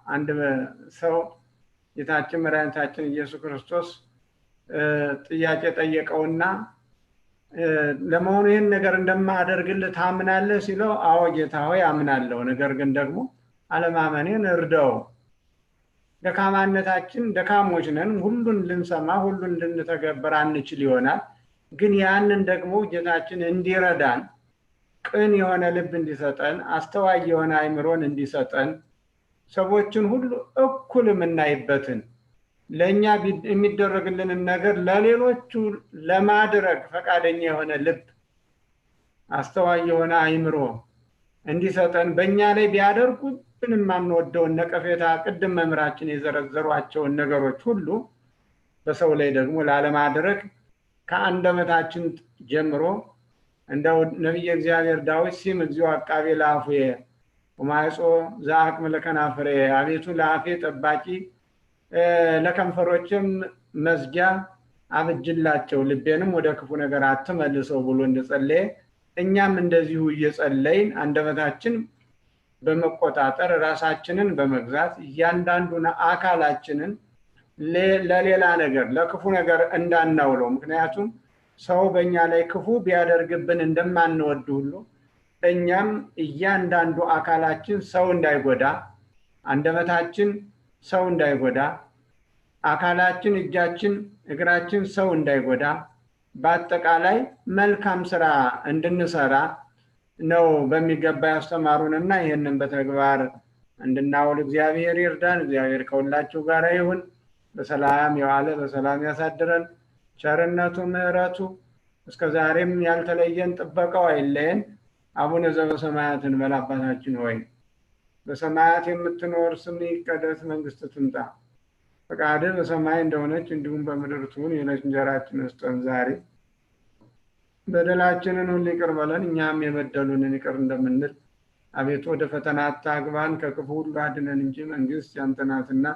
አንድ ሰው ጌታችን መድኃኒታችን ኢየሱስ ክርስቶስ ጥያቄ ጠየቀውና ለመሆኑ ይህን ነገር እንደማደርግልህ ታምናለህ ሲለው አዎ ጌታ ሆይ አምናለሁ፣ ነገር ግን ደግሞ አለማመኔን እርዳው። ደካማነታችን ደካሞች ነን፣ ሁሉን ልንሰማ ሁሉን ልንተገብር አንችል ይሆናል። ግን ያንን ደግሞ ጌታችን እንዲረዳን ቅን የሆነ ልብ እንዲሰጠን አስተዋይ የሆነ አእምሮን እንዲሰጠን ሰዎችን ሁሉ እኩል የምናይበትን ለኛ የሚደረግልንን ነገር ለሌሎቹ ለማድረግ ፈቃደኛ የሆነ ልብ አስተዋይ የሆነ አእምሮ እንዲሰጠን በእኛ ላይ ቢያደርጉብን የማንወደውን ነቀፌታ ቅድም መምህራችን የዘረዘሯቸውን ነገሮች ሁሉ በሰው ላይ ደግሞ ላለማድረግ ከአንደበታችን ጀምሮ እንደው ነቢየ እግዚአብሔር ዳዊት ሲም እግዚኦ አቃቤ ለአፉየ ወማይጾ ዘአቅም ለከናፍሬ፣ አቤቱ ለአፌ ጠባቂ ለከንፈሮችም መዝጊያ አብጅላቸው፣ ልቤንም ወደ ክፉ ነገር አትመልሰው ብሎ እንደጸለየ እኛም እንደዚሁ እየጸለይን አንደበታችን በመቆጣጠር ራሳችንን በመግዛት እያንዳንዱን አካላችንን ለሌላ ነገር ለክፉ ነገር እንዳናውለው። ምክንያቱም ሰው በእኛ ላይ ክፉ ቢያደርግብን እንደማንወድ ሁሉ እኛም እያንዳንዱ አካላችን ሰው እንዳይጎዳ፣ አንደበታችን ሰው እንዳይጎዳ፣ አካላችን እጃችን እግራችን ሰው እንዳይጎዳ፣ በአጠቃላይ መልካም ስራ እንድንሰራ ነው በሚገባ ያስተማሩንና ይህንን በተግባር እንድናውል እግዚአብሔር ይርዳን። እግዚአብሔር ከሁላችሁ ጋር ይሁን። በሰላም የዋለ በሰላም ያሳድረን። ቸርነቱ ምሕረቱ እስከዛሬም ያልተለየን ጥበቃው አይለየን። አቡነ ዘበሰማያት እንበል አባታችን ሆይ በሰማያት የምትኖር ስምህ ይቀደስ፣ መንግስትህ ትምጣ፣ ፈቃድህ በሰማይ እንደሆነች እንዲሁም በምድር ትሁን። የዕለት እንጀራችንን ስጠን ዛሬ፣ በደላችንን ሁሉ ይቅር በለን እኛም የበደሉንን ይቅር እንደምንል። አቤቱ ወደ ፈተና አታግባን ከክፉ ሁሉ አድነን እንጂ መንግስት ያንተ ናትና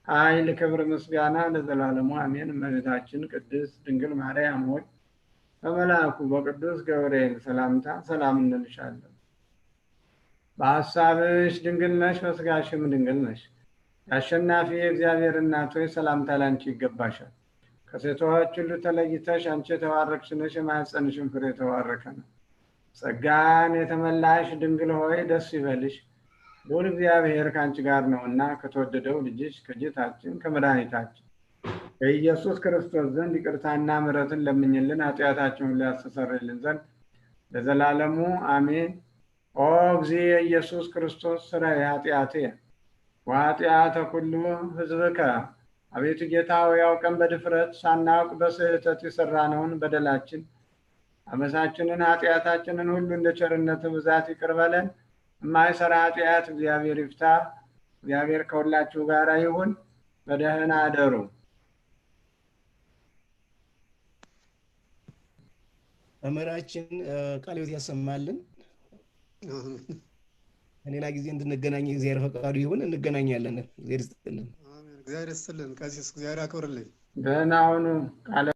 ኃይል፣ ክብር፣ ምስጋና ለዘላለሙ አሜን። እመቤታችን ቅድስት ድንግል ማርያም ሆይ በመልአኩ በቅዱስ ገብርኤል ሰላምታ ሰላም እንልሻለን። በሐሳብሽ ድንግል ነሽ፣ በሥጋሽም ድንግል ነሽ። የአሸናፊ የእግዚአብሔር እናት ሆይ ሰላምታ ላንቺ ይገባሻል። ከሴቶች ሁሉ ተለይተሽ አንቺ የተባረክሽ ነሽ፣ የማኅፀንሽም ፍሬ የተባረከ ነው። ጸጋን የተመላሽ ድንግል ሆይ ደስ ይበልሽ፣ ልዑል እግዚአብሔር ከአንቺ ጋር ነውና ከተወደደው ልጅሽ ከጌታችን ከመድኃኒታችን ከኢየሱስ ክርስቶስ ዘንድ ይቅርታና ምሕረትን ለምኝልን ኃጢአታችንን ሊያስተሰርይልን ዘንድ ለዘላለሙ አሜን። ኦ እግዚእ ኢየሱስ ክርስቶስ ሥራይ ኃጢአትየ ወኃጢአተ ኩሉ ሕዝብከ። አቤቱ ጌታ ሆይ አውቀን በድፍረት ሳናውቅ በስህተት የሰራነውን በደላችን አመፃችንን ኃጢአታችንን ሁሉ እንደ ቸርነትህ ብዛት ይቅር በለን። የማይሰራ ኃጢአት እግዚአብሔር ይፍታ። እግዚአብሔር ከሁላችሁ ጋር ይሁን። በደህና አደሩ። መምህራችን ቃለ ሕይወት ያሰማልን። ሌላ ጊዜ እንድንገናኝ እግዚአብሔር ፈቃዱ ይሁን። እንገናኛለን። እግዚአብሔር ይስጥልን። አሜን። እግዚአብሔር ይስጥልን። ቀሲስ እግዚአብሔር ያክብርልኝ። ደህና ሁኑ።